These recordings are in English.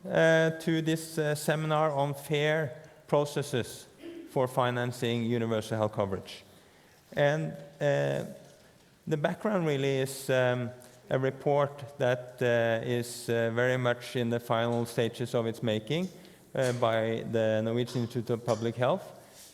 to this seminar on fair processes for financing universal health coverage. And the background really is a report that is very much in the final stages of its making by the Norwegian Institute of Public Health,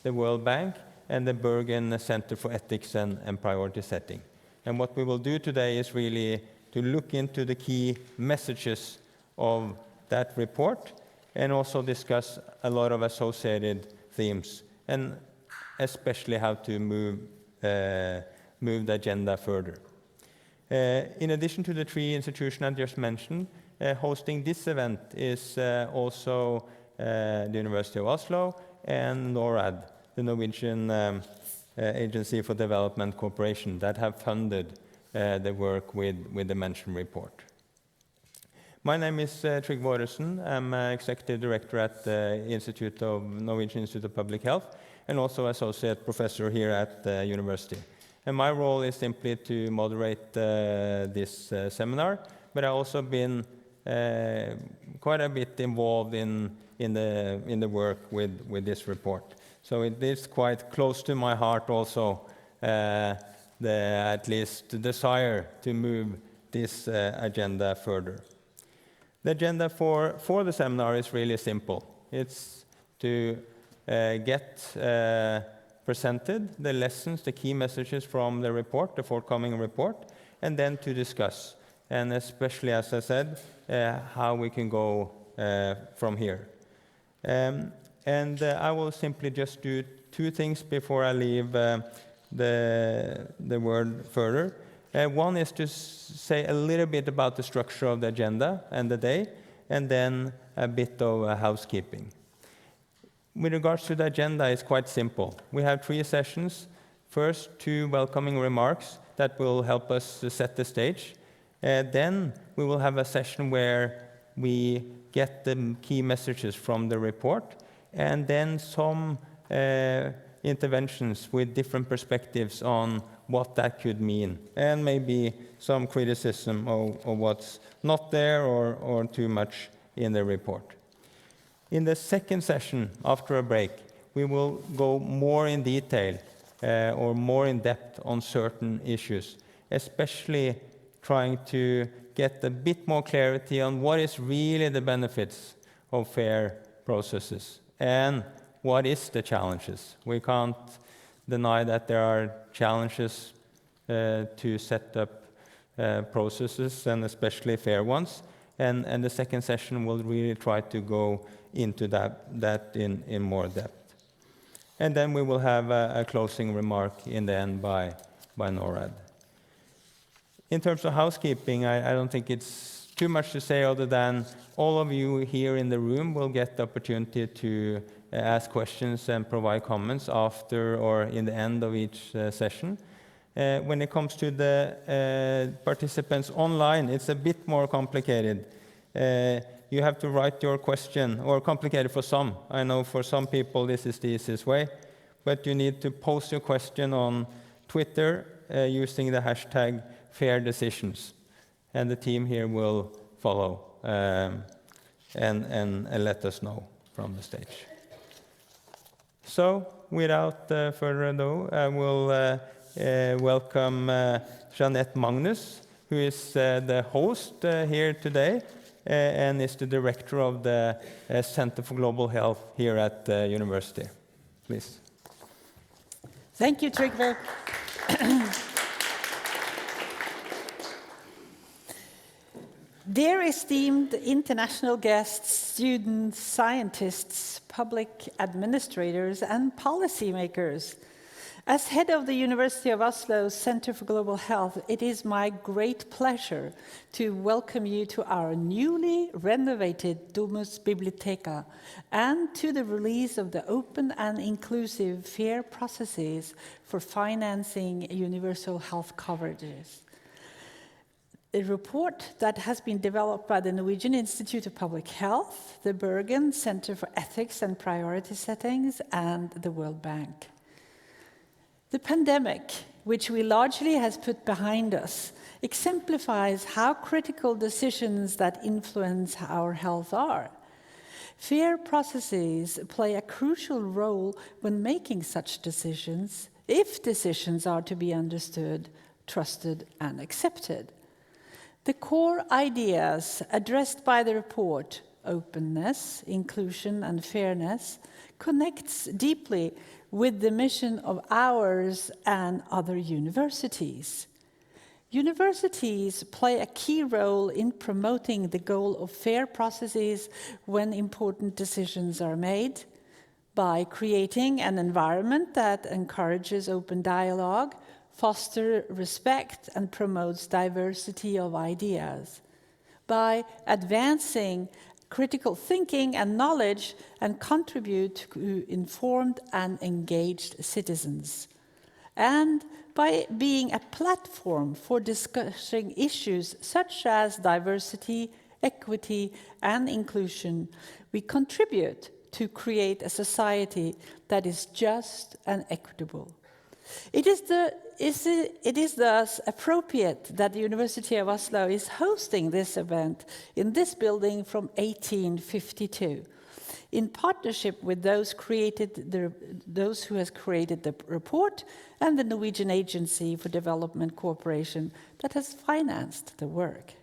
the World Bank, and the Bergen Centre for Ethics and Priority Setting. And what we will do today is really to look into the key messages of that report and also discuss a lot of associated themes, and especially how to move the agenda further. In addition to the three institutions I just mentioned, hosting this event is also the University of Oslo and NORAD, the Norwegian Agency for Development Cooperation, that have funded the work with the mentioned report. My name is Trygve Orresen. I'm Executive Director at the Norwegian Institute of Public Health and also Associate Professor here at the university. And my role is simply to moderate this seminar, but I've also been quite a bit involved in the work with this report. So it is quite close to my heart also, at least the desire to move this agenda further. The agenda for the seminar is really simple. It's to get presented the lessons, the key messages from the report, the forthcoming report, and then to discuss, and especially, as I said, how we can go from here. And I will simply just do two things before I leave the word further. One is to say a little bit about the structure of the agenda and the day, and then a bit of housekeeping. With regards to the agenda, it's quite simple. We have 3 sessions. First, 2 welcoming remarks that will help us to set the stage. Then we will have a session where we get the key messages from the report, and then some interventions with different perspectives on what that could mean, and maybe some criticism of what's not there or too much in the report. In the second session, after a break, we will go more in detail or more in depth on certain issues, especially trying to get a bit more clarity on what is really the benefits of fair processes and what is the challenges. We can't deny that there are challenges to set up processes, and especially fair ones. And the second session will really try to go into that in more depth. And then we will have a closing remark in the end by NORAD. In terms of housekeeping, I don't think it's too much to say other than all of you here in the room will get the opportunity to ask questions and provide comments after or in the end of each session. When it comes to the participants online, it's a bit more complicated. You have to write your question, or complicated for some. I know for some people this is the easiest way, but you need to post your question on Twitter using the hashtag #FairDecisions, and the team here will follow and let us know from the stage. So, without further ado, I will welcome Jeanette Magnus, who is the host here today and is the director of the Center for Global Health here at the university. Please. Thank you, Trygve. Dear esteemed international guests, students, scientists, public administrators, and policymakers, as head of the University of Oslo Center for Global Health, it is my great pleasure to welcome you to our newly renovated Domus Bibliotheca and to the release of the open and inclusive fair processes for financing universal health coverages. A report that has been developed by the Norwegian Institute of Public Health, the Bergen Centre for Ethics and Priority Settings, and the World Bank. The pandemic, which we largely has put behind us, exemplifies how critical decisions that influence our health are. Fair processes play a crucial role when making such decisions, if decisions are to be understood, trusted, and accepted. The core ideas addressed by the report, openness, inclusion, and fairness, connects deeply with the mission of ours and other universities. Universities play a key role in promoting the goal of fair processes when important decisions are made, by creating an environment that encourages open dialogue, fosters respect, and promotes diversity of ideas, by advancing critical thinking and knowledge and contribute to informed and engaged citizens, and by being a platform for discussing issues such as diversity, equity, and inclusion, we contribute to create a society that is just and equitable. It is thus appropriate that the University of Oslo is hosting this event in this building from 1852. In partnership with those who has created the report and the Norwegian Agency for Development Cooperation that has financed the work.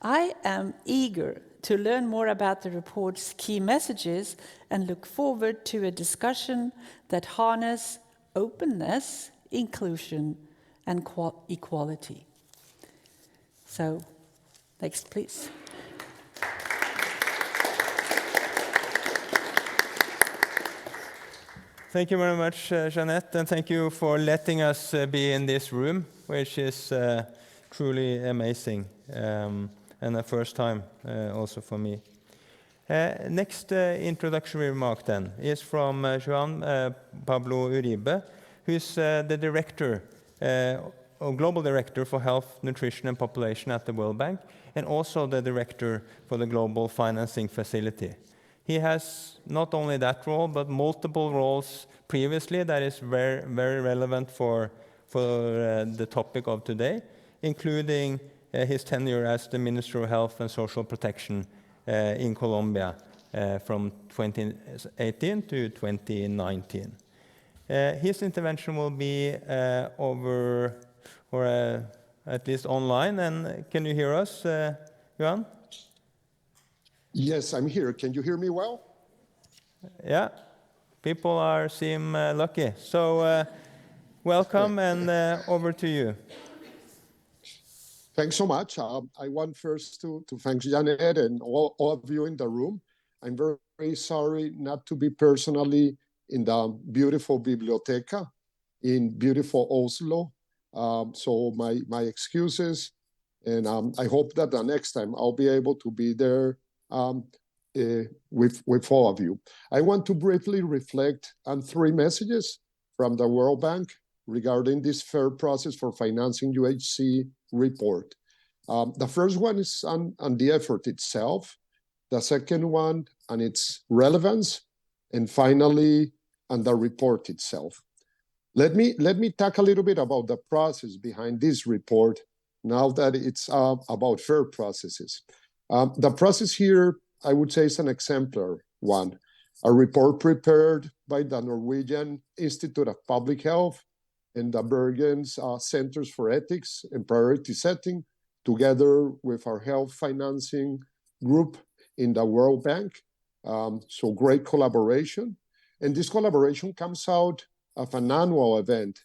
I am eager to learn more about the report's key messages and look forward to a discussion that harness openness, inclusion, and equality. So, next please. Thank you very much, Jeanette, and thank you for letting us be in this room, which is truly amazing, and a first time also for me. Next introductory remark then is from Juan Pablo Uribe, who's the director, or global director for health, nutrition, and population at the World Bank, and also the director for the Global Financing Facility. He has not only that role, but multiple roles previously that is very, very relevant for the topic of today, including his tenure as the Minister of Health and Social Protection in Colombia from 2018 to 2019. His intervention will be over, or at least online. And can you hear us, Johan? Yes, I'm here. Can you hear me well? Yeah, people seem lucky. So welcome, and over to you. Thanks so much. I want first to thank Janet and all of you in the room. I'm very, very sorry not to be personally in the beautiful biblioteca in beautiful Oslo. So my excuses, and I hope that the next time I'll be able to be there with all of you. I want to briefly reflect on 3 messages from the World Bank regarding this fair process for financing UHC report. The first one is on the effort itself, the second one on its relevance, and finally on the report itself. Let me talk a little bit about the process behind this report now that it's about fair processes. The process here, I would say, is an exemplar one. A report prepared by the Norwegian Institute of Public Health and the Bergen Centers for Ethics and Priority Setting, together with our health financing group in the World Bank. So great collaboration. And this collaboration comes out of an annual event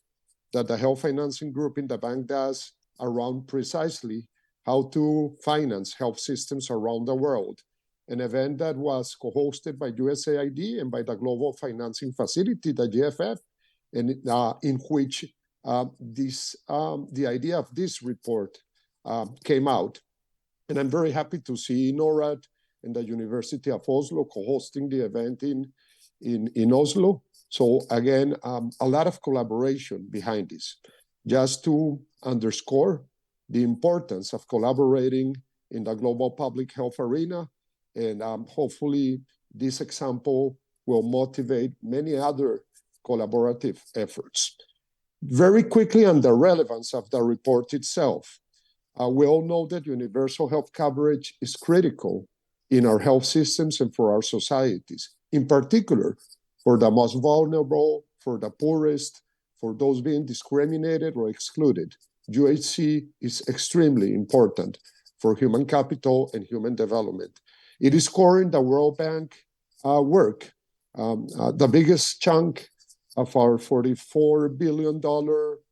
that the health financing group in the bank does around precisely how to finance health systems around the world. An event that was co-hosted by USAID and by the Global Financing Facility, the GFF, and in which the idea of this report came out. And I'm very happy to see NORAD and the University of Oslo co-hosting the event in Oslo. So again, a lot of collaboration behind this. Just to underscore the importance of collaborating in the global public health arena, and hopefully this example will motivate many other collaborative efforts. Very quickly on the relevance of the report itself. We all know that universal health coverage is critical in our health systems and for our societies, in particular for the most vulnerable, for the poorest, for those being discriminated or excluded. UHC is extremely important for human capital and human development. It is core in the World Bank work. The biggest chunk of our $44 billion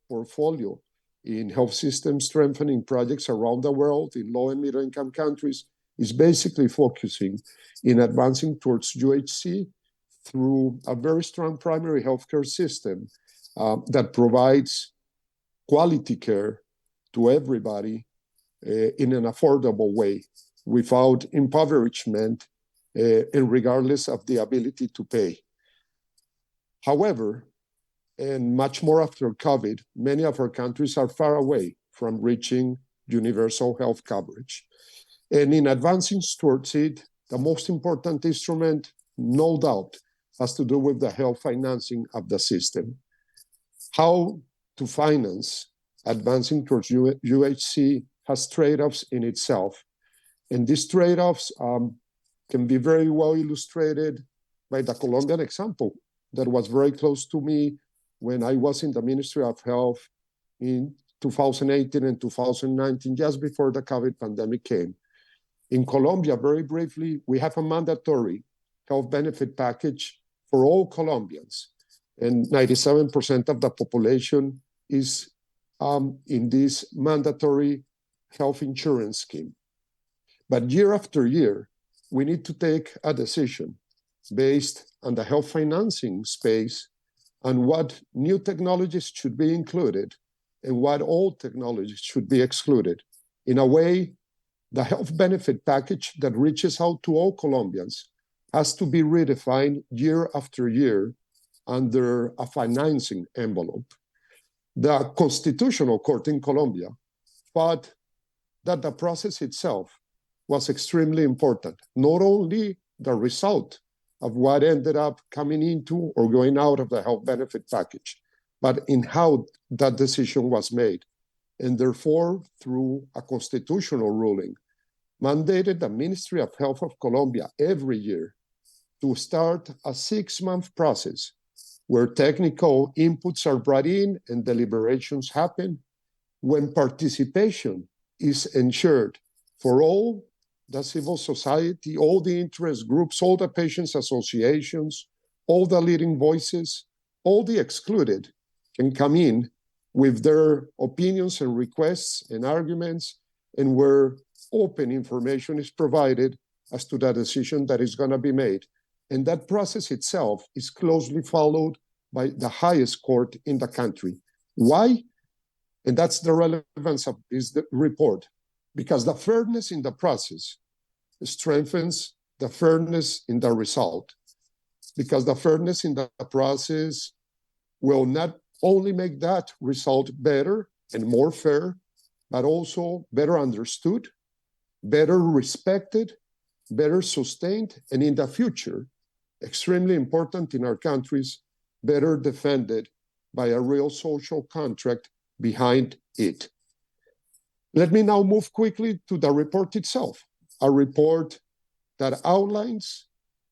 portfolio in health system strengthening projects around the world in low and middle income countries is basically focusing in advancing towards UHC through a very strong primary healthcare system that provides quality care to everybody in an affordable way without impoverishment and regardless of the ability to pay. However, and much more after COVID, many of our countries are far away from reaching universal health coverage. And in advancing towards it, the most important instrument, no doubt, has to do with the health financing of the system. How to finance advancing towards UHC has trade-offs in itself. And these trade-offs can be very well illustrated by the Colombian example that was very close to me when I was in the Ministry of Health in 2018 and 2019, just before the COVID pandemic came. In Colombia, very briefly, we have a mandatory health benefit package for all Colombians, and 97% of the population is in this mandatory health insurance scheme. But year after year, we need to take a decision based on the health financing space and what new technologies should be included and what old technologies should be excluded. In a way, the health benefit package that reaches out to all Colombians has to be redefined year after year under a financing envelope. The Constitutional Court in Colombia thought that the process itself was extremely important, not only the result of what ended up coming into or going out of the health benefit package, but in how that decision was made. And therefore, through a constitutional ruling, mandated the Ministry of Health of Colombia every year to start a 6-month process where technical inputs are brought in and deliberations happen, when participation is ensured for all the civil society, all the interest groups, all the patients' associations, all the leading voices, all the excluded can come in with their opinions and requests and arguments, and where open information is provided as to the decision that is going to be made. And that process itself is closely followed by the highest court in the country. Why? And that's the relevance of this report, because the fairness in the process strengthens the fairness in the result, because the fairness in the process will not only make that result better and more fair, but also better understood, better respected, better sustained, and in the future, extremely important in our countries, better defended by a real social contract behind it. Let me now move quickly to the report itself, a report that outlines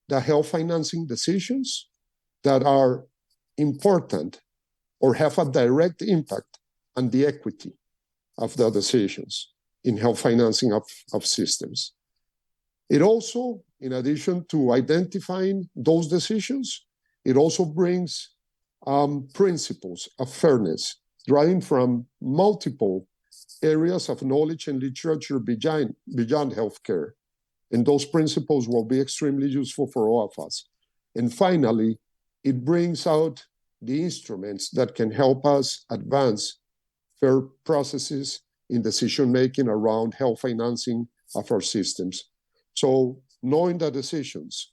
the health financing decisions that are important or have a direct impact on the equity of the decisions in health financing of systems. It also, in addition to identifying those decisions, it also brings principles of fairness, drawing from multiple areas of knowledge and literature beyond healthcare. And those principles will be extremely useful for all of us. And finally, it brings out the instruments that can help us advance fair processes in decision-making around health financing of our systems. So knowing the decisions,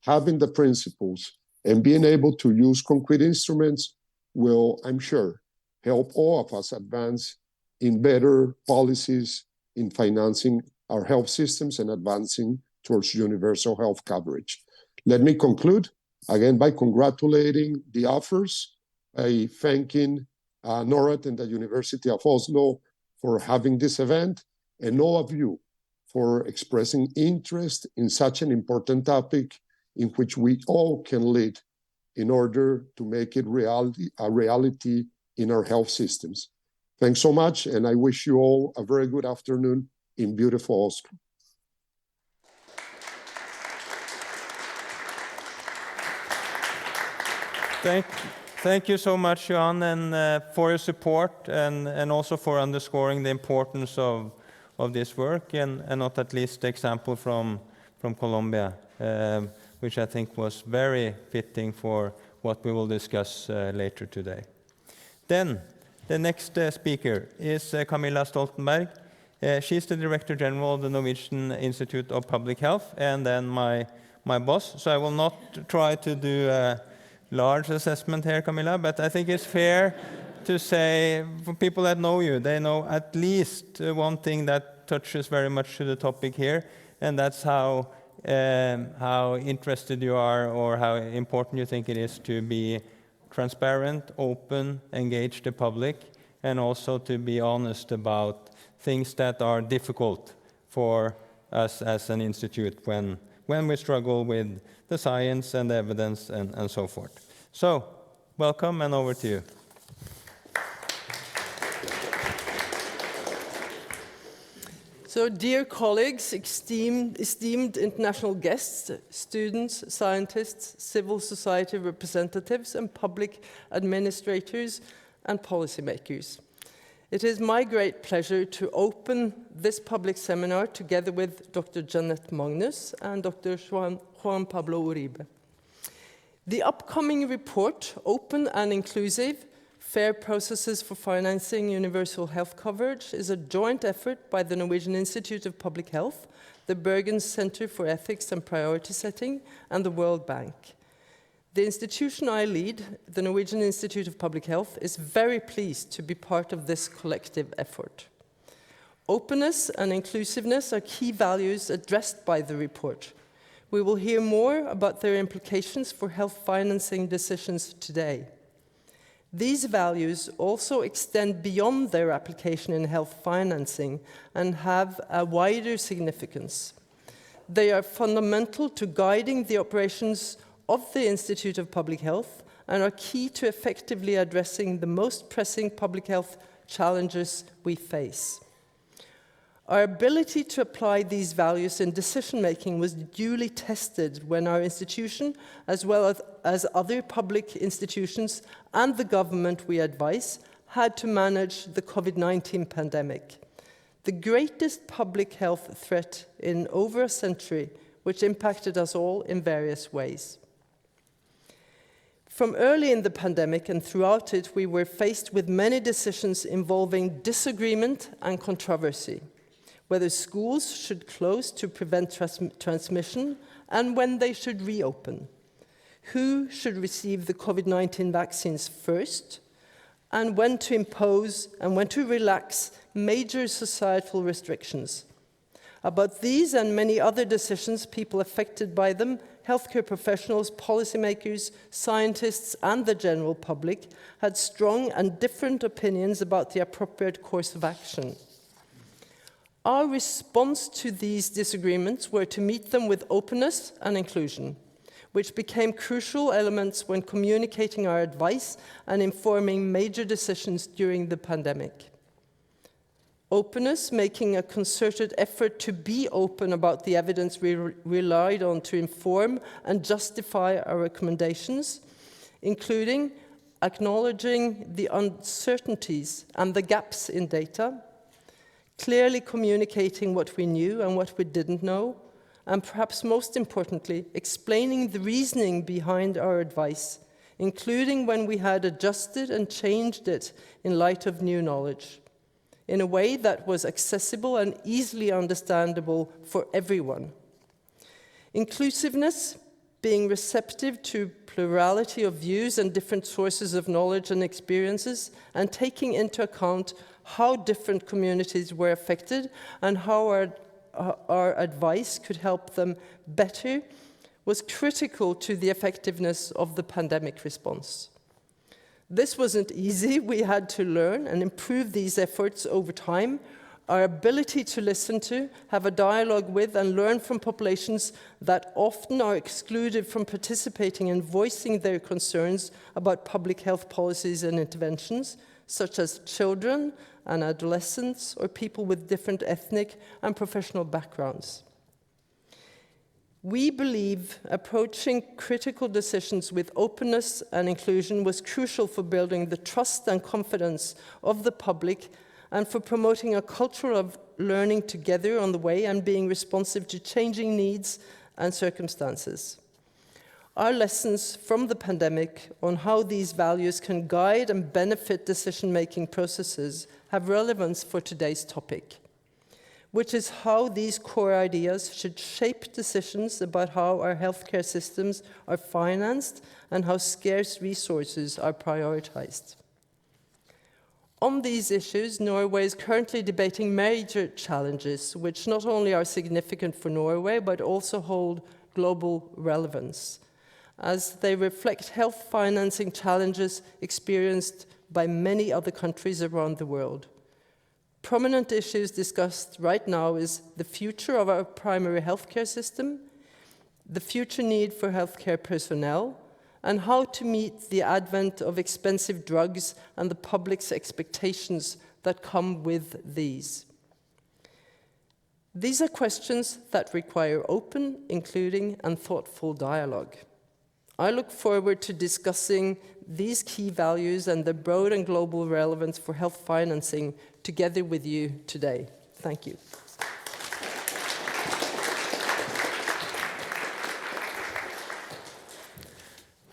having the principles, and being able to use concrete instruments will, I'm sure, help all of us advance in better policies in financing our health systems and advancing towards universal health coverage. Let me conclude, again, by congratulating the authors, by thanking NORAD and the University of Oslo for having this event, and all of you for expressing interest in such an important topic in which we all can lead in order to make it a reality in our health systems. Thanks so much, and I wish you all a very good afternoon in beautiful Oslo. Thank you so much, Johan, and for your support and also for underscoring the importance of this work, and not at least the example from Colombia, which I think was very fitting for what we will discuss later today. Then, the next speaker is Camilla Stoltenberg. She's the Director General of the Norwegian Institute of Public Health, and then my boss. So I will not try to do a large assessment here, Camilla, but I think it's fair to say, for people that know you, they know at least one thing that touches very much to the topic here, and that's how interested you are, or how important you think it is to be transparent, open, engage the public, and also to be honest about things that are difficult for us as an institute when we struggle with the science and the evidence and so forth. So, welcome, and over to you. So, dear colleagues, esteemed international guests, students, scientists, civil society representatives, and public administrators and policymakers. It is my great pleasure to open this public seminar together with Dr. Jeanette Magnus and Dr. Juan Pablo Uribe. The upcoming report, Open and Inclusive, Fair Processes for Financing Universal Health Coverage, is a joint effort by the Norwegian Institute of Public Health, the Bergen Centre for Ethics and Priority Setting, and the World Bank. The institution I lead, the Norwegian Institute of Public Health, is very pleased to be part of this collective effort. Openness and inclusiveness are key values addressed by the report. We will hear more about their implications for health financing decisions today. These values also extend beyond their application in health financing and have a wider significance. They are fundamental to guiding the operations of the Institute of Public Health and are key to effectively addressing the most pressing public health challenges we face. Our ability to apply these values in decision-making was duly tested when our institution, as well as other public institutions and the government we advise, had to manage the COVID-19 pandemic, the greatest public health threat in over a century, which impacted us all in various ways. From early in the pandemic and throughout it, we were faced with many decisions involving disagreement and controversy, whether schools should close to prevent transmission and when they should reopen, who should receive the COVID-19 vaccines first, and when to impose and when to relax major societal restrictions. About these and many other decisions, people affected by them, healthcare professionals, policymakers, scientists, and the general public had strong and different opinions about the appropriate course of action. Our response to these disagreements were to meet them with openness and inclusion, which became crucial elements when communicating our advice and informing major decisions during the pandemic. Openness, making a concerted effort to be open about the evidence we relied on to inform and justify our recommendations, including acknowledging the uncertainties and the gaps in data, clearly communicating what we knew and what we didn't know, and perhaps most importantly, explaining the reasoning behind our advice, including when we had adjusted and changed it in light of new knowledge, in a way that was accessible and easily understandable for everyone. Inclusiveness, being receptive to plurality of views and different sources of knowledge and experiences, and taking into account how different communities were affected and how our advice could help them better, was critical to the effectiveness of the pandemic response. This wasn't easy. We had to learn and improve these efforts over time, our ability to listen to, have a dialogue with, and learn from populations that often are excluded from participating and voicing their concerns about public health policies and interventions, such as children and adolescents or people with different ethnic and professional backgrounds. We believe approaching critical decisions with openness and inclusion was crucial for building the trust and confidence of the public and for promoting a culture of learning together on the way and being responsive to changing needs and circumstances. Our lessons from the pandemic on how these values can guide and benefit decision-making processes have relevance for today's topic, which is how these core ideas should shape decisions about how our healthcare systems are financed and how scarce resources are prioritized. On these issues, Norway is currently debating major challenges, which not only are significant for Norway, but also hold global relevance, as they reflect health financing challenges experienced by many other countries around the world. Prominent issues discussed right now is the future of our primary healthcare system, the future need for healthcare personnel, and how to meet the advent of expensive drugs and the public's expectations that come with these. These are questions that require open, including, and thoughtful dialogue. I look forward to discussing these key values and the broad and global relevance for health financing together with you today. Thank you.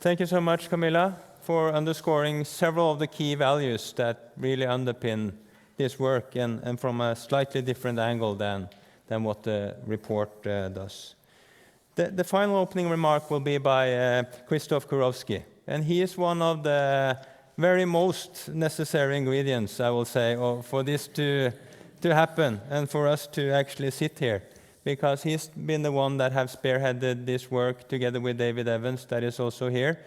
Thank you so much, Camilla, for underscoring several of the key values that really underpin this work and from a slightly different angle than what the report does. The final opening remark will be by Krzysztof Kurowski, and he is one of the very most necessary ingredients, I will say, for this to happen and for us to actually sit here, because he's been the one that have spearheaded this work together with David Evans, that is also here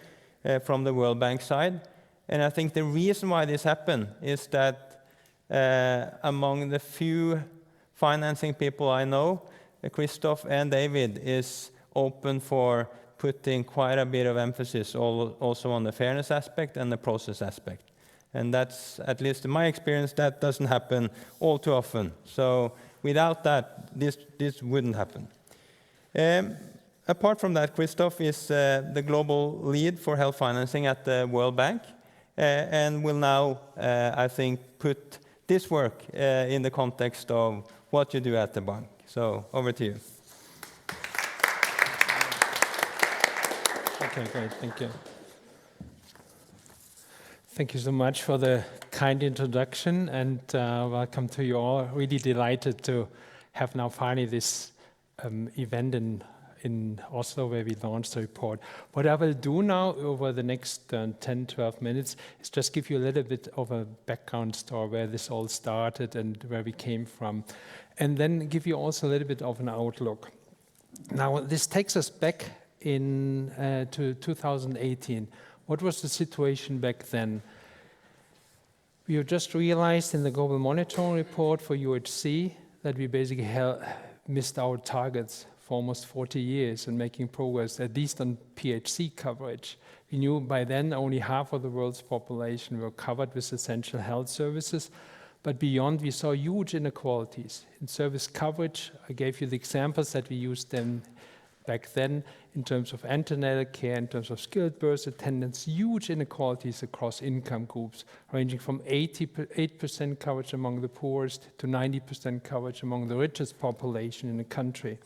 from the World Bank side. And I think the reason why this happened is that among the few financing people I know, Krzysztof and David is open for putting quite a bit of emphasis also on the fairness aspect and the process aspect. And that's, at least in my experience, that doesn't happen all too often. So without that, this wouldn't happen. Apart from that, Krzysztof is the global lead for health financing at the World Bank and will now, I think, put this work in the context of what you do at the bank. So over to you. Okay, great, thank you. Thank you so much for the kind introduction, and welcome to you all. Really delighted to have now finally this event in Oslo where we launched the report. What I will do now over the next 10, 12 minutes is just give you a little bit of a background story where this all started and where we came from, and then give you also a little bit of an outlook. Now, this takes us back to 2018. What was the situation back then? We have just realized in the Global Monitoring Report for UHC that we basically missed our targets for almost 40 years in making progress, at least on PHC coverage. We knew by then only half of the world's population were covered with essential health services, but beyond we saw huge inequalities. In service coverage, I gave you the examples that we used then back then in terms of antenatal care, in terms of skilled birth attendance, huge inequalities across income groups, ranging from 88% coverage among the poorest to 90% coverage among the richest population in the country.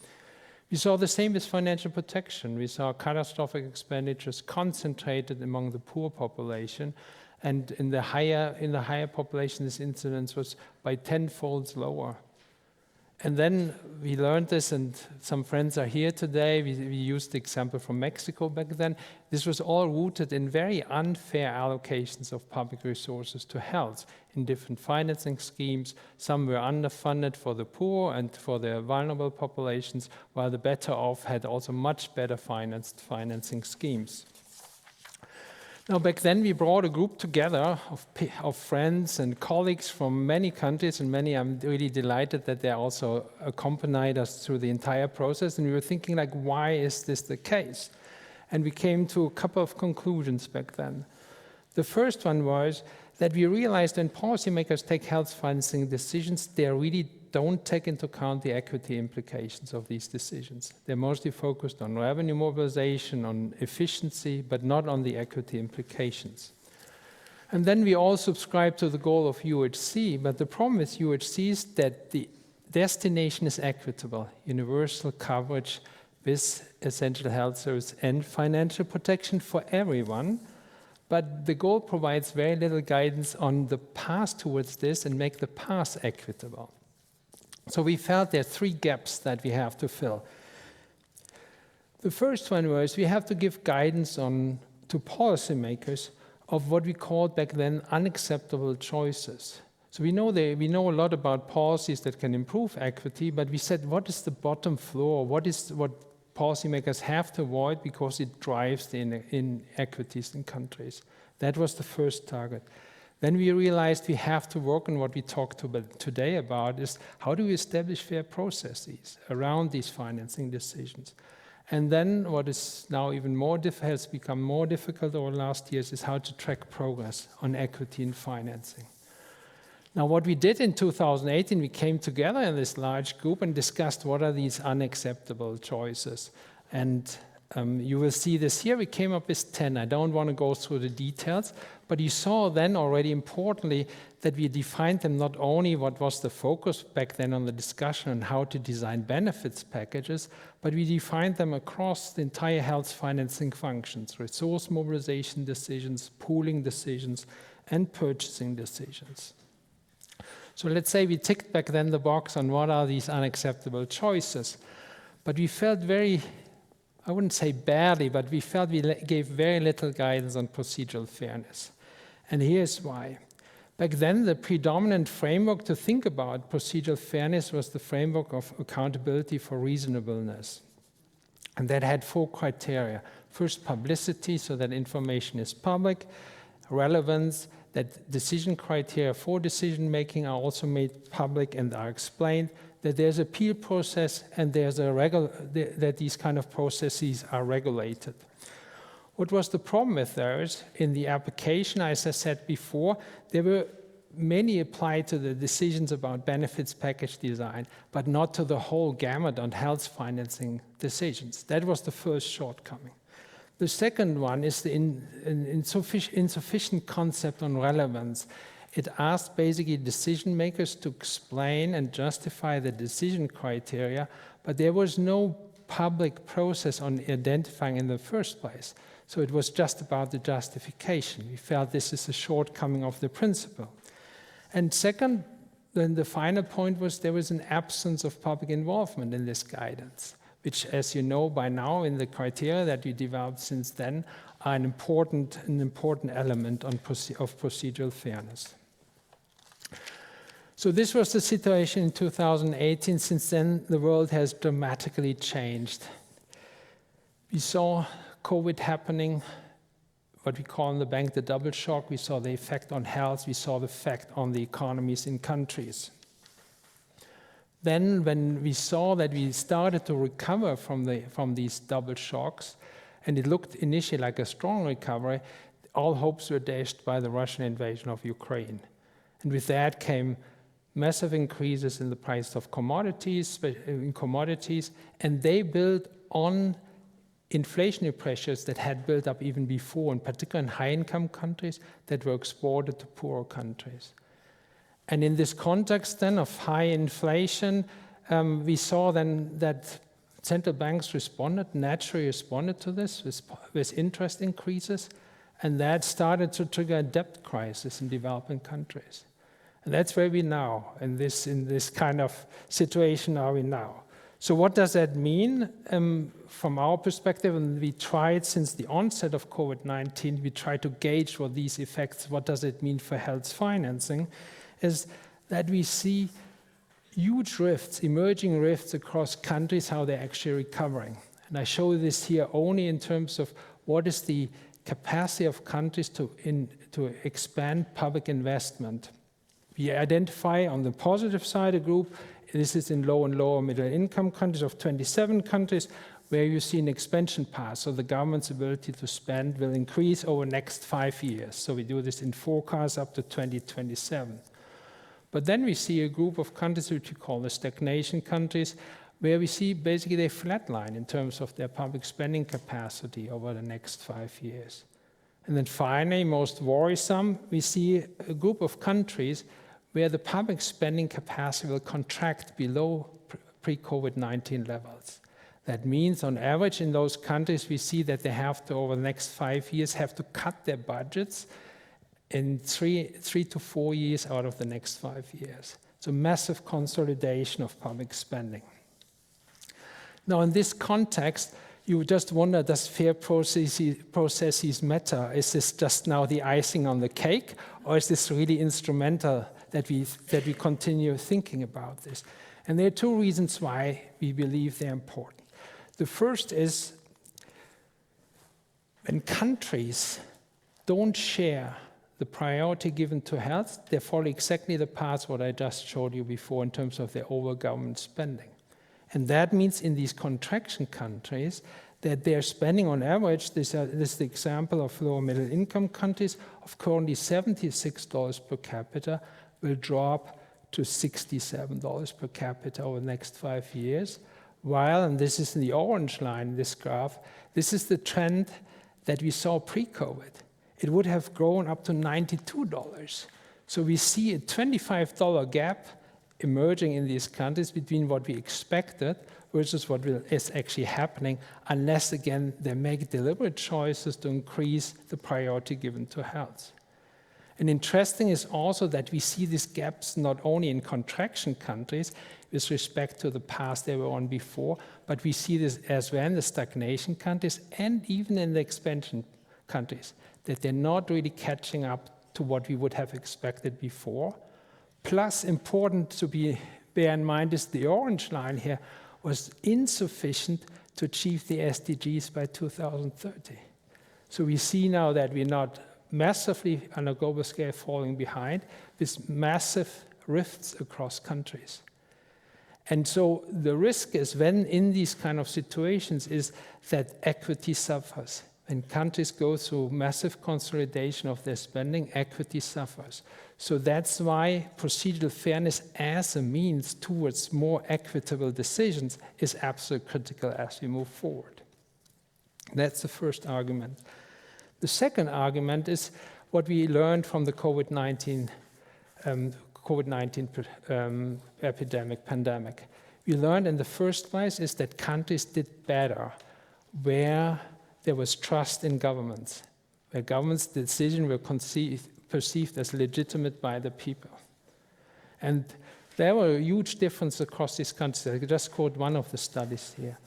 We saw the same with financial protection. We saw catastrophic expenditures concentrated among the poor population, and in the higher population, this incidence was by 10-fold lower. And then we learned this, and some friends are here today. We used the example from Mexico back then. This was all rooted in very unfair allocations of public resources to health in different financing schemes. Some were underfunded for the poor and for the vulnerable populations, while the better off had also much better financing schemes. Now, back then, we brought a group together of friends and colleagues from many countries, and I'm really delighted that they also accompanied us through the entire process. And we were thinking, like, why is this the case? And we came to a couple of conclusions back then. The first one was that we realized when policymakers take health financing decisions, they really don't take into account the equity implications of these decisions. They're mostly focused on revenue mobilization, on efficiency, but not on the equity implications. And then we all subscribe to the goal of UHC, but the problem with UHC is that the destination is equitable, universal coverage with essential health service and financial protection for everyone. But the goal provides very little guidance on the path towards this and make the path equitable. So we felt there are three gaps that we have to fill. The first one was we have to give guidance to policymakers of what we called back then unacceptable choices. So we know a lot about policies that can improve equity, but we said, what is the bottom floor? What policymakers have to avoid because it drives the inequities in countries? That was the first target. Then we realized we have to work on what we talked about today about is how do we establish fair processes around these financing decisions. And then what is now even more has become more difficult over the last years is how to track progress on equity in financing. Now what we did in 2018, we came together in this large group and discussed what are these unacceptable choices. And you will see this here. We came up with 10. I don't want to go through the details, but you saw then already importantly that we defined them not only what was the focus back then on the discussion on how to design benefits packages, but we defined them across the entire health financing functions, resource mobilization decisions, pooling decisions, and purchasing decisions. So let's say we ticked back then the box on what are these unacceptable choices, but we felt I wouldn't say badly, but we felt we gave very little guidance on procedural fairness. And here's why. Back then, the predominant framework to think about procedural fairness was the framework of accountability for reasonableness. And that had 4 criteria. First, publicity, so that information is public. Relevance, that decision criteria for decision making are also made public and are explained. That there's an appeal process and that these kind of processes are regulated. What was the problem with those? In the application, as I said before, there were many applied to the decisions about benefits package design, but not to the whole gamut on health financing decisions. That was the first shortcoming. The second one is the insufficient concept on relevance. It asked basically decision makers to explain and justify the decision criteria, but there was no public process on identifying in the first place. So it was just about the justification. We felt this is a shortcoming of the principle. And second, then the final point was there was an absence of public involvement in this guidance, which, as you know by now, in the criteria that we developed since then, are an important element of procedural fairness. So this was the situation in 2018. Since then, the world has dramatically changed. We saw COVID happening, what we call in the bank the double shock. We saw the effect on health. We saw the effect on the economies in countries. Then when we saw that we started to recover from these double shocks, and it looked initially like a strong recovery, all hopes were dashed by the Russian invasion of Ukraine. And with that came massive increases in the price of commodities, and they built on inflationary pressures that had built up even before, in particular in high-income countries that were exported to poorer countries. And in this context then of high inflation, we saw then that central banks naturally responded to this with interest increases, and that started to trigger a debt crisis in developing countries. And that's where we now, in this kind of situation are we now. So what does that mean from our perspective? And we tried since the onset of COVID-19, we tried to gauge what these effects, what does it mean for health financing, is that we see huge rifts, emerging rifts across countries, how they're actually recovering. And I show this here only in terms of what is the capacity of countries to expand public investment. We identify on the positive side a group, this is in low and lower middle income countries of 27 countries, where you see an expansion path. So the government's ability to spend will increase over the next 5 years. So we do this in forecasts up to 2027. But then we see a group of countries which we call the stagnation countries, where we see basically they flatline in terms of their public spending capacity over the next 5 years. And then finally, most worrisome, we see a group of countries where the public spending capacity will contract below pre-COVID-19 levels. That means on average in those countries, we see that they have to, over the next 5 years, have to cut their budgets in three to 4 years out of the next 5 years. So massive consolidation of public spending. Now, in this context, you just wonder, does fair processes matter? Is this just now the icing on the cake, or is this really instrumental that we continue thinking about this? And there are two reasons why we believe they're important. The first is when countries don't share the priority given to health, they follow exactly the path what I just showed you before in terms of their over government spending. And that means in these contraction countries that they're spending on average, this is the example of lower middle income countries, of currently $76 per capita will drop to $67 per capita over the next 5 years. While, and this is in the orange line in this graph, this is the trend that we saw pre-COVID. It would have grown up to $92. So we see a $25 gap emerging in these countries between what we expected versus what is actually happening, unless, again, they make deliberate choices to increase the priority given to health. And interesting is also that we see these gaps not only in contraction countries with respect to the path they were on before, but we see this as well in the stagnation countries and even in the expansion countries, that they're not really catching up to what we would have expected before. Plus, important to bear in mind is the orange line here was insufficient to achieve the SDGs by 2030. So we see now that we're not massively on a global scale falling behind with massive rifts across countries. And so the risk is when in these kind of situations is that equity suffers. When countries go through massive consolidation of their spending, equity suffers. So that's why procedural fairness as a means towards more equitable decisions is absolutely critical as we move forward. That's the first argument. The second argument is what we learned from the COVID-19 pandemic. We learned in the first place is that countries did better where there was trust in governments, where governments' decisions were perceived as legitimate by the people. And there were a huge difference across these countries. I just quote one of the studies here.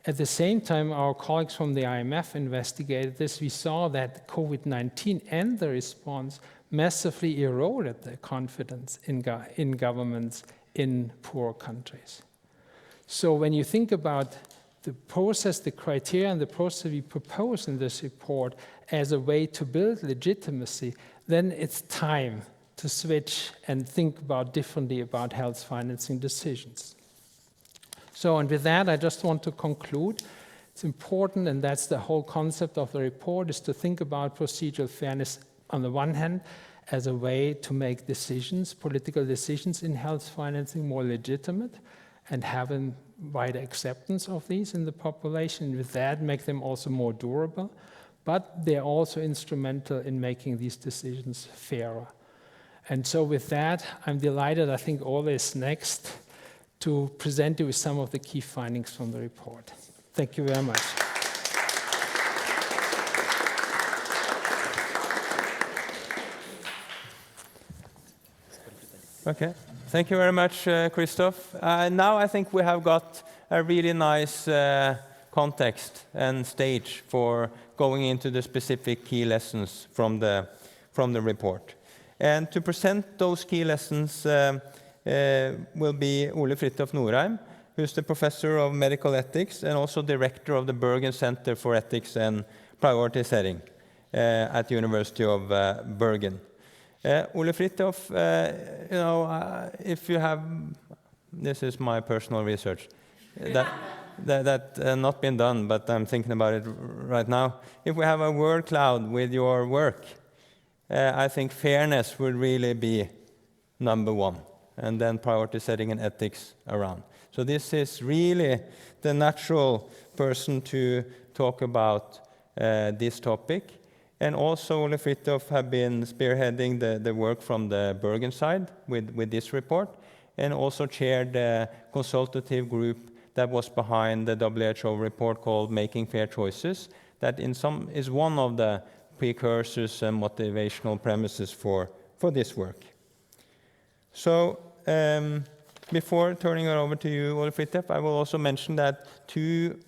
At the same time, our colleagues from the IMF investigated this. We saw that COVID-19 and the response massively eroded the confidence in governments in poor countries. So when you think about the process, the criteria, and the process we propose in this report as a way to build legitimacy, then it's time to switch and think about differently about health financing decisions. So, and with that, I just want to conclude. It's important, and that's the whole concept of the report, is to think about procedural fairness on the one hand as a way to make decisions, political decisions in health financing more legitimate and have a wider acceptance of these in the population. With that, make them also more durable. But they're also instrumental in making these decisions fairer. And so with that, I'm delighted, I think, always next to present you with some of the key findings from the report. Thank you very much. Okay, thank you very much, Christoph. Now I think we have got a really nice context and stage for going into the specific key lessons from the report. And to present those key lessons will be Ole Fridtjof Norheim, who's the professor of medical ethics and also director of the Bergen Centre for Ethics and Priority Setting. at the University of Bergen. Ole Fridtjof, if you have, this is my personal research, that not been done, but I'm thinking about it right now. If we have a word cloud with your work, I think fairness would really be number one, and then priority setting and ethics around. So this is really the natural person to talk about this topic. And also Ole Fridtjof have been spearheading the work from the Bergen side with this report, and also chaired the consultative group that was behind the WHO report called Making Fair Choices, that is one of the precursors and motivational premises for this work. So before turning it over to you, Ole Fridtjof, I will also mention that two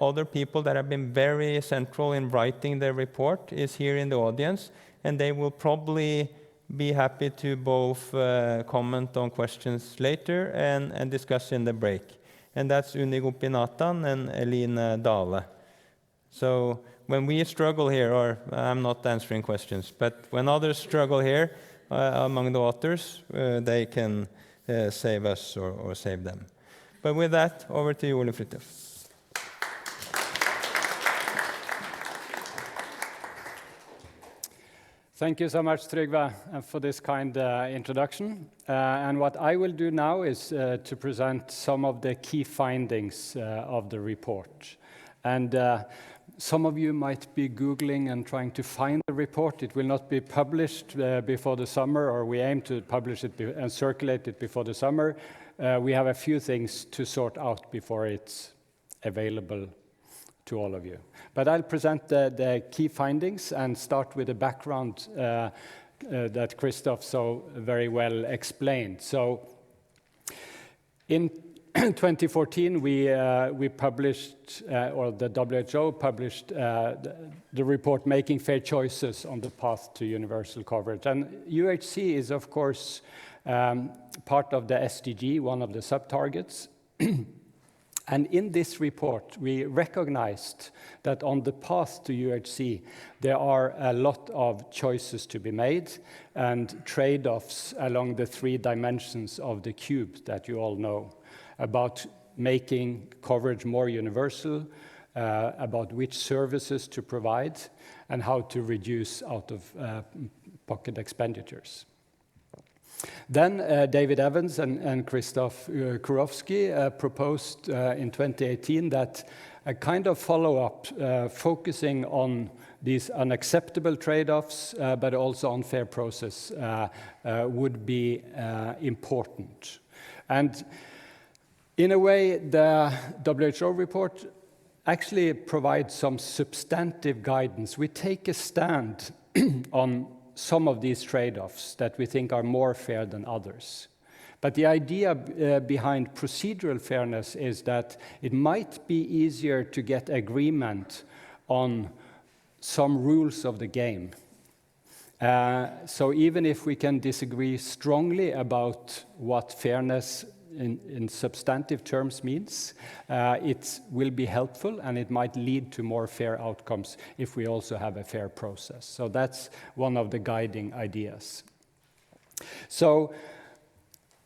other people that have been very central in writing the report is here in the audience, and they will probably be happy to both comment on questions later and discuss in the break. And that's Unni Gopinathan and Eline Dale. So when we struggle here, or I'm not answering questions, but when others struggle here among the authors, they can save us or save them. But with that, over to you, Ole Fridtjof. Thank you so much, Trygve, for this kind introduction. And what I will do now is to present some of the key findings of the report. And some of you might be Googling and trying to find the report. It will not be published before the summer, or we aim to publish it and circulate it before the summer. We have a few things to sort out before it's available to all of you. But I'll present the key findings and start with the background that Christoph so very well explained. So in 2014, we published, or the WHO published the report Making Fair Choices on the Path to Universal Coverage. And UHC is, of course, part of the SDG, one of the sub-targets. And in this report, we recognized that on the path to UHC, there are a lot of choices to be made and trade-offs along the three dimensions of the cube that you all know, about making coverage more universal, about which services to provide, and how to reduce out-of-pocket expenditures. Then David Evans and Christoph Kurowski proposed in 2018 that a kind of follow-up focusing on these unacceptable trade-offs, but also on fair process would be important. And in a way, the WHO report actually provides some substantive guidance. We take a stand on some of these trade-offs that we think are more fair than others. But the idea behind procedural fairness is that it might be easier to get agreement on some rules of the game. So even if we can disagree strongly about what fairness in substantive terms means, it will be helpful, and it might lead to more fair outcomes if we also have a fair process. So that's one of the guiding ideas. So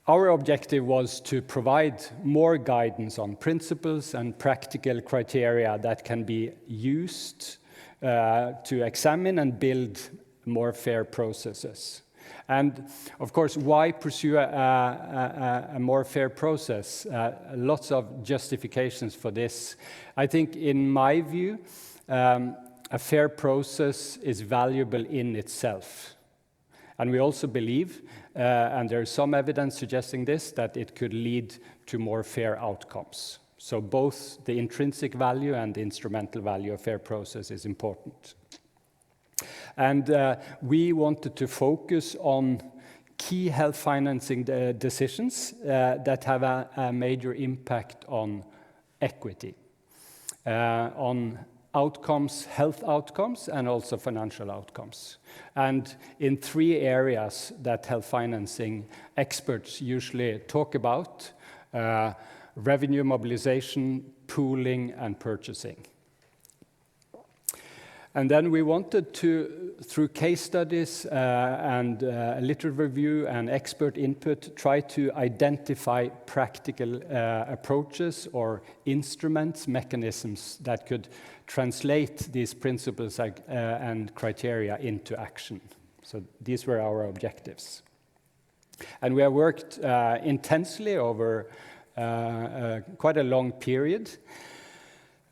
our objective was to provide more guidance on principles and practical criteria that can be used to examine and build more fair processes. And of course, why pursue a more fair process? Lots of justifications for this. I think, in my view, a fair process is valuable in itself. And we also believe, and there is some evidence suggesting this, that it could lead to more fair outcomes. So both the intrinsic value and the instrumental value of fair process is important. And we wanted to focus on key health financing decisions that have a major impact on equity, on outcomes, health outcomes, and also financial outcomes. And in three areas that health financing experts usually talk about: revenue mobilization, pooling, and purchasing. And then we wanted to, through case studies and literature review and expert input, try to identify practical approaches or instruments, mechanisms that could translate these principles and criteria into action. So these were our objectives. And we have worked intensely over quite a long period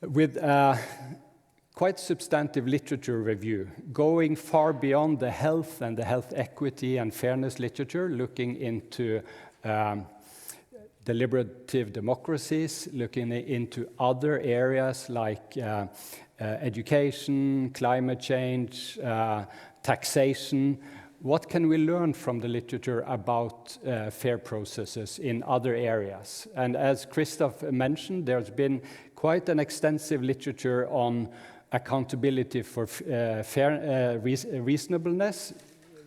with quite substantive literature review, going far beyond the health and the health equity and fairness literature, looking into deliberative democracies, looking into other areas like education, climate change, taxation. What can we learn from the literature about fair processes in other areas? And as Christoph mentioned, there's been quite an extensive literature on accountability for reasonableness,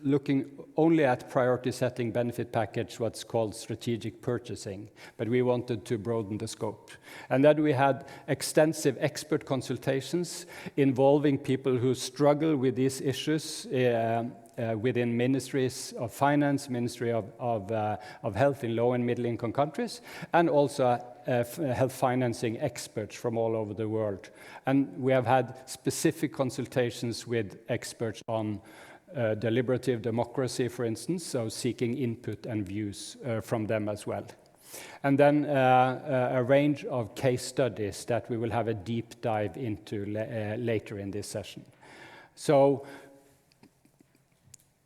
looking only at priority setting benefit package, what's called strategic purchasing, but we wanted to broaden the scope. And then we had extensive expert consultations involving people who struggle with these issues within ministries of finance, Ministry of Health in low and middle income countries, and also health financing experts from all over the world. And we have had specific consultations with experts on deliberative democracy, for instance, so seeking input and views from them as well. And then a range of case studies that we will have a deep dive into later in this session. So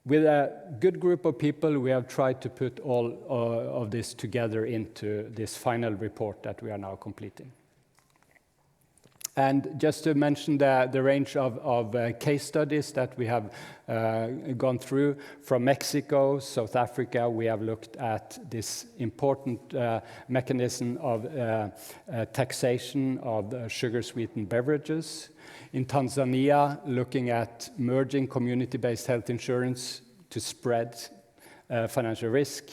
with a good group of people, we have tried to put all of this together into this final report that we are now completing. And just to mention the range of case studies that we have gone through, from Mexico, South Africa, we have looked at this important mechanism of taxation of sugar-sweetened beverages. In Tanzania, looking at merging community-based health insurance to spread financial risk.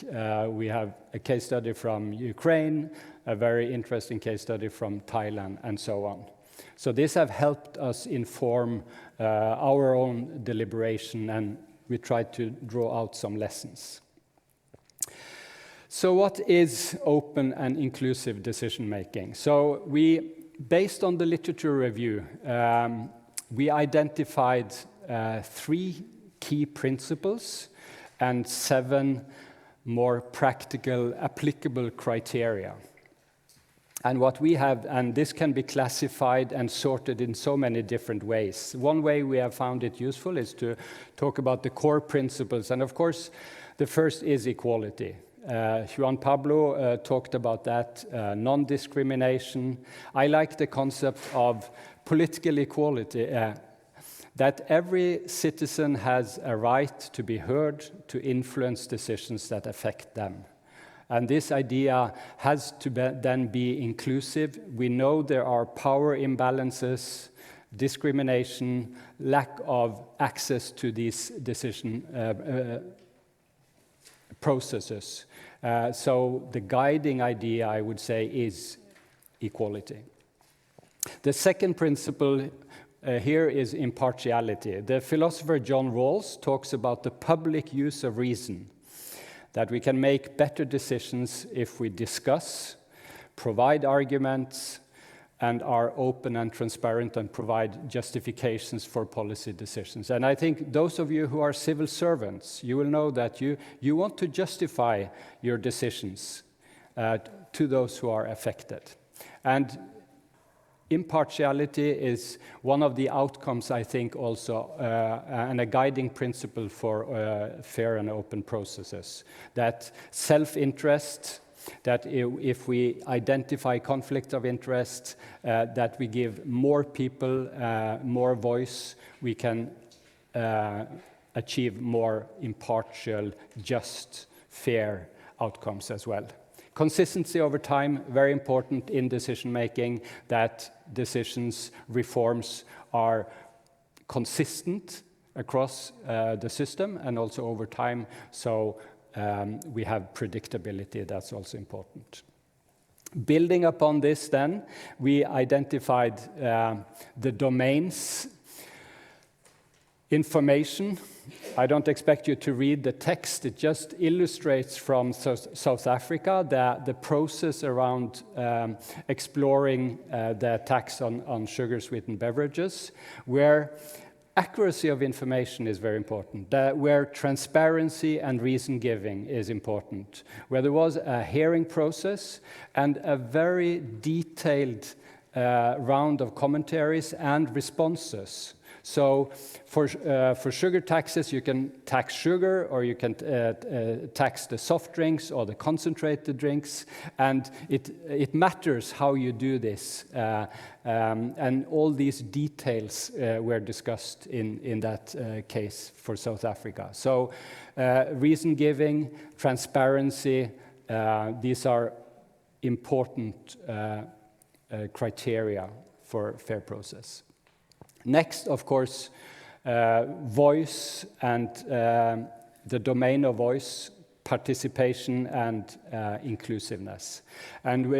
We have a case study from Ukraine, a very interesting case study from Thailand, and so on. So this have helped us inform our own deliberation, and we tried to draw out some lessons. So what is open and inclusive decision-making? So based on the literature review, we identified 3 key principles and 7 more practical, applicable criteria. And what we have, and this can be classified and sorted in so many different ways. One way we have found it useful is to talk about the core principles. And of course, the first is equality. Juan Pablo talked about that, non-discrimination. I like the concept of political equality, that every citizen has a right to be heard, to influence decisions that affect them. And this idea has to then be inclusive. We know there are power imbalances, discrimination, lack of access to these decision processes. So the guiding idea, I would say, is equality. The second principle here is impartiality. The philosopher John Rawls talks about the public use of reason, that we can make better decisions if we discuss, provide arguments, and are open and transparent and provide justifications for policy decisions. And I think those of you who are civil servants, you will know that you want to justify your decisions to those who are affected. And impartiality is one of the outcomes, I think, also, and a guiding principle for fair and open processes. That self-interest, that if we identify conflict of interest, that we give more people more voice, we can achieve more impartial, just, fair outcomes as well. Consistency over time, very important in decision-making, that decisions, reforms are consistent across the system and also over time, so we have predictability. That's also important. Building upon this then, we identified the domains Information. I don't expect you to read the text. It just illustrates from South Africa the process around exploring the tax on sugar-sweetened beverages, where accuracy of information is very important, where transparency and reason-giving is important, where there was a hearing process and a very detailed round of commentaries and responses. So for sugar taxes, you can tax sugar, or you can tax the soft drinks or the concentrated drinks, and it matters how you do this. And all these details were discussed in that case for South Africa. So reason-giving, transparency, these are important criteria for fair process. Next, of course, voice and the domain of voice, participation and inclusiveness. And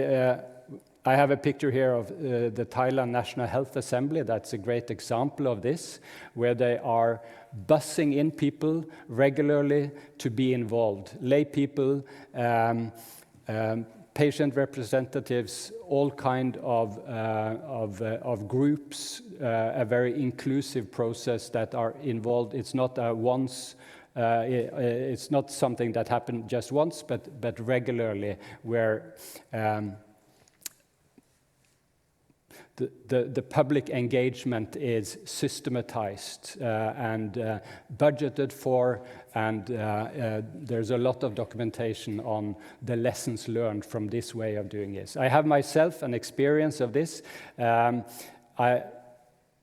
I have a picture here of the Thailand National Health Assembly. That's a great example of this, where they are bussing in people regularly to be involved. Lay people, patient representatives, all kind of groups, a very inclusive process that are involved. It's not it's not something that happened just once, but regularly, where the public engagement is systematized and budgeted for, and there's a lot of documentation on the lessons learned from this way of doing this. I have myself an experience of this. I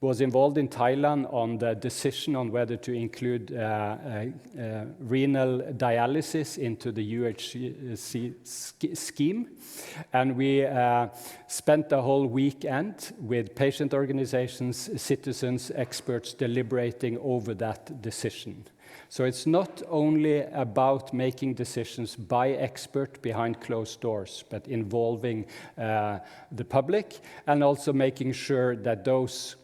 was involved in Thailand on the decision on whether to include renal dialysis into the UHC scheme. And we spent the whole weekend with patient organizations, citizens, experts deliberating over that decision. So it's not only about making decisions by expert behind closed doors, but involving the public, and also making sure that those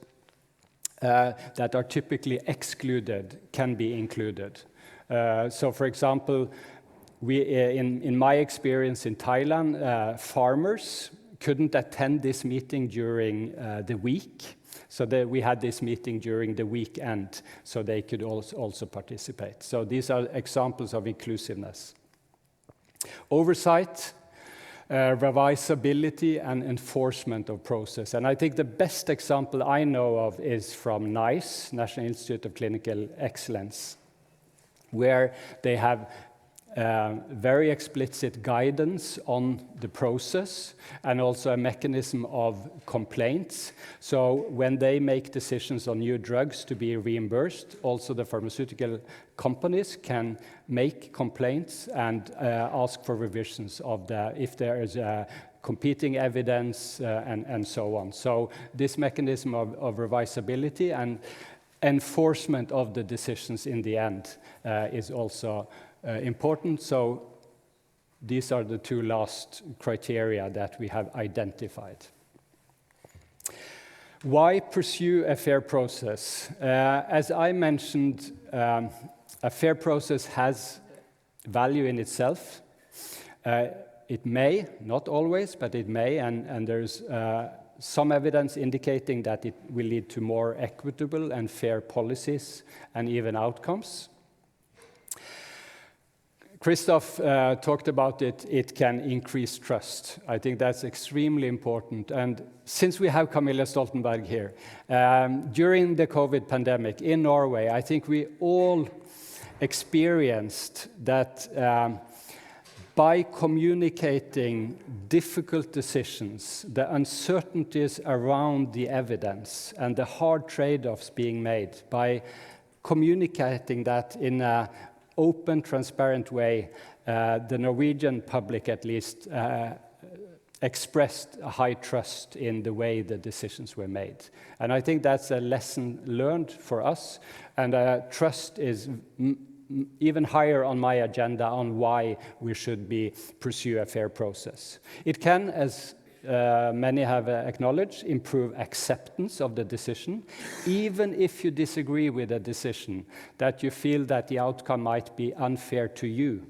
that are typically excluded can be included. So, for example, in my experience in Thailand, farmers couldn't attend this meeting during the week. So we had this meeting during the weekend, so they could also participate. So these are examples of inclusiveness. Oversight, revisability and enforcement of process. And I think the best example I know of is from NICE, National Institute of Clinical Excellence, where they have very explicit guidance on the process and also a mechanism of complaints. So when they make decisions on new drugs to be reimbursed, also the pharmaceutical companies can make complaints and ask for revisions of if there is competing evidence and so on. So this mechanism of revisability and enforcement of the decisions in the end is also important. So these are the two last criteria that we have identified. Why pursue a fair process? As I mentioned, a fair process has value in itself. It may, not always, but it may, and there's some evidence indicating that it will lead to more equitable and fair policies and even outcomes. Christoph talked about it. It can increase trust. I think that's extremely important. And since we have Camilla Stoltenberg here, during the COVID pandemic in Norway, I think we all experienced that by communicating difficult decisions, the uncertainties around the evidence and the hard trade-offs being made, by communicating that in an open, transparent way, the Norwegian public at least expressed a high trust in the way the decisions were made. And I think that's a lesson learned for us, and trust is even higher on my agenda on why we should pursue a fair process. It can, as many have acknowledged, improve acceptance of the decision, even if you disagree with a decision, that you feel that the outcome might be unfair to you.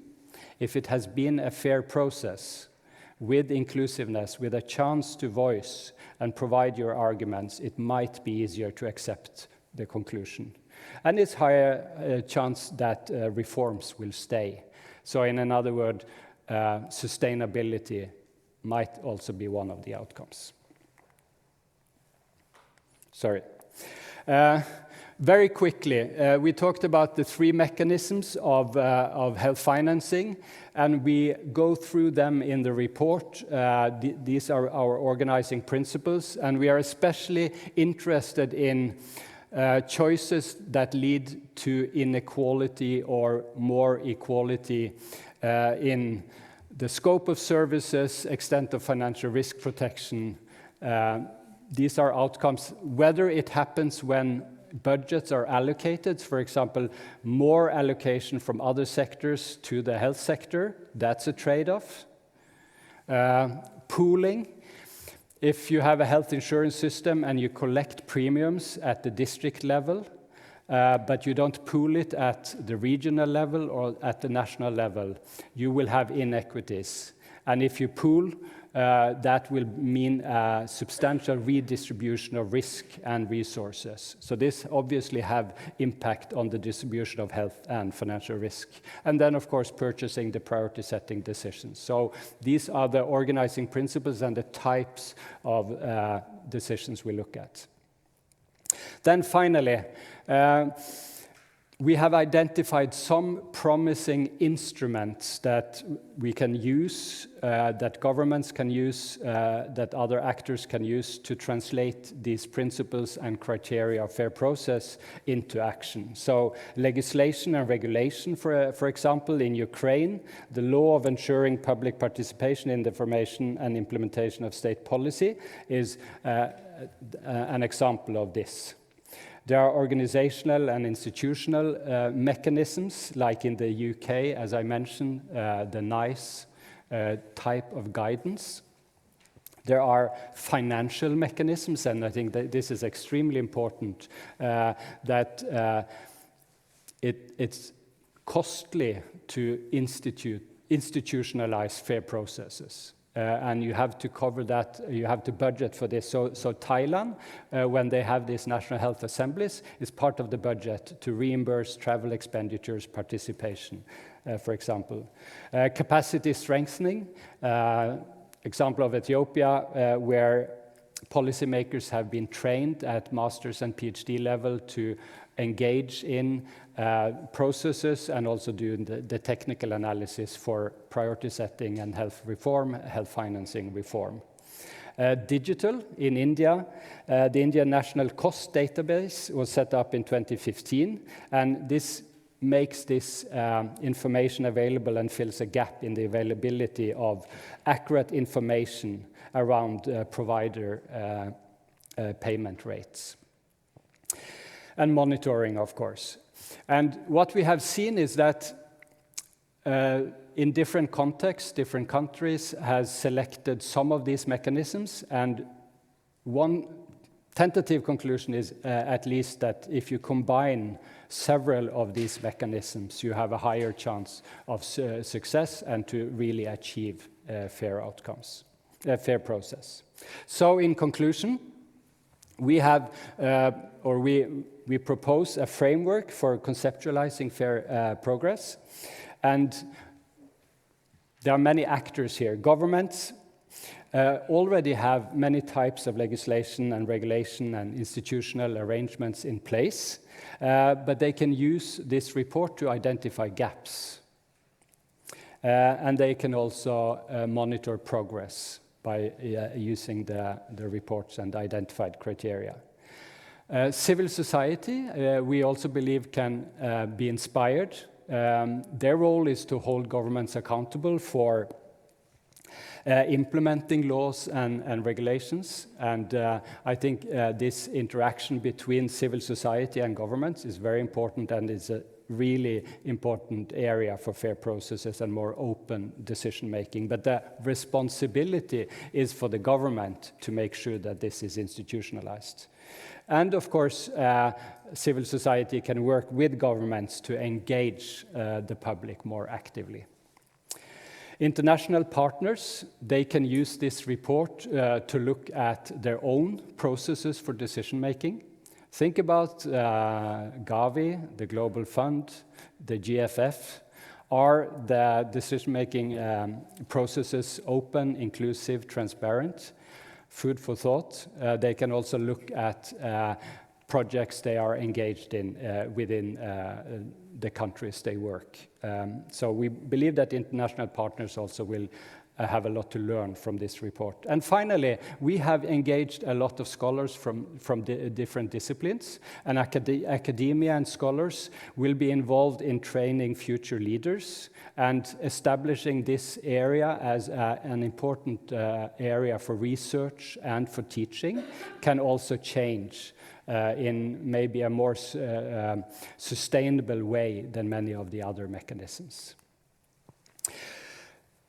If it has been a fair process, with inclusiveness, with a chance to voice and provide your arguments, it might be easier to accept the conclusion. And it's higher chance that reforms will stay. So in another word, sustainability might also be one of the outcomes. Sorry. Very quickly, we talked about the three mechanisms of health financing, and we go through them in the report. These are our organizing principles, and we are especially interested in choices that lead to inequality or more equality in the scope of services, extent of financial risk protection. These are outcomes, whether it happens when budgets are allocated, for example, more allocation from other sectors to the health sector, that's a trade-off. Pooling, if you have a health insurance system and you collect premiums at the district level, but you don't pool it at the regional level or at the national level, you will have inequities. And if you pool, that will mean a substantial redistribution of risk and resources. So this obviously have impact on the distribution of health and financial risk. And then, of course, purchasing, the priority setting decisions. So these are the organizing principles and the types of decisions we look at. Then finally, we have identified some promising instruments that we can use, that governments can use, that other actors can use to translate these principles and criteria of fair process into action. So legislation and regulation, for example, in Ukraine, the law of ensuring public participation in the formation and implementation of state policy is an example of this. There are organizational and institutional mechanisms, like in the UK, as I mentioned, the NICE type of guidance. There are financial mechanisms, and I think that this is extremely important, that it's costly to institutionalize fair processes. And you have to cover that, you have to budget for this. So Thailand, when they have these national health assemblies, is part of the budget to reimburse travel expenditures, participation, for example. Capacity strengthening, example of Ethiopia, where policymakers have been trained at master's and PhD level to engage in processes and also do the technical analysis for priority setting and health reform, health financing reform. Digital in India, the Indian National Cost Database was set up in 2015, and this makes this information available and fills a gap in the availability of accurate information around provider payment rates. And monitoring, of course. And what we have seen is that in different contexts, different countries has selected some of these mechanisms, and one tentative conclusion is at least that if you combine several of these mechanisms, you have a higher chance of success and to really achieve fair outcomes, fair process. So in conclusion, we have, we propose a framework for conceptualizing fair progress, and there are many actors here. Governments already have many types of legislation and regulation and institutional arrangements in place, but they can use this report to identify gaps. And they can also monitor progress by using the reports and identified criteria. Civil society, we also believe, can be inspired. Their role is to hold governments accountable for implementing laws and regulations. And I think this interaction between civil society and governments is very important and is really important area for fair processes and more open decision making. But the responsibility is for the government to make sure that this is institutionalized. And of course, civil society can work with governments to engage the public more actively. International partners, they can use this report to look at their own processes for decision making. Think about Gavi, the Global Fund, the GFF. Are the decision-making processes open, inclusive, transparent? Food for thought. They can also look at projects they are engaged in within the countries they work. So we believe that international partners also will have a lot to learn from this report. And finally, we have engaged a lot of scholars from different disciplines, and academia and scholars will be involved in training future leaders and establishing this area as an important area for research and for teaching can also change in maybe a more sustainable way than many of the other mechanisms.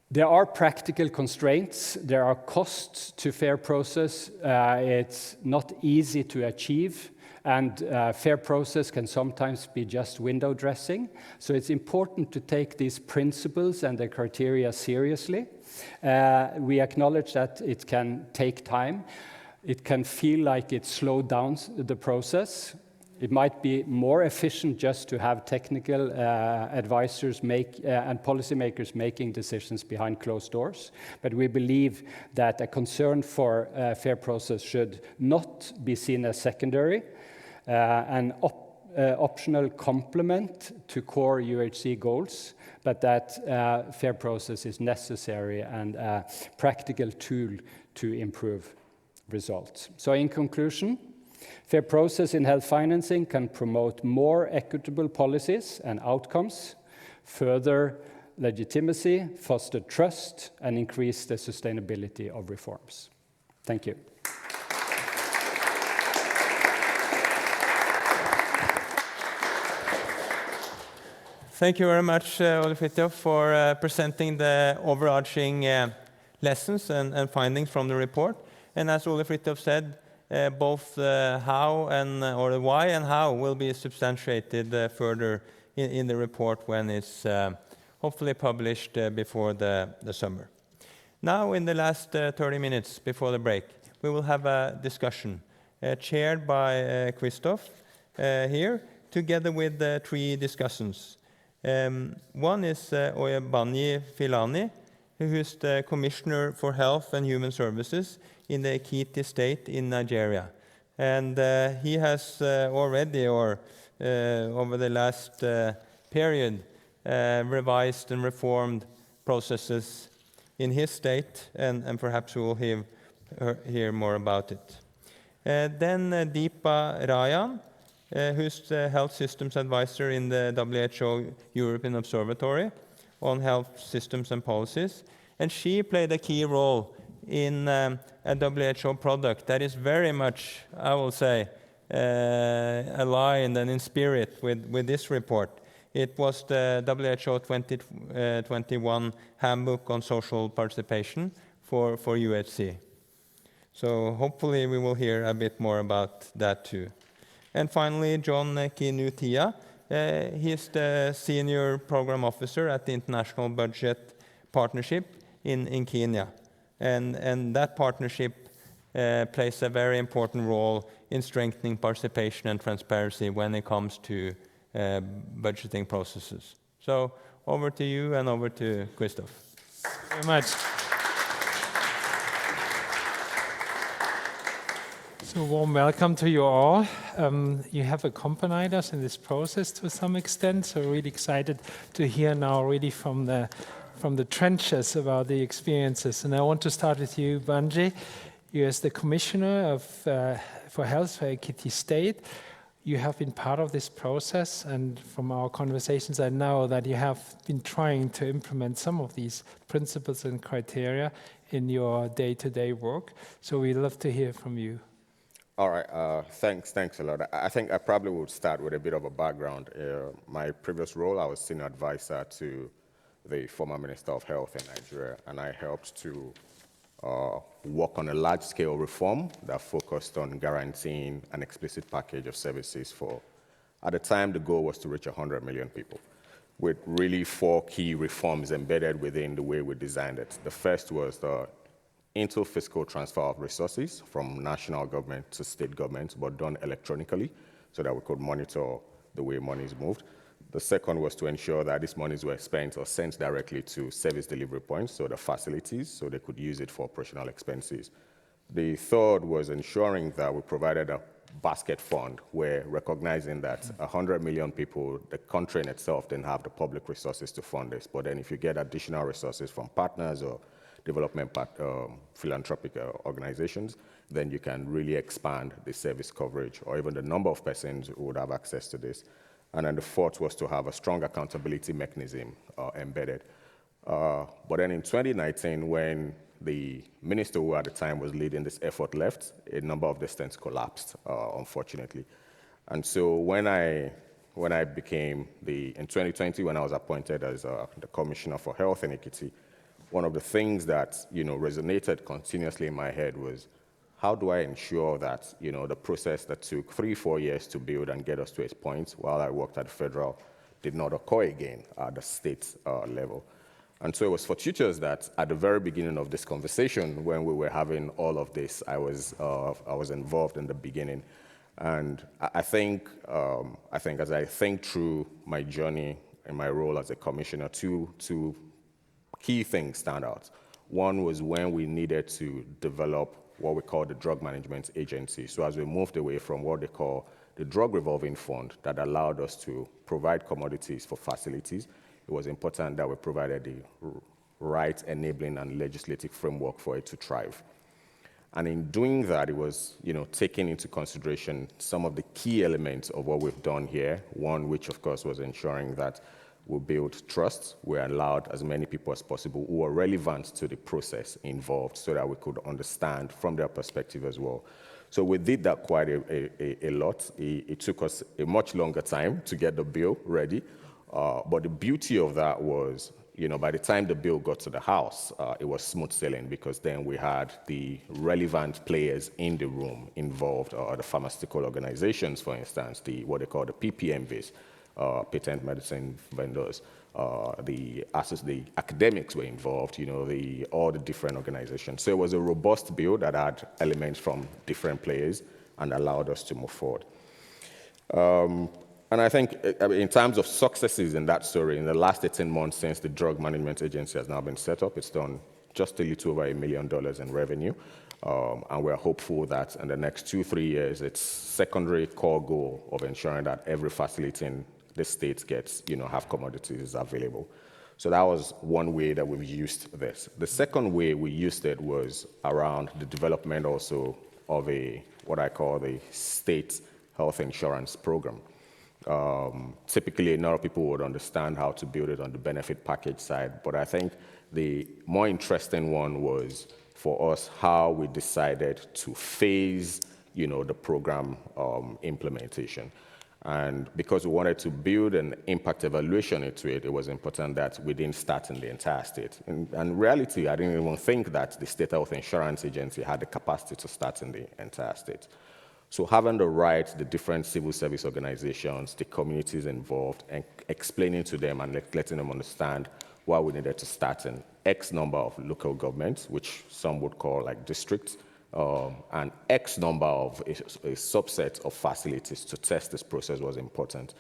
There are practical constraints. There are costs to fair process. It's not easy to achieve, and fair process can sometimes be just window dressing. So it's important to take these principles and the criteria seriously. We acknowledge that it can take time. It can feel like it slowed down the process. It might be more efficient just to have technical advisors and policymakers making decisions behind closed doors. But we believe that a concern for fair process should not be seen as secondary, an optional complement to core UHC goals, but that fair process is necessary and a practical tool to improve results. So in conclusion, fair process in health financing can promote more equitable policies and outcomes, further legitimacy, foster trust, and increase the sustainability of reforms. Thank you. Thank you very much, Ole Fridtjof, for presenting the overarching lessons and findings from the report. And as Ole Fridtjof said, both how and or the why and how will be substantiated further in the report when it's hopefully published before the summer. Now, in the last 30 minutes before the break, we will have a discussion chaired by Christoph here, together with 3 discussants. One is Oyebanye Filani, who is the Commissioner for Health and Human Services in the Ekiti state in Nigeria. And he has already, over the last period, revised and reformed processes in his state, and perhaps we will hear more about it. Then Deepa Rayan, who's the Health Systems Advisor in the WHO European Observatory on Health Systems and Policies. And she played a key role in a WHO product that is very much, I will say, aligned and in spirit with this report. It was the WHO 2021 Handbook on Social Participation for UHC. So hopefully we will hear a bit more about that too. And finally, John Kinutia. He is the Senior Program Officer at the International Budget Partnership in Kenya. And that partnership plays a very important role in strengthening participation and transparency when it comes to budgeting processes. So over to you and over to Christoph. Thank you very much. So warm welcome to you all. You have accompanied us in this process to some extent, so really excited to hear now really from the trenches about the experiences. And I want to start with you, Banji. You as the Commissioner for Health for Ekiti State. You have been part of this process, and from our conversations I know that you have been trying to implement some of these principles and criteria in your day-to-day work. So we'd love to hear from you. All right, thanks a lot. I think I probably would start with a bit of a background. My previous role, I was senior advisor to the former Minister of Health in Nigeria, and I helped to work on a large-scale reform that focused on guaranteeing an explicit package of services for, at the time, the goal was to reach 100 million people, with really 4 key reforms embedded within the way we designed it. The first was the inter-fiscal transfer of resources from national government to state governments, but done electronically so that we could monitor the way money is moved. The second was to ensure that these monies were spent or sent directly to service delivery points, so the facilities, so they could use it for operational expenses. The third was ensuring that we provided a basket fund where, recognizing that 100 million people, the country in itself didn't have the public resources to fund this, but then if you get additional resources from partners or development philanthropic organizations, then you can really expand the service coverage or even the number of persons who would have access to this. And then the fourth was to have a strong accountability mechanism embedded. But then in 2019, when the minister who at the time was leading this effort left, a number of these things collapsed, unfortunately. And so when I became in 2020, when I was appointed as the Commissioner for Health and Equity, one of the things that resonated continuously in my head was, how do I ensure that the process that took 3-4 years to build and get us to a point while I worked at the federal did not occur again at the state level? And so it was fortuitous that at the very beginning of this conversation, when we were having all of this, I was involved in the beginning. And I think as I think through my journey and my role as a commissioner, two key things stand out. One was when we needed to develop what we call the Drug Management Agency. So as we moved away from what they call the Drug Revolving Fund that allowed us to provide commodities for facilities, it was important that we provided the right enabling and legislative framework for it to thrive. And in doing that, it was taking into consideration some of the key elements of what we've done here. One, which of course was ensuring that we build trust. We allowed as many people as possible who are relevant to the process involved so that we could understand from their perspective as well. So we did that quite a lot. It took us a much longer time to get the bill ready. But the beauty of that was, by the time the bill got to the House, it was smooth sailing because then we had the relevant players in the room involved, the pharmaceutical organizations, for instance, what they call the PPMVs, patent medicine vendors, the academics were involved, all the different organizations. So it was a robust bill that had elements from different players and allowed us to move forward. And I think in terms of successes in that story, in the last 18 months since the Drug Management Agency has now been set up, it's done just a little over $1 million in revenue. And we're hopeful that in the next 2-3 years, its secondary core goal of ensuring that every facility in the state gets, have commodities available. So that was one way that we've used this. The second way we used it was around the development also of what I call the state health insurance program. Typically, a lot of people would understand how to build it on the benefit package side, but I think the more interesting one was for us how we decided to phase, the program implementation. And because we wanted to build an impact evaluation into it, it was important that we didn't start in the entire state. In reality, I didn't even think that the State Health Insurance Agency had the capacity to start in the entire state. So having the different civil service organizations, the communities involved, and explaining to them and letting them understand why we needed to start in X number of local governments, which some would call like districts, and X number of a subset of facilities to test this process was important.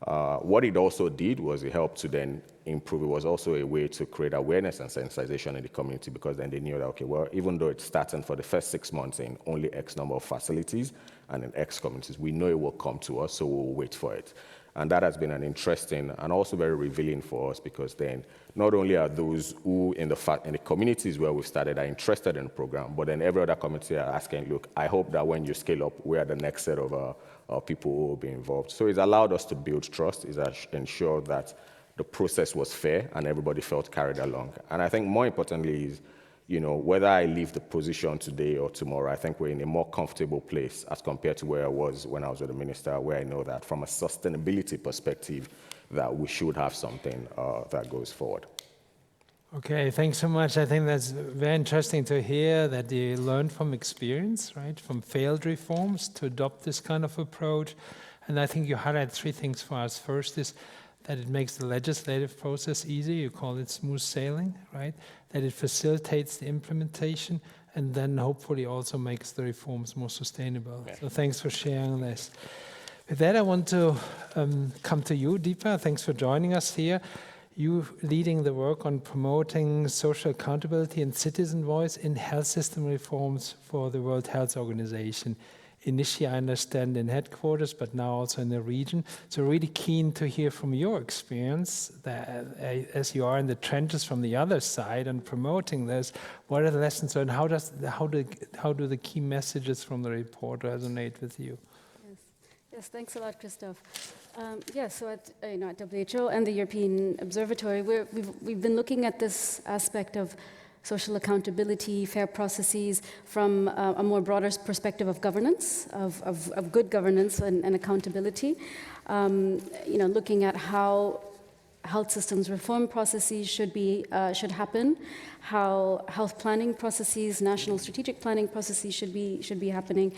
What it also did was it helped to then improve. It was also a way to create awareness and sensitization in the community because then they knew that, okay, well, even though it's starting for the first 6 months in only X number of facilities and in X communities, we know it will come to us, so we'll wait for it. And that has been an interesting and also very revealing for us because then not only are those who in the communities where we started are interested in the program, but then every other community are asking, look, I hope that when you scale up, we are the next set of people who will be involved. So it's allowed us to build trust. It's ensured that the process was fair and everybody felt carried along. And I think more importantly is, whether I leave the position today or tomorrow, I think we're in a more comfortable place as compared to where I was when I was with the minister, where I know that from a sustainability perspective, that we should have something that goes forward. Okay, thanks so much. I think that's very interesting to hear that you learned from experience, right? From failed reforms to adopt this kind of approach. And I think you highlight three things for us. First is that it makes the legislative process easy. You call it smooth sailing, right? That it facilitates the implementation and then hopefully also makes the reforms more sustainable. Yeah. So thanks for sharing this. With that, I want to come to you, Deepa. Thanks for joining us here. You leading the work on promoting social accountability and citizen voice in health system reforms for the World Health Organization. Initially, I understand in headquarters, but now also in the region. So really keen to hear from your experience, that, as you are in the trenches from the other side and promoting this. What are the lessons learned? How do the key messages from the report resonate with you? Yes, thanks a lot, Christoph. So at WHO and the European Observatory, we've been looking at this aspect of social accountability, fair processes from a more broader perspective of governance, of good governance and accountability. Looking at how health systems reform processes should happen, how health planning processes, national strategic planning processes should be happening,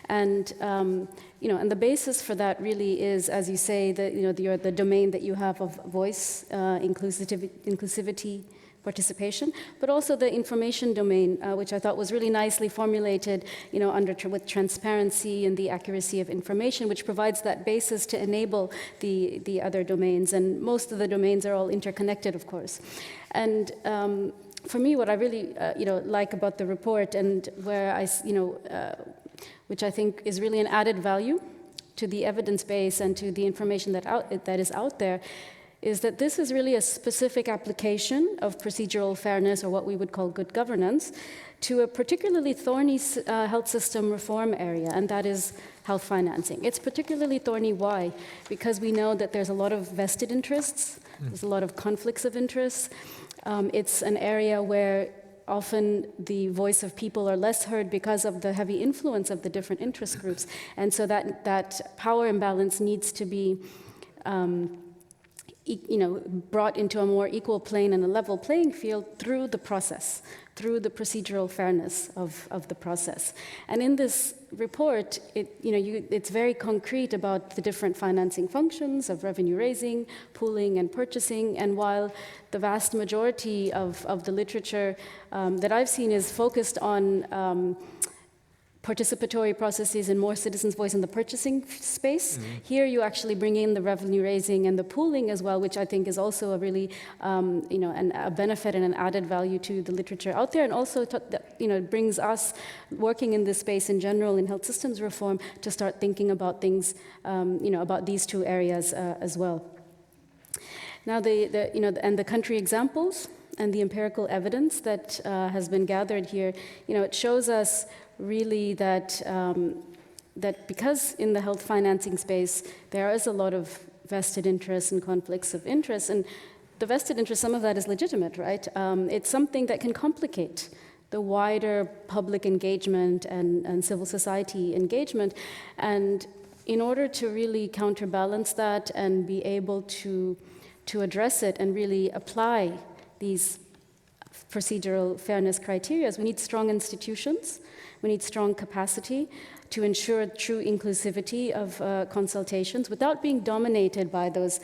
and and the basis for that really is, as you say, the domain that you have of voice, inclusivity, participation, but also the information domain, which I thought was really nicely formulated, with transparency and the accuracy of information, which provides that basis to enable the other domains. And most of the domains are all interconnected, of course. And for me, what I really like about the report, and where which I think is really an added value to the evidence base and to the information that is out there, is that this is really a specific application of procedural fairness, or what we would call good governance, to a particularly thorny health system reform area, and that is health financing. It's particularly thorny. Why? Because we know that there's a lot of vested interests, there's a lot of conflicts of interest. It's an area where often the voice of people are less heard because of the heavy influence of the different interest groups. And so that power imbalance needs to be brought into a more equal plane and a level playing field through the process, through the procedural fairness of the process. And in this report, it's very concrete about the different financing functions of revenue raising, pooling, and purchasing. And while the vast majority of the literature that I've seen is focused on participatory processes and more citizens' voice in the purchasing space. Mm-hmm. Here you actually bring in the revenue raising and the pooling as well, which I think is also a really, a benefit and an added value to the literature out there, and also brings us working in this space in general in health systems reform to start thinking about things, about these two areas as well. Now, and the country examples and the empirical evidence that has been gathered here, it shows us really that because in the health financing space there is a lot of vested interests and conflicts of interest, and the vested interest, some of that is legitimate, right? It's something that can complicate the wider public engagement and civil society engagement, and in order to really counterbalance that and be able to address it and really apply these procedural fairness criteria, we need strong institutions. We need strong capacity to ensure true inclusivity of consultations without being dominated by those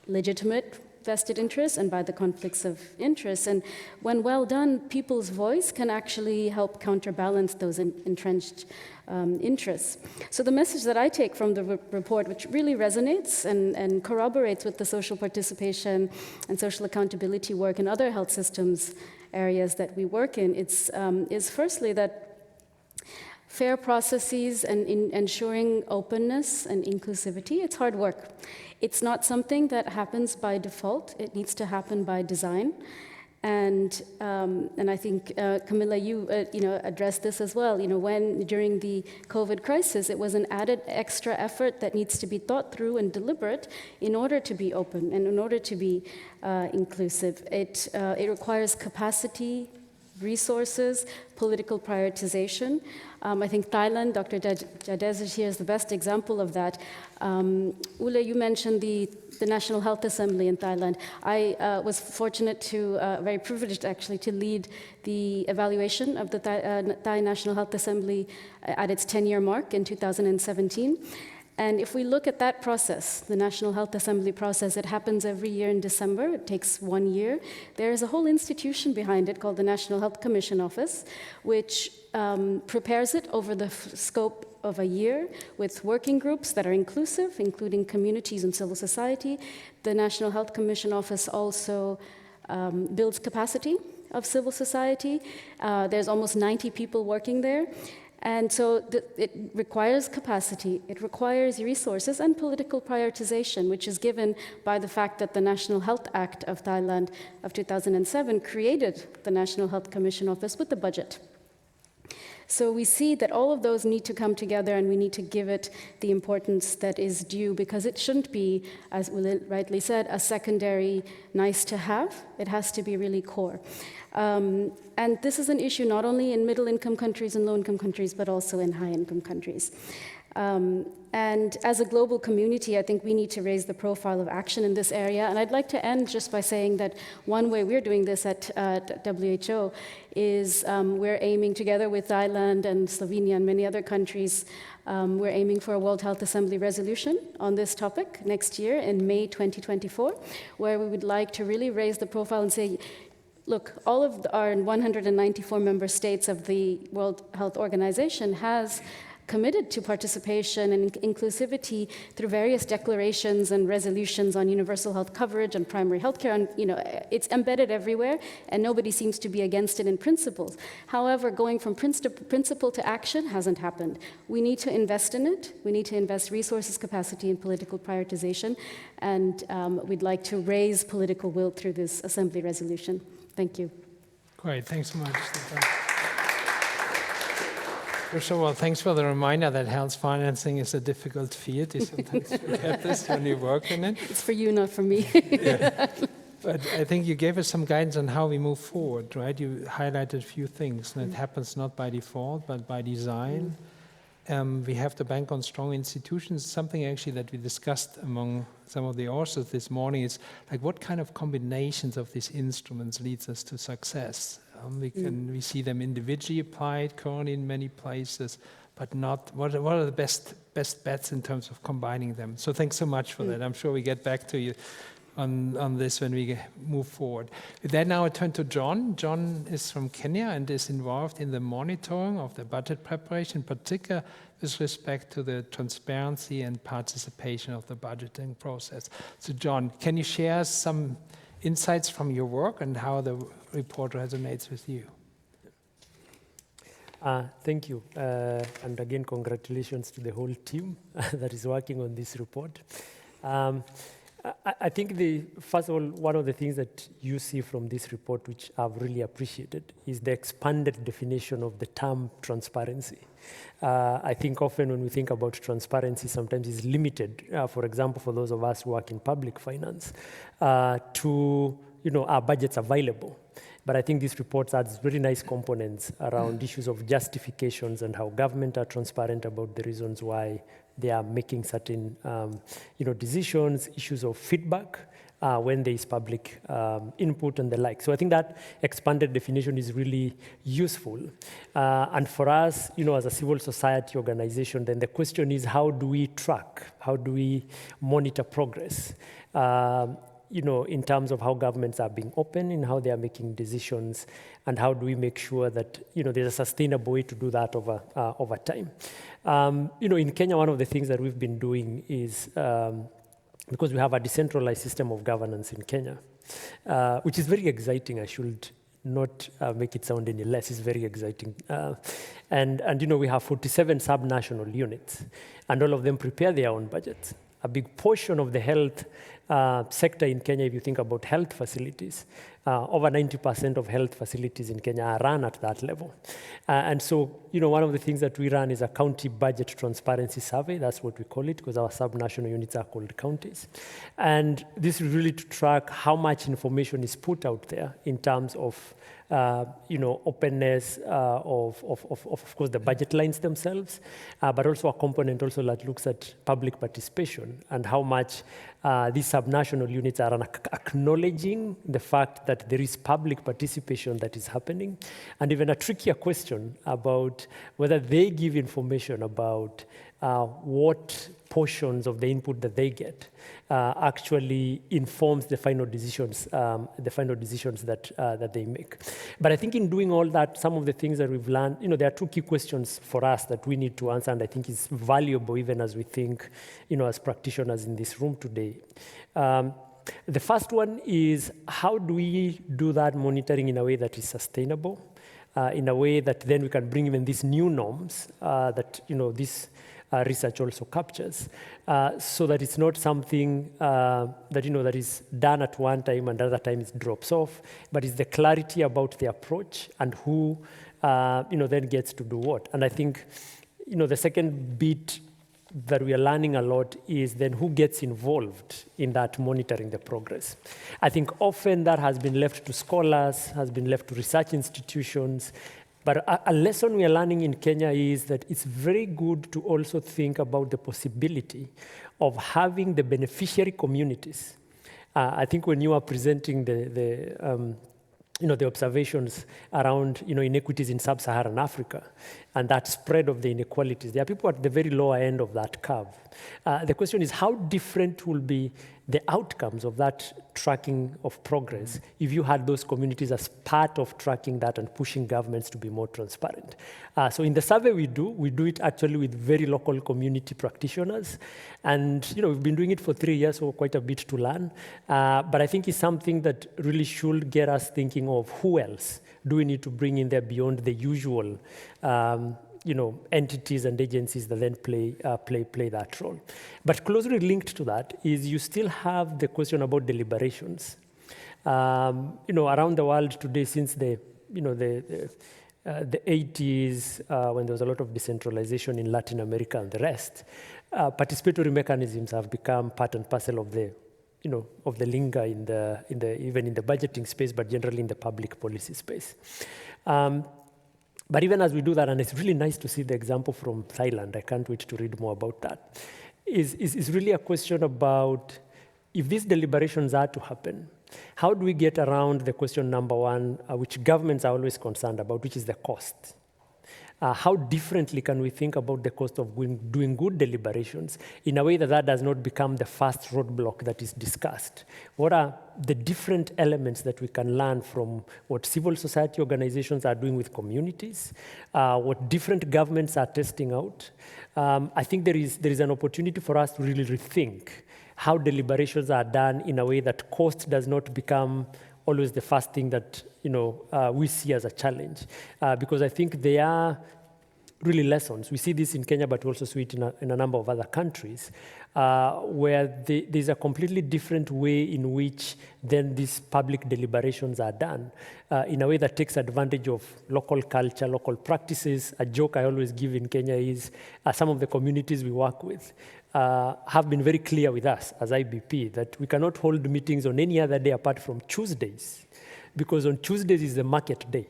legitimate vested interests and by the conflicts of interest. And when well done, people's voice can actually help counterbalance those entrenched interests. So the message that I take from the report, which really resonates and corroborates with the social participation and social accountability work in other health systems areas that we work in, is firstly that fair processes and ensuring openness and inclusivity, it's hard work. It's not something that happens by default. It needs to happen by design. And I think, Camilla, you addressed this as well. When during the COVID crisis, it was an added extra effort that needs to be thought through and deliberate in order to be open and in order to be inclusive. It requires capacity resources, political prioritization. I think Thailand, Dr. Jadez here is the best example of that. Ule, you mentioned the National Health Assembly in Thailand. I was fortunate to, very privileged actually, to lead the evaluation of the Thai National Health Assembly at its 10-year mark in 2017. And if we look at that process, the National Health Assembly process, it happens every year in December. It takes 1 year. There is a whole institution behind it called the National Health Commission Office, which prepares it over the scope of a year with working groups that are inclusive, including communities and civil society. The National Health Commission Office also builds capacity of civil society. There's almost 90 people working there. And so it requires capacity, it requires resources and political prioritization, which is given by the fact that the National Health Act of Thailand of 2007 created the National Health Commission Office with the budget. So we see that all of those need to come together, and we need to give it the importance that is due, because it shouldn't be, as Will rightly said, a secondary nice to have. It has to be really core. And this is an issue not only in middle-income countries and low-income countries, but also in high-income countries. And as a global community, I think we need to raise the profile of action in this area. And I'd like to end just by saying that one way we're doing this at WHO is we're aiming together with Thailand and Slovenia and many other countries, we're aiming for a World Health Assembly resolution on this topic next year in May 2024, where we would like to really raise the profile and say, look, all of our 194 member states of the World Health Organization has committed to participation and inclusivity through various declarations and resolutions on universal health coverage and primary health care. And, it's embedded everywhere, and nobody seems to be against it in principles. However, going from principle to action hasn't happened. We need to invest in it. We need to invest resources, capacity, and political prioritization. And we'd like to raise political will through this Assembly resolution. Thank you. Great, thanks so much, Stefan. First of all, thanks for the reminder that health financing is a difficult field. You sometimes forget this when you work in it. It's for you, not for me. Yeah. But I think you gave us some guidance on how we move forward, right? You highlighted a few things, and it happens not by default, but by design. We have to bank on strong institutions. Something actually that we discussed among some of the authors this morning is like, what kind of combinations of these instruments leads us to success? We see them individually applied currently in many places, but not. What are the best bets in terms of combining them? So thanks so much for that. I'm sure we get back to you on this when we move forward. With that, now I turn to John. John is from Kenya and is involved in the monitoring of the budget preparation, in particular with respect to the transparency and participation of the budgeting process. So John, can you share some insights from your work and how the report resonates with you? Thank you. And again, congratulations to the whole team that is working on this report. I think, first of all, one of the things that you see from this report, which I've really appreciated, is the expanded definition of the term transparency. I think often when we think about transparency, sometimes it's limited, for example, for those of us who work in public finance, to our budgets available. But I think this report adds very nice components around issues of justifications and how government are transparent about the reasons why they are making certain decisions, issues of feedback when there is public input and the like. So I think that expanded definition is really useful. And for us, as a civil society organization, then the question is, how do we track? How do we monitor progress? In terms of how governments are being open, in how they are making decisions, and how do we make sure that there's a sustainable way to do that over time. In Kenya, one of the things that we've been doing is because we have a decentralized system of governance in Kenya, which is very exciting. I should not make it sound any less. It's very exciting. And we have 47 sub-national units, and all of them prepare their own budgets. A big portion of the health sector in Kenya, if you think about health facilities, over 90% of health facilities in Kenya are run at that level. And so, one of the things that we run is a county budget transparency survey. That's what we call it, because our sub-national units are called counties. And this is really to track how much information is put out there in terms of openness of course, the budget lines themselves, but also a component also that looks at public participation and how much these subnational units are acknowledging the fact that there is public participation that is happening, and even a trickier question about whether they give information about what portions of the input that they get actually informs the final decisions that they make. But I think in doing all that, some of the things that we've learned, there are two key questions for us that we need to answer, and I think is valuable even as we think, as practitioners in this room today. The first one is, how do we do that monitoring in a way that is sustainable, in a way that then we can bring in these new norms that, this research also captures, so that it's not something that is done at one time and other time it drops off, but it's the clarity about the approach and who then gets to do what. And I think the second bit that we are learning a lot is then who gets involved in that monitoring the progress. I think often that has been left to scholars, has been left to research institutions. But a lesson we are learning in Kenya is that it's very good to also think about the possibility of having the beneficiary communities. I think when you are presenting the observations around inequities in sub-Saharan Africa and that spread of the inequalities, there are people at the very lower end of that curve. The question is, how different will be the outcomes of that tracking of progress if you had those communities as part of tracking that and pushing governments to be more transparent? So in the survey we do it actually with very local community practitioners. And we've been doing it for 3 years, so quite a bit to learn. But I think it's something that really should get us thinking of who else do we need to bring in there beyond the usual entities and agencies that then play that role. But closely linked to that is you still have the question about deliberations. Around the world today, since the 80s, when there was a lot of decentralization in Latin America and the rest, participatory mechanisms have become part and parcel of the lingo even in the budgeting space, but generally in the public policy space. But even as we do that, and it's really nice to see the example from Thailand, I can't wait to read more about that, is really a question about if these deliberations are to happen, how do we get around the question number one, which governments are always concerned about, which is the cost? How differently can we think about the cost of doing good deliberations in a way that does not become the first roadblock that is discussed? What are the different elements that we can learn from what civil society organizations are doing with communities, what different governments are testing out? I think there is an opportunity for us to really rethink how deliberations are done in a way that cost does not become always the first thing that we see as a challenge, because I think they are really lessons. We see this in Kenya, but we also see it in a number of other countries, where there's a completely different way in which then these public deliberations are done, in a way that takes advantage of local culture, local practices. A joke I always give in Kenya is some of the communities we work with have been very clear with us as IBP that we cannot hold meetings on any other day apart from Tuesdays, because on Tuesdays is the market day.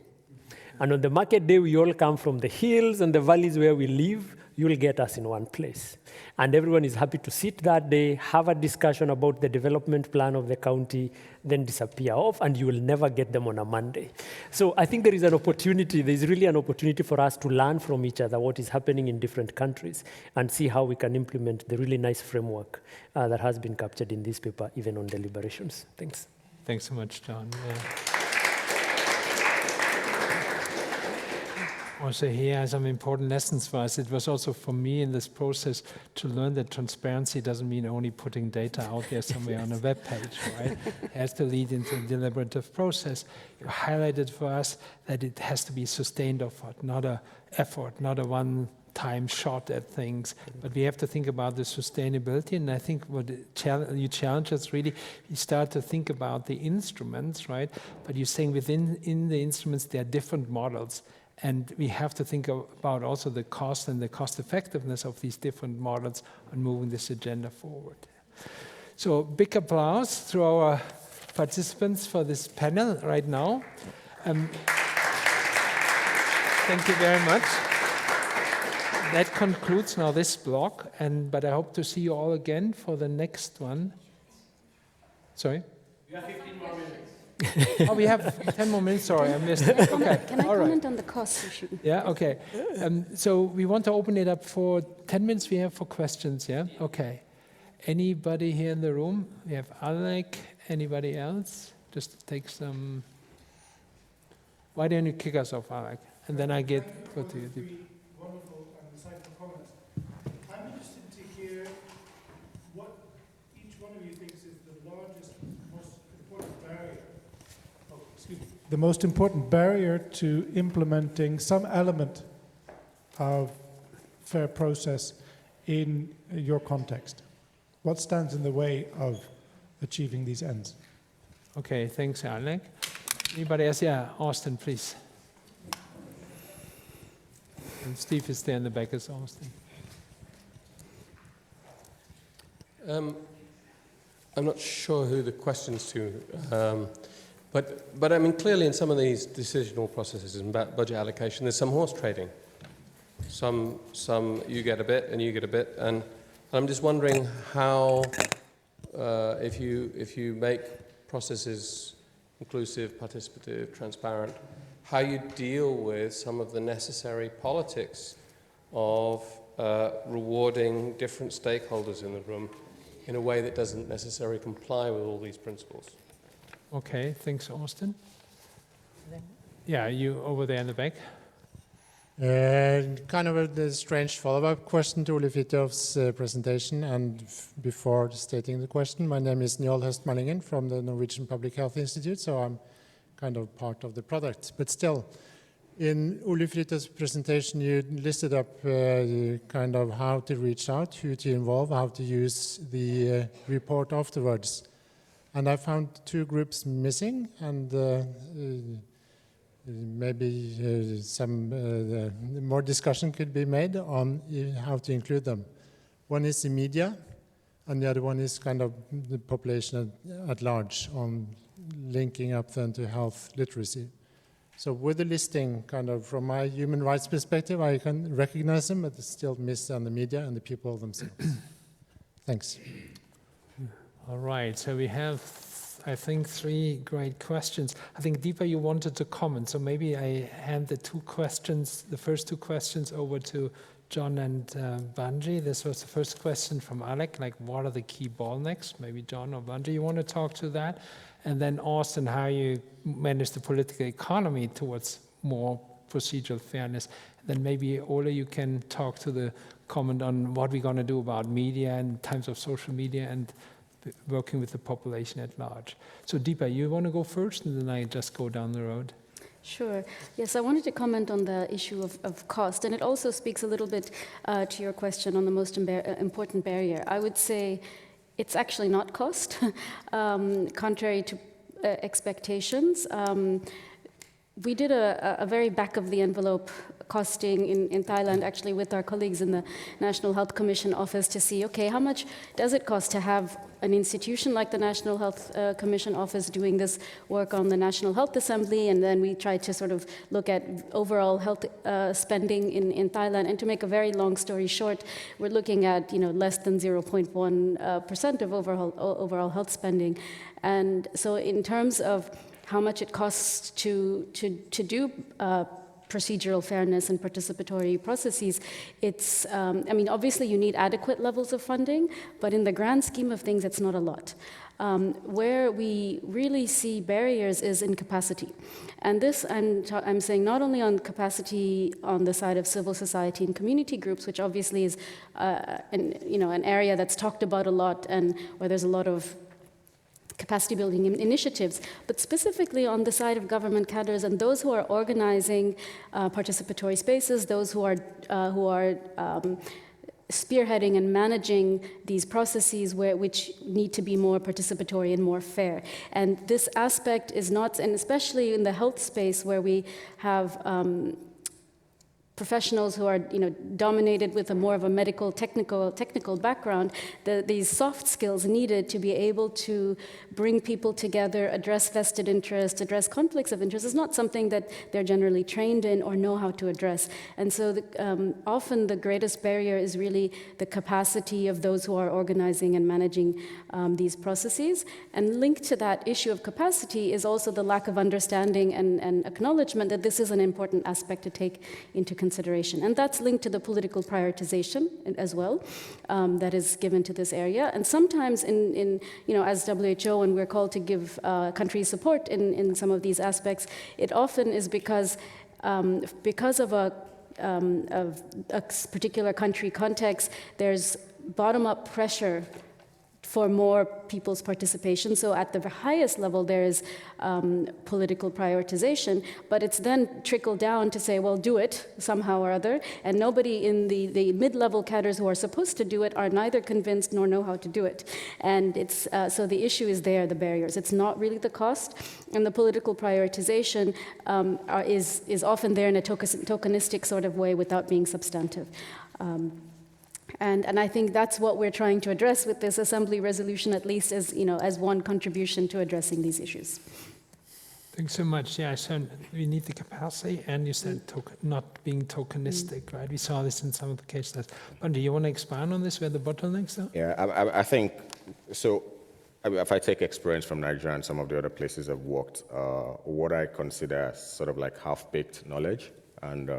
And on the market day, we all come from the hills and the valleys where we live. You'll get us in one place. And everyone is happy to sit that day, have a discussion about the development plan of the county, then disappear off, and you will never get them on a Monday. So I think there is an opportunity, there's really an opportunity for us to learn from each other what is happening in different countries and see how we can implement the really nice framework that has been captured in this paper, even on deliberations. Thanks. Thanks so much, John. Also here are some important lessons for us. It was also for me in this process to learn that transparency doesn't mean only putting data out there somewhere on a web page, right? It has to lead into a deliberative process. You highlighted for us that it has to be sustained effort, not a one-time shot at things, but we have to think about the sustainability. And I think what you challenge us really, you start to think about the instruments, right? But you're saying within the instruments, there are different models. And we have to think about also the cost and the cost effectiveness of these different models on moving this agenda forward. So big applause to our participants for this panel right now. Thank you very much. That concludes now this block, but I hope to see you all again for the next one. Sorry? We have 15 more minutes. Oh, we have 10 more minutes. Sorry, I missed it. Okay. Can I all right. comment on the cost issue? Yeah, okay. So we want to open it up for 10 minutes we have for questions, yeah? Okay. Anybody here in the room? We have Alec. Anybody else? Just take some... Why don't you kick us off, Alec? And then I go to you. Wonderful and insightful comments. I'm interested to hear what each one of you thinks is the largest, most important barrier. The most important barrier to implementing some element of fair process in your context. What stands in the way of achieving these ends? Okay, thanks, Alec. Anybody else? Yeah, Austin, please. And Steve is there in the back as Austin. I'm not sure who the question's to, but I mean, clearly in some of these decisional processes and budget allocation, there's some horse trading. Some you get a bit and you get a bit, and I'm just wondering how, if you make processes inclusive, participative, transparent, how you deal with some of the necessary politics of rewarding different stakeholders in the room in a way that doesn't necessarily comply with all these principles. Okay, thanks, Austin. Yeah, you over there in the back. Kind of a strange follow-up question to Ole Fridtjof's presentation, and before stating the question, my name is Njål Høstmallingen from the Norwegian Public Health Institute, so I'm kind of part of the product. But still, in Ole Fridtjof's presentation, you listed up kind of how to reach out, who to involve, how to use the report afterwards. And I found two groups missing, and maybe some more discussion could be made on how to include them. One is the media, and the other one is kind of the population at large, on linking up then to health literacy. So with the listing, kind of from my human rights perspective, I can recognize them, but it's still missed on the media and the people themselves. Thanks. All right, so we have, I think, 3 great questions. I think, Deepa, you wanted to comment, so maybe I hand the first two questions over to John and Banji. This was the first question from Alec, like what are the key bottlenecks? Maybe John or Banji, you want to talk to that? And then Austin, how you manage the political economy towards more procedural fairness. Then maybe, Ole, you can talk to the comment on what we're going to do about media and times of social media and working with the population at large. So Deepa, you want to go first, and then I just go down the road? Sure. Yes, I wanted to comment on the issue of cost, and it also speaks a little bit to your question on the most important barrier. I would say it's actually not cost, contrary to expectations. We did a very back-of-the-envelope costing in Thailand, actually with our colleagues in the National Health Commission office to see, okay, how much does it cost to have an institution like the National Health Commission office doing this work on the National Health Assembly, and then we tried to sort of look at overall health spending in Thailand. And to make a very long story short, we're looking at less than 0.1% of overall health spending. And so in terms of how much it costs to do procedural fairness and participatory processes, it's, I mean, obviously you need adequate levels of funding, but in the grand scheme of things, it's not a lot. Where we really see barriers is in capacity. And this, I'm saying not only on capacity on the side of civil society and community groups, which obviously is an area that's talked about a lot and where there's a lot of capacity building initiatives, but specifically on the side of government cadres and those who are organizing participatory spaces, those who are spearheading and managing these processes which need to be more participatory and more fair. And this aspect is not, and especially in the health space where we have professionals who are dominated with a more of a medical technical background, these soft skills needed to be able to bring people together, address vested interest, address conflicts of interest is not something that they're generally trained in or know how to address. And so often the greatest barrier is really the capacity of those who are organizing and managing these processes. And linked to that issue of capacity is also the lack of understanding and acknowledgement that this is an important aspect to take into consideration. And that's linked to the political prioritization as well that is given to this area. And sometimes as WHO, when we're called to give countries support in some of these aspects, it often is because of a particular country context, there's bottom-up pressure for more people's participation. So at the highest level, there is political prioritization, but it's then trickled down to say, well, do it somehow or other. And nobody in the mid-level cadres who are supposed to do it are neither convinced nor know how to do it. And it's so the issue is there, the barriers. It's not really the cost. And the political prioritization is often there in a tokenistic sort of way without being substantive. And I think that's what we're trying to address with this Assembly resolution, at least as one contribution to addressing these issues. Thanks so much. Yeah, so we need the capacity, and you said not being tokenistic, right? We saw this in some of the cases. But do you want to expand on this, where the bottlenecks are? Yeah, I think, so if I take experience from Nigeria and some of the other places I've worked, what I consider sort of like half-baked knowledge and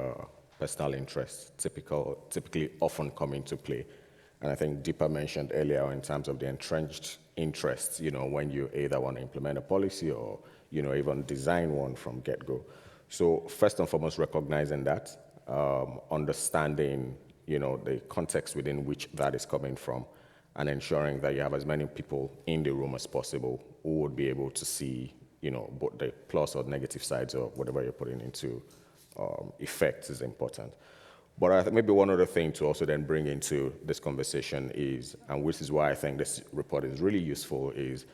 personal interests typically often come into play. And I think Deepa mentioned earlier in terms of the entrenched interests, when you either want to implement a policy or, even design one from get-go. So first and foremost, recognizing that, understanding, the context within which that is coming from, and ensuring that you have as many people in the room as possible who would be able to see, both the plus or negative sides of whatever you're putting into effects is important. But I think maybe one other thing to also then bring into this conversation is, and which is why I think this report is really useful, is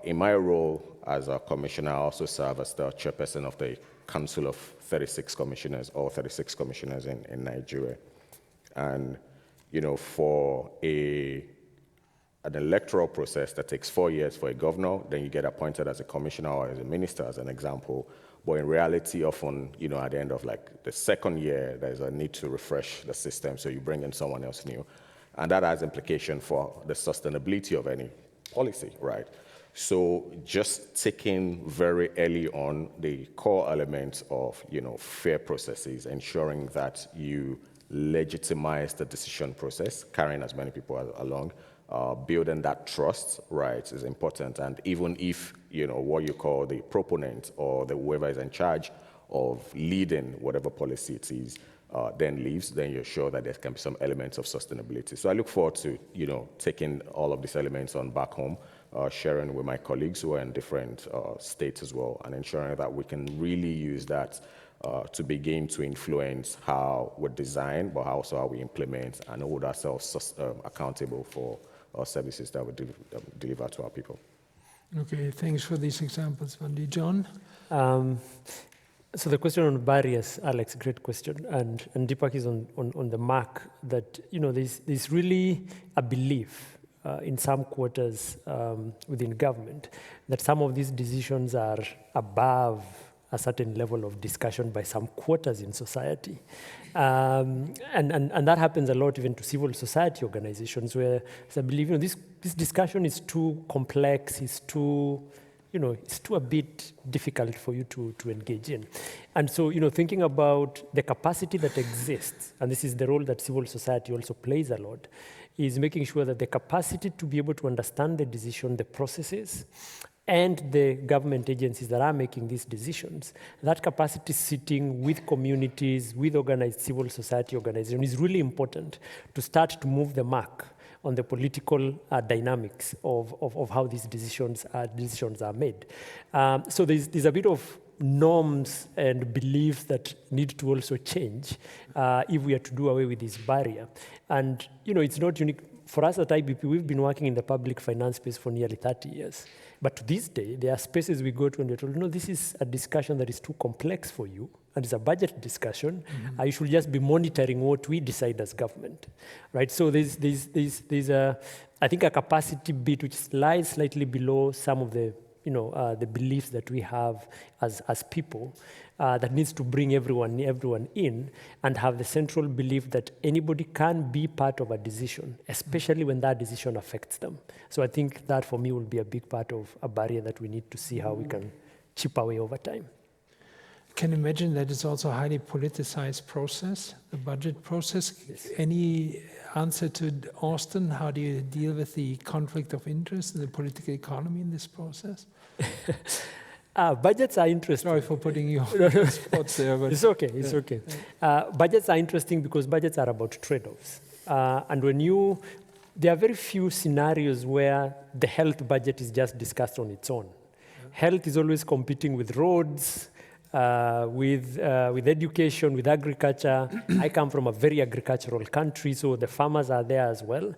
in my role as a commissioner, I also serve as the chairperson of the Council of 36 Commissioners, or 36 commissioners in Nigeria. And, for an electoral process that takes 4 years for a governor, then you get appointed as a commissioner or as a minister, as an example. But in reality, often, at the end of like the second year, there's a need to refresh the system, so you bring in someone else new. And that has implication for the sustainability of any policy, right? So just taking very early on the core elements of, fair processes, ensuring that you legitimize the decision process, carrying as many people along, building that trust, right, is important. And even if, what you call the proponent or the whoever is in charge of leading whatever policy it is, then leaves, then you're sure that there can be some elements of sustainability. So I look forward to, taking all of these elements on back home, sharing with my colleagues who are in different states as well, and ensuring that we can really use that to begin to influence how we design, but also how we implement and hold ourselves accountable for our services that we deliver to our people. Okay, thanks for these examples, Wendy. John? So the question on barriers, Alex, great question. And Deepak is on the mark that, there's really a belief in some quarters within government that some of these decisions are above a certain level of discussion by some quarters in society. And that happens a lot even to civil society organizations where I believe, this discussion is too complex, it's too a bit difficult for you to engage in. And so, thinking about the capacity that exists, and this is the role that civil society also plays a lot, is making sure that the capacity to be able to understand the decision, the processes, and the government agencies that are making these decisions, that capacity sitting with communities, with organized civil society organizations is really important to start to move the mark on the political dynamics of how these decisions are made. So there's a bit of norms and beliefs that need to also change if we are to do away with this barrier. And, it's not unique. For us at IBP, we've been working in the public finance space for nearly 30 years. But to this day, there are spaces we go to and we're told, this is a discussion that is too complex for you, and it's a budget discussion, you should just be monitoring what we decide as government, right? So there's I think a capacity bit which lies slightly below some of the the beliefs that we have as people, that needs to bring everyone in and have the central belief that anybody can be part of a decision, especially when that decision affects them. So I think that for me will be a big part of a barrier that we need to see how we can chip away over time. Can imagine that it's also a highly politicized process, the budget process. Yes. Any answer to Austin? How do you deal with the conflict of interest in the political economy in this process? Budgets are interesting. Sorry for putting you on the spot there. But it's okay, it's okay. Budgets are interesting because budgets are about trade-offs. And there are very few scenarios where the health budget is just discussed on its own. Health is always competing with roads, with education, with agriculture. I come from a very agricultural country, so the farmers are there as well.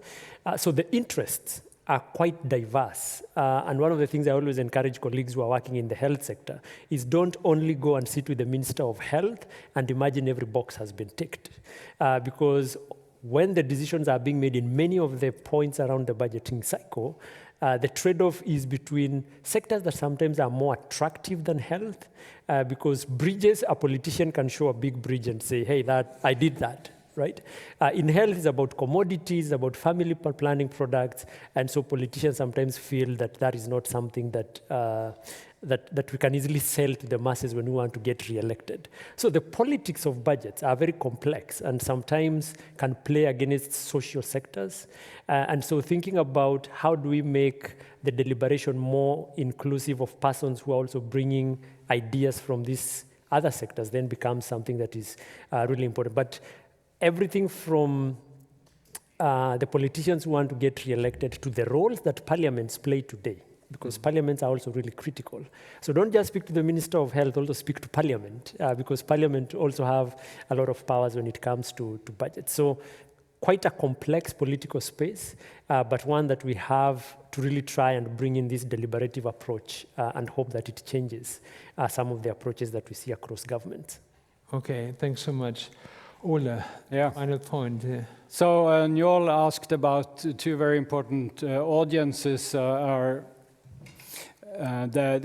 So the interests are quite diverse. And one of the things I always encourage colleagues who are working in the health sector is don't only go and sit with the Minister of Health and imagine every box has been ticked. Because when the decisions are being made in many of the points around the budgeting cycle, the trade-off is between sectors that sometimes are more attractive than health, because bridges, a politician can show a big bridge and say, hey, I did that, right? In health, it's about commodities, about family planning products, and so politicians sometimes feel that is not something that we can easily sell to the masses when we want to get re-elected. So the politics of budgets are very complex and sometimes can play against social sectors. And so thinking about how do we make the deliberation more inclusive of persons who are also bringing ideas from these other sectors then becomes something that is really important. But everything from the politicians who want to get re-elected to the roles that parliaments play today, because parliaments are also really critical. So don't just speak to the Minister of Health, also speak to Parliament, because Parliament also have a lot of powers when it comes to budget. So quite a complex political space, but one that we have to really try and bring in this deliberative approach and hope that it changes some of the approaches that we see across government. Okay, thanks so much. Ole, final point. So Njål asked about two very important audiences, the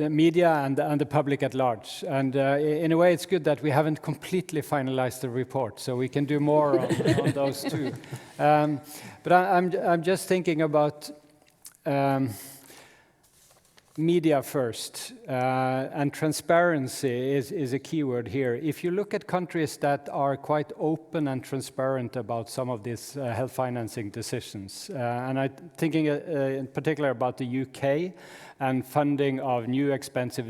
media and the public at large. And in a way, it's good that we haven't completely finalized the report, so we can do more on those two. But I'm just thinking about media first, and transparency is a key word here. If you look at countries that are quite open and transparent about some of these health financing decisions, and I'm thinking in particular about the UK and funding of new expensive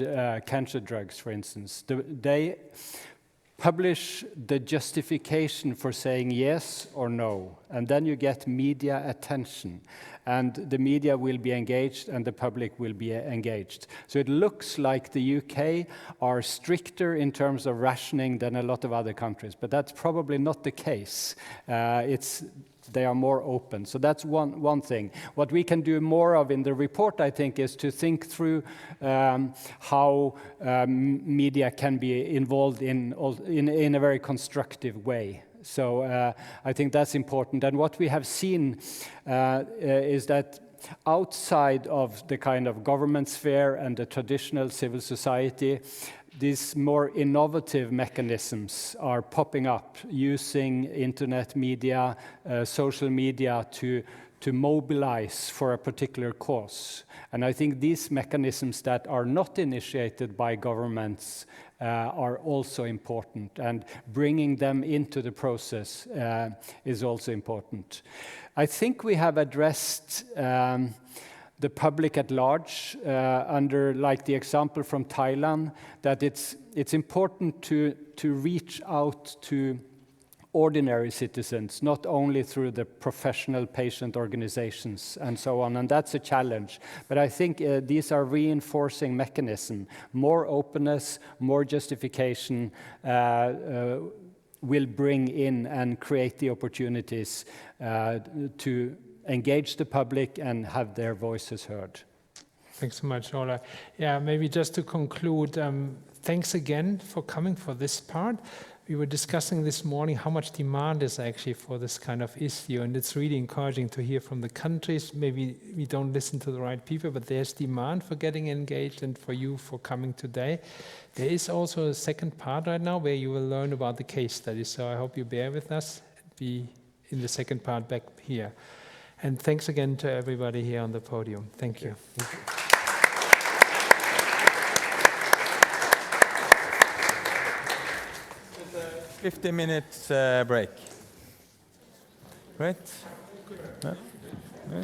cancer drugs, for instance. They publish the justification for saying yes or no, and then you get media attention. And the media will be engaged and the public will be engaged. So it looks like the UK are stricter in terms of rationing than a lot of other countries, but that's probably not the case. They are more open. So that's one thing. What we can do more of in the report, I think, is to think through how media can be involved in a very constructive way. So I think that's important. And what we have seen is that outside of the kind of government sphere and the traditional civil society, these more innovative mechanisms are popping up using internet media, social media to mobilize for a particular cause. And I think these mechanisms that are not initiated by governments are also important, and bringing them into the process is also important. I think we have addressed the public at large under, like the example from Thailand, that it's important to reach out to ordinary citizens, not only through the professional patient organizations and so on, and that's a challenge. But I think these are reinforcing mechanisms. More openness, more justification will bring in and create the opportunities to engage the public and have their voices heard. Thanks so much, Ola. Yeah, maybe just to conclude, thanks again for coming for this part. We were discussing this morning how much demand is actually for this kind of issue, and it's really encouraging to hear from the countries. Maybe we don't listen to the right people, but there's demand for getting engaged and for you for coming today. There is also a second part right now where you will learn about the case study, so I hope you bear with us. Be in the second part back here. And thanks again to everybody here on the podium. Thank you. Thank you. 50 minutes break. Right? Yeah. Yeah.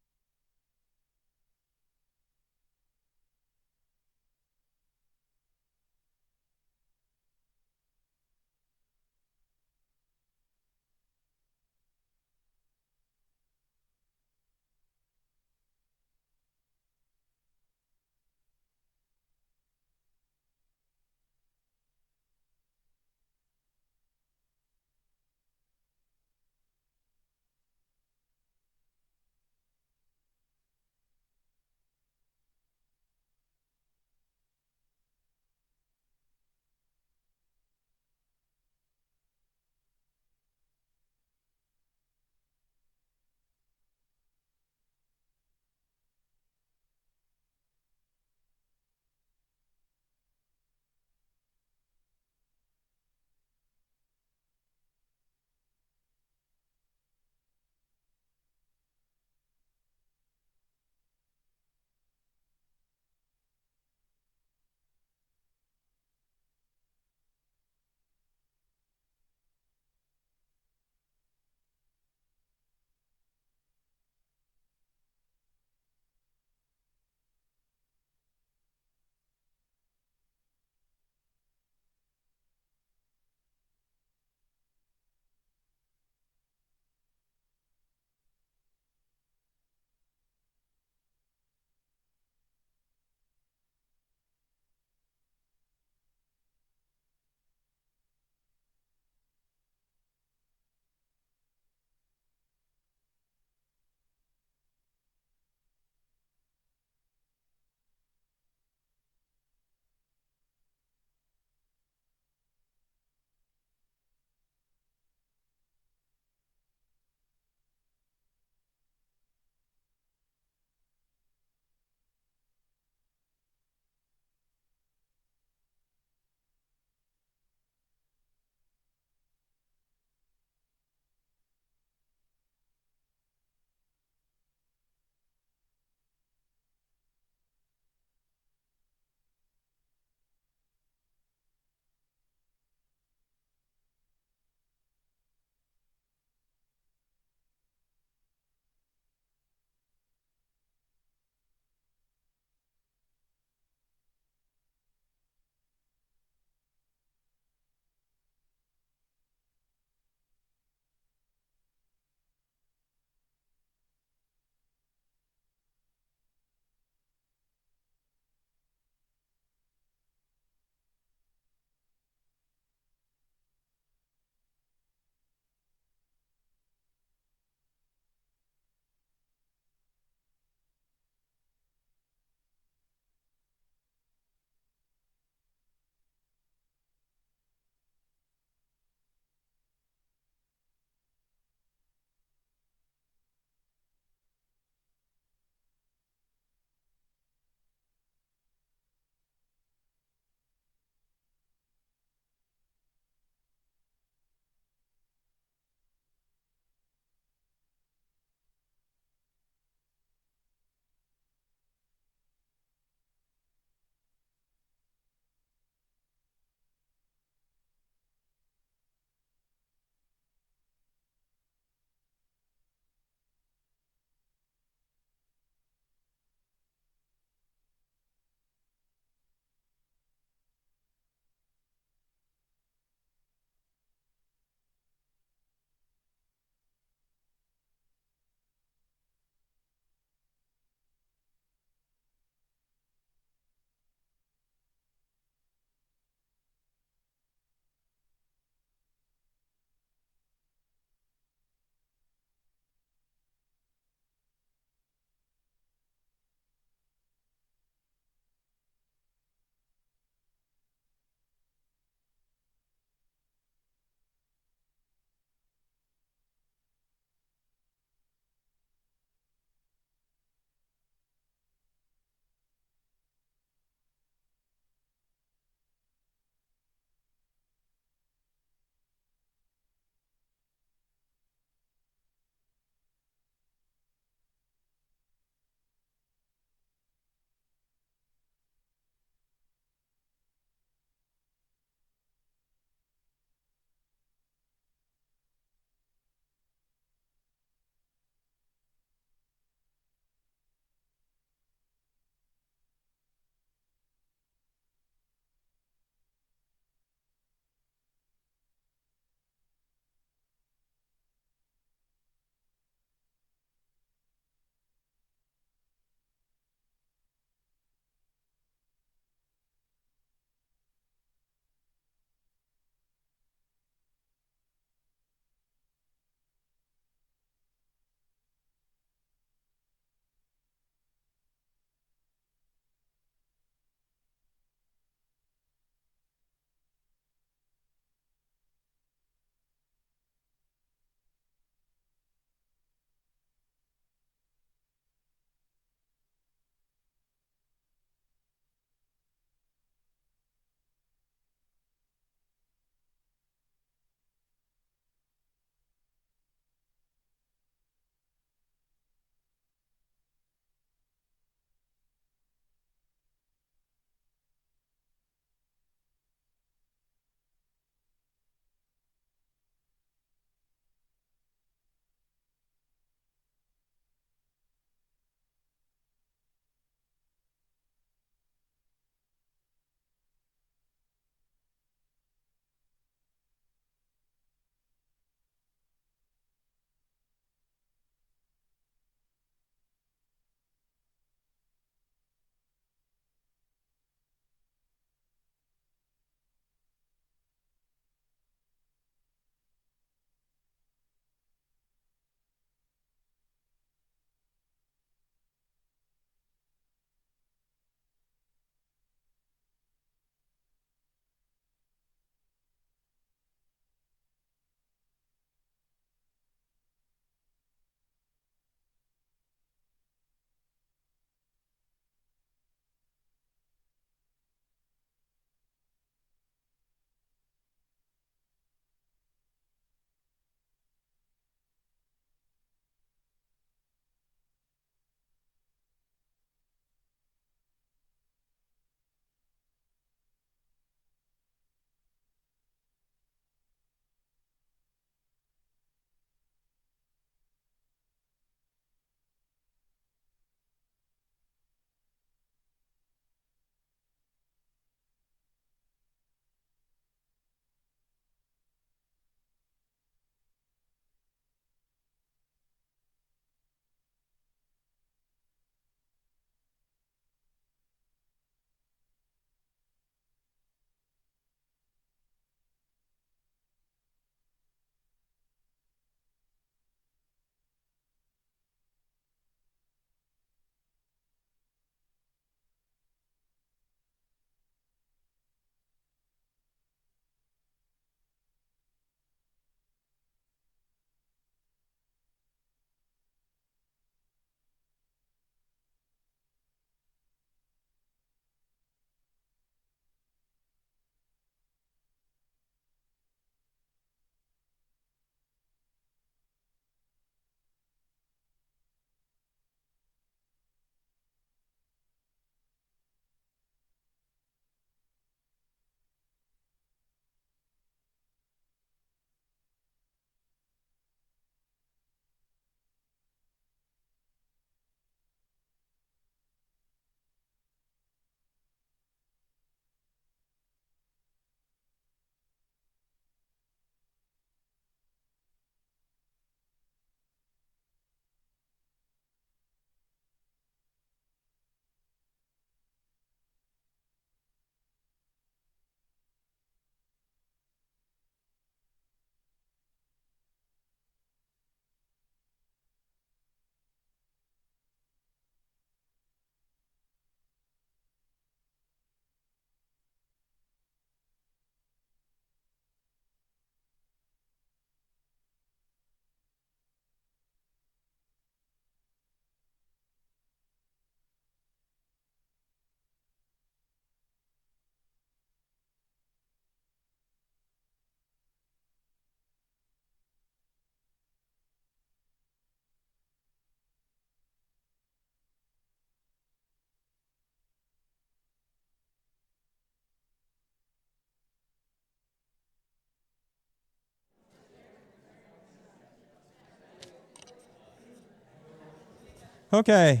Okay.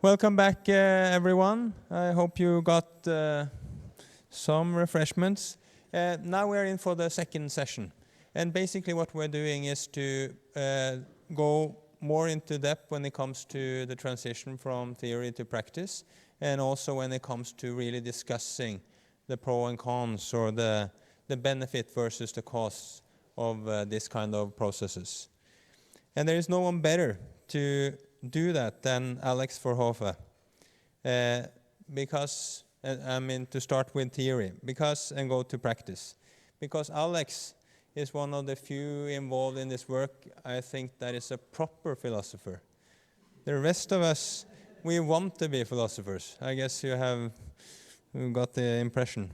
Welcome back, everyone. I hope you got some refreshments. Now we're in for the second session. And basically what we're doing is to go more into depth when it comes to the transition from theory to practice, and also when it comes to really discussing the pros and cons, or the benefit versus the costs of this kind of processes. And there is no one better to do that than Alex Verhoeven. Because, I mean, to start with theory, and go to practice. Because Alex is one of the few involved in this work, I think, that is a proper philosopher. The rest of us, we want to be philosophers. I guess you have got the impression.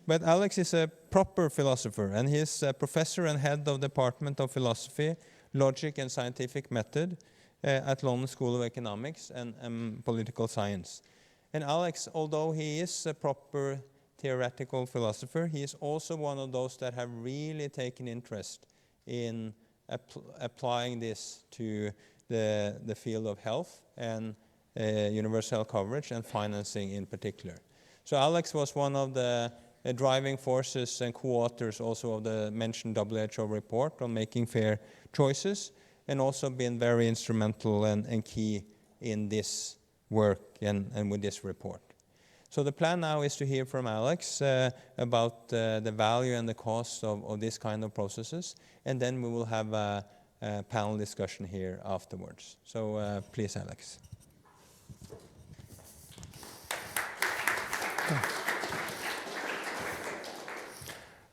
But Alex is a proper philosopher, and he's a professor and head of the Department of Philosophy, Logic and Scientific Method at London School of Economics and Political Science. And Alex, although he is a proper theoretical philosopher, he is also one of those that have really taken interest in applying this to the field of health and universal coverage and financing in particular. So Alex was one of the driving forces and co-authors also of the mentioned WHO report on making fair choices, and also been very instrumental and key in this work and with this report. So the plan now is to hear from Alex about the value and the cost of this kind of processes, and then we will have a panel discussion here afterwards. So please, Alex.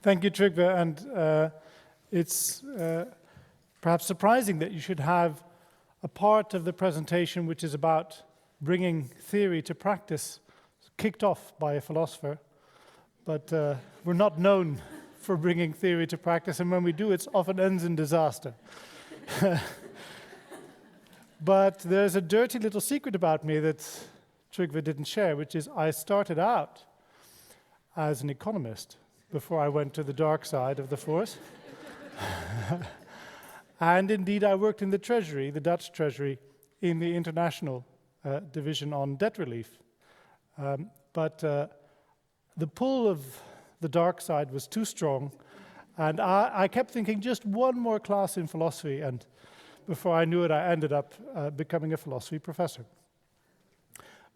Thank you, Trygve, and it's perhaps surprising that you should have a part of the presentation which is about bringing theory to practice kicked off by a philosopher, but we're not known for bringing theory to practice, and when we do, it often ends in disaster. But there's a dirty little secret about me that Trygve didn't share, which is I started out as an economist before I went to the dark side of the force. And indeed, I worked in the Treasury, the Dutch Treasury, in the international division on debt relief. But the pull of the dark side was too strong, and I kept thinking just one more class in philosophy, and before I knew it, I ended up becoming a philosophy professor.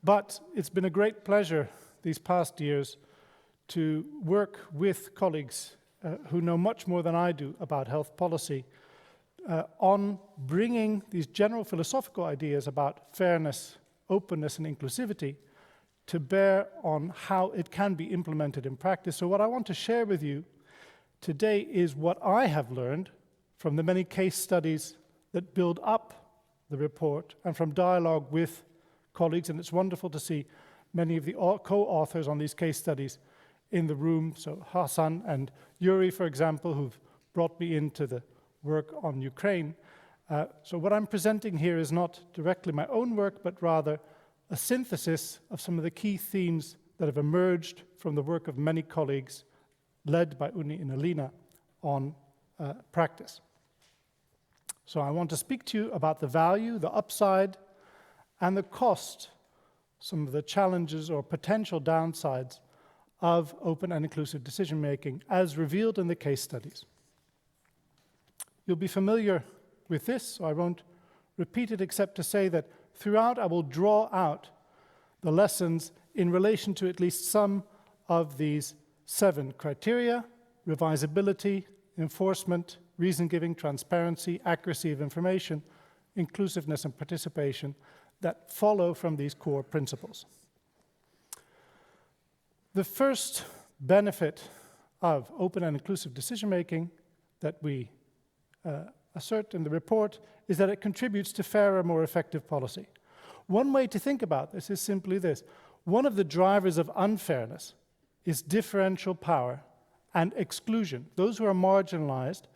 But it's been a great pleasure these past years to work with colleagues who know much more than I do about health policy on bringing these general philosophical ideas about fairness, openness, and inclusivity to bear on how it can be implemented in practice. So what I want to share with you today is what I have learned from the many case studies that build up the report and from dialogue with colleagues, and it's wonderful to see many of the co-authors on these case studies in the room. So Hassan and Yuri, for example, who've brought me into the work on Ukraine. So what I'm presenting here is not directly my own work, but rather a synthesis of some of the key themes that have emerged from the work of many colleagues led by Uni and Alina on practice. So I want to speak to you about the value, the upside, and the cost, some of the challenges or potential downsides of open and inclusive decision-making as revealed in the case studies. You'll be familiar with this, so I won't repeat it except to say that throughout I will draw out the lessons in relation to at least some of these 7 criteria: revisability, enforcement, reason-giving, transparency, accuracy of information, inclusiveness and participation that follow from these core principles. The first benefit of open and inclusive decision-making that we assert in the report is that it contributes to fairer, more effective policy. One way to think about this is simply this. One of the drivers of unfairness is differential power and exclusion. Those who are marginalized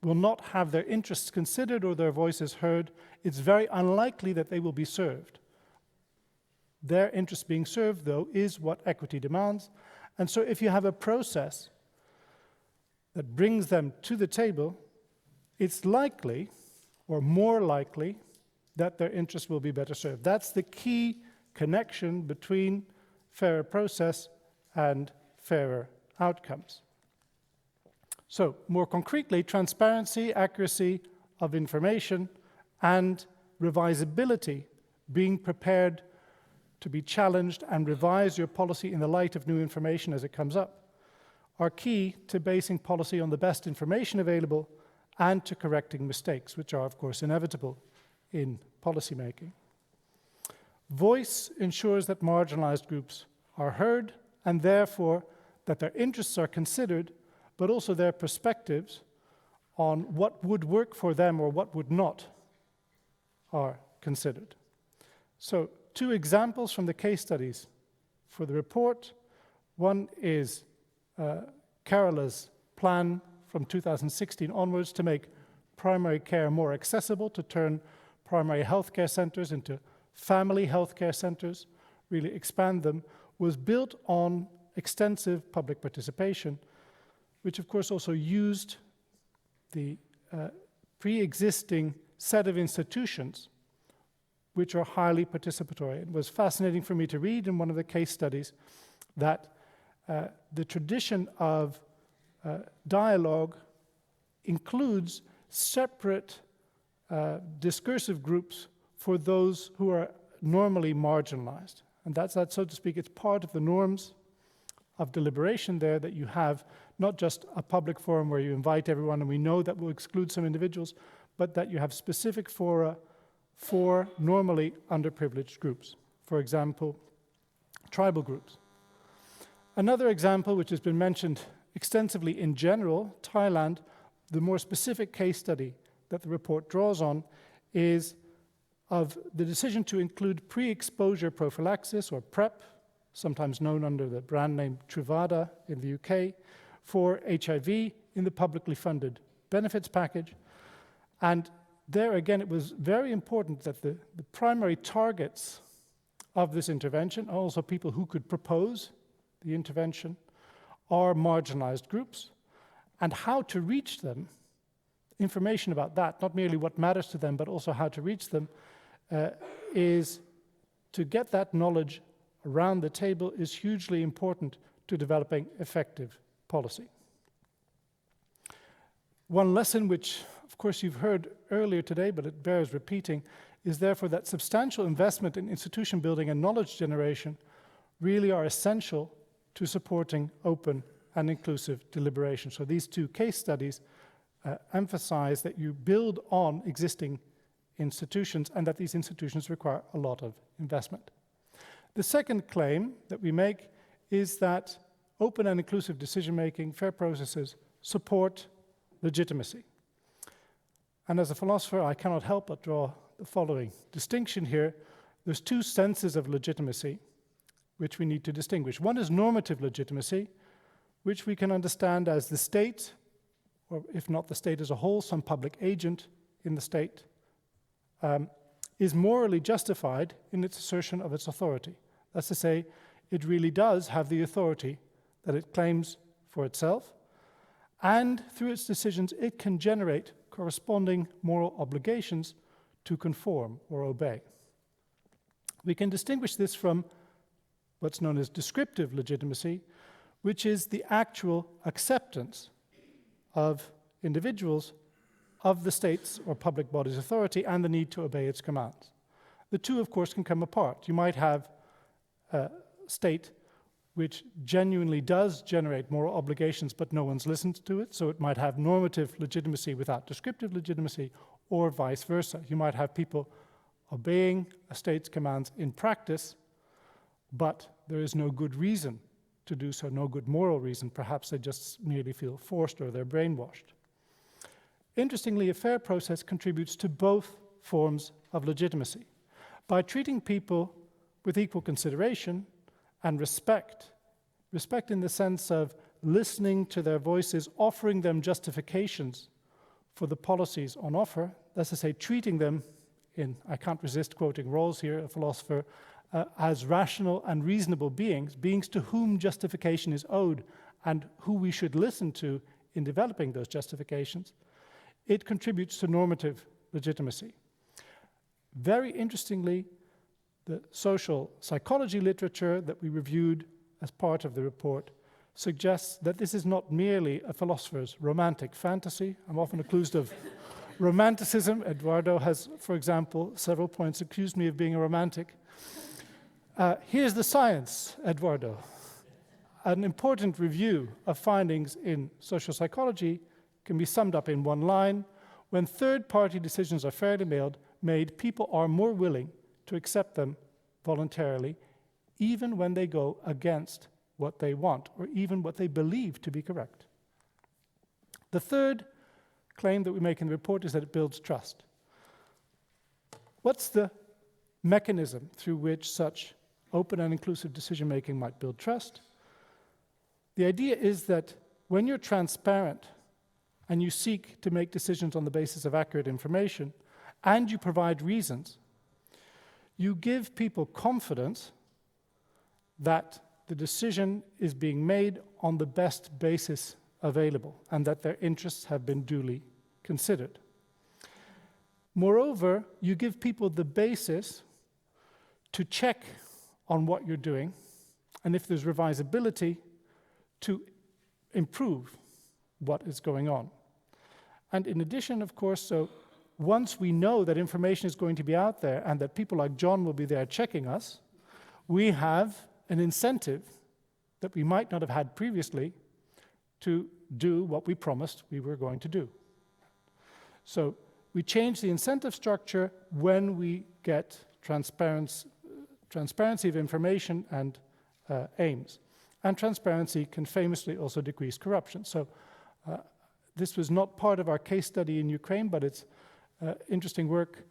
will not have their interests considered or their voices heard. It's very unlikely that they will be served. Their interests being served, though, is what equity demands. And so if you have a process that brings them to the table, it's likely, or more likely, that their interests will be better served. That's the key connection between fairer process and fairer outcomes. So, more concretely, transparency, accuracy of information, and revisability, being prepared to be challenged and revise your policy in the light of new information as it comes up, are key to basing policy on the best information available and to correcting mistakes, which are, of course, inevitable in policymaking. Voice ensures that marginalized groups are heard and therefore that their interests are considered, but also their perspectives on what would work for them or what would not are considered. So, 2 examples from the case studies for the report. One is Kerala's plan from 2016 onwards to make primary care more accessible, to turn primary healthcare centers into family healthcare centers, really expand them, was built on extensive public participation, which of course also used the pre-existing set of institutions which are highly participatory. It was fascinating for me to read in one of the case studies that the tradition of dialogue includes separate discursive groups for those who are normally marginalized. And that's that, so to speak, it's part of the norms of deliberation there, that you have not just a public forum where you invite everyone, and we know that will exclude some individuals, but that you have specific fora for normally underprivileged groups. For example, tribal groups. Another example, which has been mentioned extensively in general, Thailand, the more specific case study that the report draws on is of the decision to include pre-exposure prophylaxis, or PrEP, sometimes known under the brand name Truvada in the UK, for HIV in the publicly funded benefits package. And there again, it was very important that the primary targets of this intervention, also people who could propose the intervention, are marginalized groups, and how to reach them, information about that, not merely what matters to them, but also how to reach them, is to get that knowledge around the table is hugely important to developing effective policy. One lesson which, of course, you've heard earlier today, but it bears repeating, is therefore that substantial investment in institution building and knowledge generation really are essential to supporting open and inclusive deliberation. So these 2 case studies emphasize that you build on existing institutions and that these institutions require a lot of investment. The second claim that we make is that open and inclusive decision-making, fair processes, support legitimacy. And as a philosopher, I cannot help but draw the following distinction here. There's 2 senses of legitimacy which we need to distinguish. One is normative legitimacy, which we can understand as the state, or if not the state as a whole, some public agent in the state, is morally justified in its assertion of its authority. That's to say, it really does have the authority that it claims for itself, and through its decisions, it can generate corresponding moral obligations to conform or obey. We can distinguish this from what's known as descriptive legitimacy, which is the actual acceptance of individuals of the state's or public body's authority and the need to obey its commands. The 2, of course, can come apart. You might have a state which genuinely does generate moral obligations, but no one's listened to it, so it might have normative legitimacy without descriptive legitimacy, or vice versa. You might have people obeying a state's commands in practice, but there is no good reason to do so, no good moral reason. Perhaps they just merely feel forced or they're brainwashed. Interestingly, a fair process contributes to both forms of legitimacy. By treating people with equal consideration and respect in the sense of listening to their voices, offering them justifications for the policies on offer, that's to say, treating them in, I can't resist quoting Rawls here, a philosopher, as rational and reasonable beings, beings to whom justification is owed and who we should listen to in developing those justifications, it contributes to normative legitimacy. Very interestingly, the social psychology literature that we reviewed as part of the report suggests that this is not merely a philosopher's romantic fantasy. I'm often accused of romanticism. Eduardo has, for example, several points accused me of being a romantic. Here's the science, Eduardo. An important review of findings in social psychology can be summed up in one line. When third-party decisions are fairly made, people are more willing to accept them voluntarily, even when they go against what they want, or even what they believe to be correct. The third claim that we make in the report is that it builds trust. What's the mechanism through which such open and inclusive decision-making might build trust? The idea is that when you're transparent and you seek to make decisions on the basis of accurate information, and you provide reasons, you give people confidence that the decision is being made on the best basis available and that their interests have been duly considered. Moreover, you give people the basis to check on what you're doing, and if there's revisability, to improve what is going on. And in addition, of course, so once we know that information is going to be out there and that people like John will be there checking us, we have an incentive that we might not have had previously to do what we promised we were going to do. So we change the incentive structure when we get transparency of information and aims. And transparency can famously also decrease corruption. So this was not part of our case study in Ukraine, but it's interesting work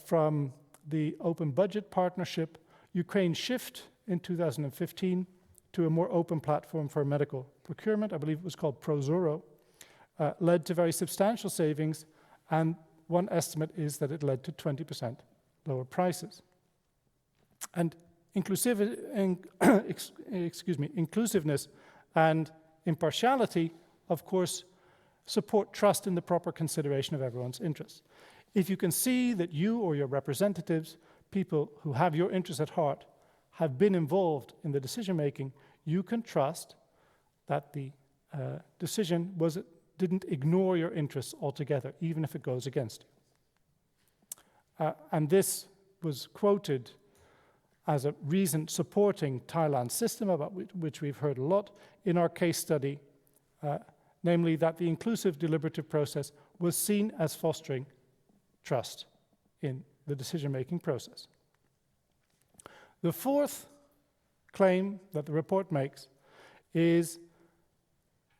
from the Open Budget Partnership. Ukraine's shift in 2015 to a more open platform for medical procurement, I believe it was called Prozoro, led to very substantial savings, and one estimate is that it led to 20% lower prices. And inclusiveness and impartiality, of course, support trust in the proper consideration of everyone's interests. If you can see that you or your representatives, people who have your interests at heart, have been involved in the decision-making, you can trust that the decision didn't ignore your interests altogether, even if it goes against you. And this was quoted as a reason supporting Thailand's system, about which we've heard a lot in our case study, namely that the inclusive deliberative process was seen as fostering trust in the decision-making process. The fourth claim that the report makes is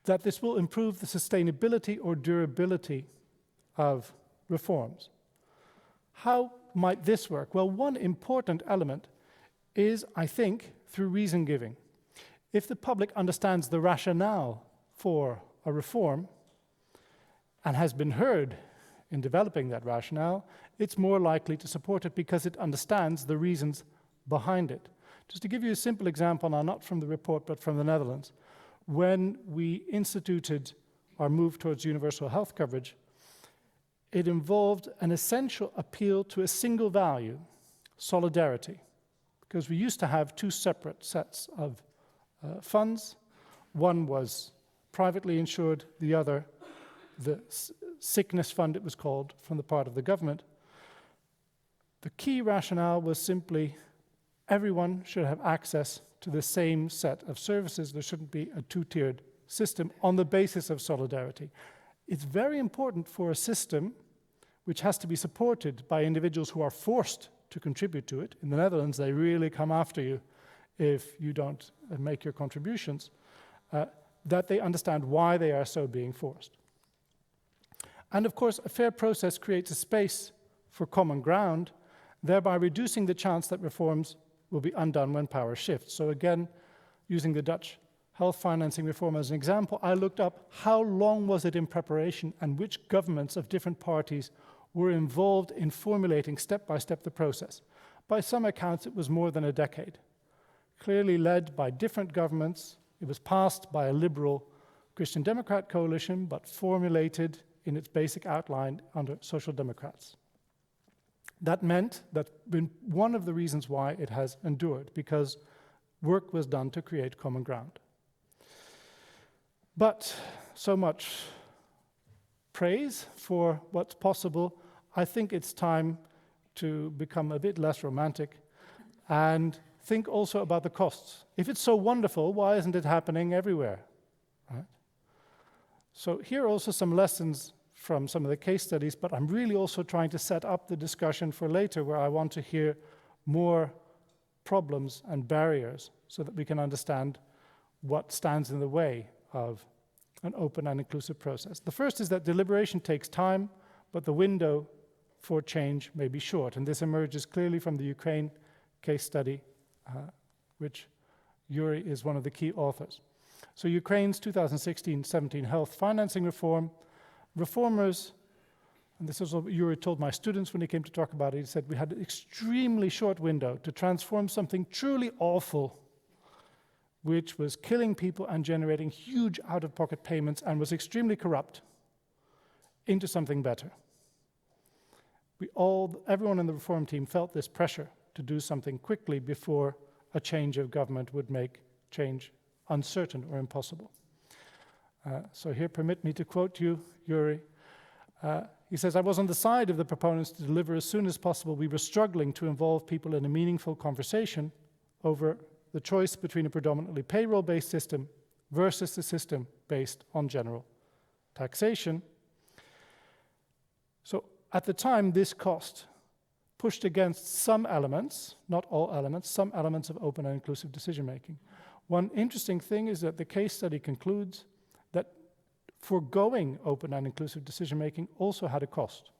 that this will improve the sustainability or durability of reforms. How might this work? Well, one important element is, I think, through reason giving. If the public understands the rationale for a reform and has been heard in developing that rationale, it's more likely to support it because it understands the reasons behind it. Just to give you a simple example, now not from the report but from the Netherlands, when we instituted our move towards universal health coverage, it involved an essential appeal to a single value, solidarity, because we used to have two separate sets of funds. One was privately insured, the other, the sickness fund it was called, from the part of the government. The key rationale was simply everyone should have access to the same set of services. There shouldn't be a two-tiered system on the basis of solidarity. It's very important for a system which has to be supported by individuals who are forced to contribute to it. In the Netherlands, they really come after you if you don't make your contributions, that they understand why they are so being forced. And of course, a fair process creates a space for common ground, thereby reducing the chance that reforms will be undone when power shifts. So again, using the Dutch health financing reform as an example, I looked up how long was it in preparation and which governments of different parties were involved in formulating step-by-step the process. By some accounts, it was more than a decade. Clearly led by different governments, it was passed by a liberal Christian Democrat coalition, but formulated in its basic outline under Social Democrats. That meant that one of the reasons why it has endured, because work was done to create common ground. But so much praise for what's possible. I think it's time to become a bit less romantic and think also about the costs. If it's so wonderful, why isn't it happening everywhere? Right? So here are also some lessons from some of the case studies, but I'm really also trying to set up the discussion for later, where I want to hear more problems and barriers so that we can understand what stands in the way of an open and inclusive process. The first is that deliberation takes time, but the window for change may be short. And this emerges clearly from the Ukraine case study, which Yuri is one of the key authors. So Ukraine's 2016-17 health financing reform, reformers, and this is what Yuri told my students when he came to talk about it, he said we had an extremely short window to transform something truly awful, which was killing people and generating huge out-of-pocket payments and was extremely corrupt, into something better. Everyone in the reform team felt this pressure to do something quickly before a change of government would make change uncertain or impossible. So here, permit me to quote you, Yuri. He says, I was on the side of the proponents to deliver as soon as possible. We were struggling to involve people in a meaningful conversation over the choice between a predominantly payroll-based system versus a system based on general taxation. So at the time, this cost pushed against some elements, not all elements, some elements of open and inclusive decision-making. One interesting thing is that the case study concludes that foregoing open and inclusive decision-making also had a cost.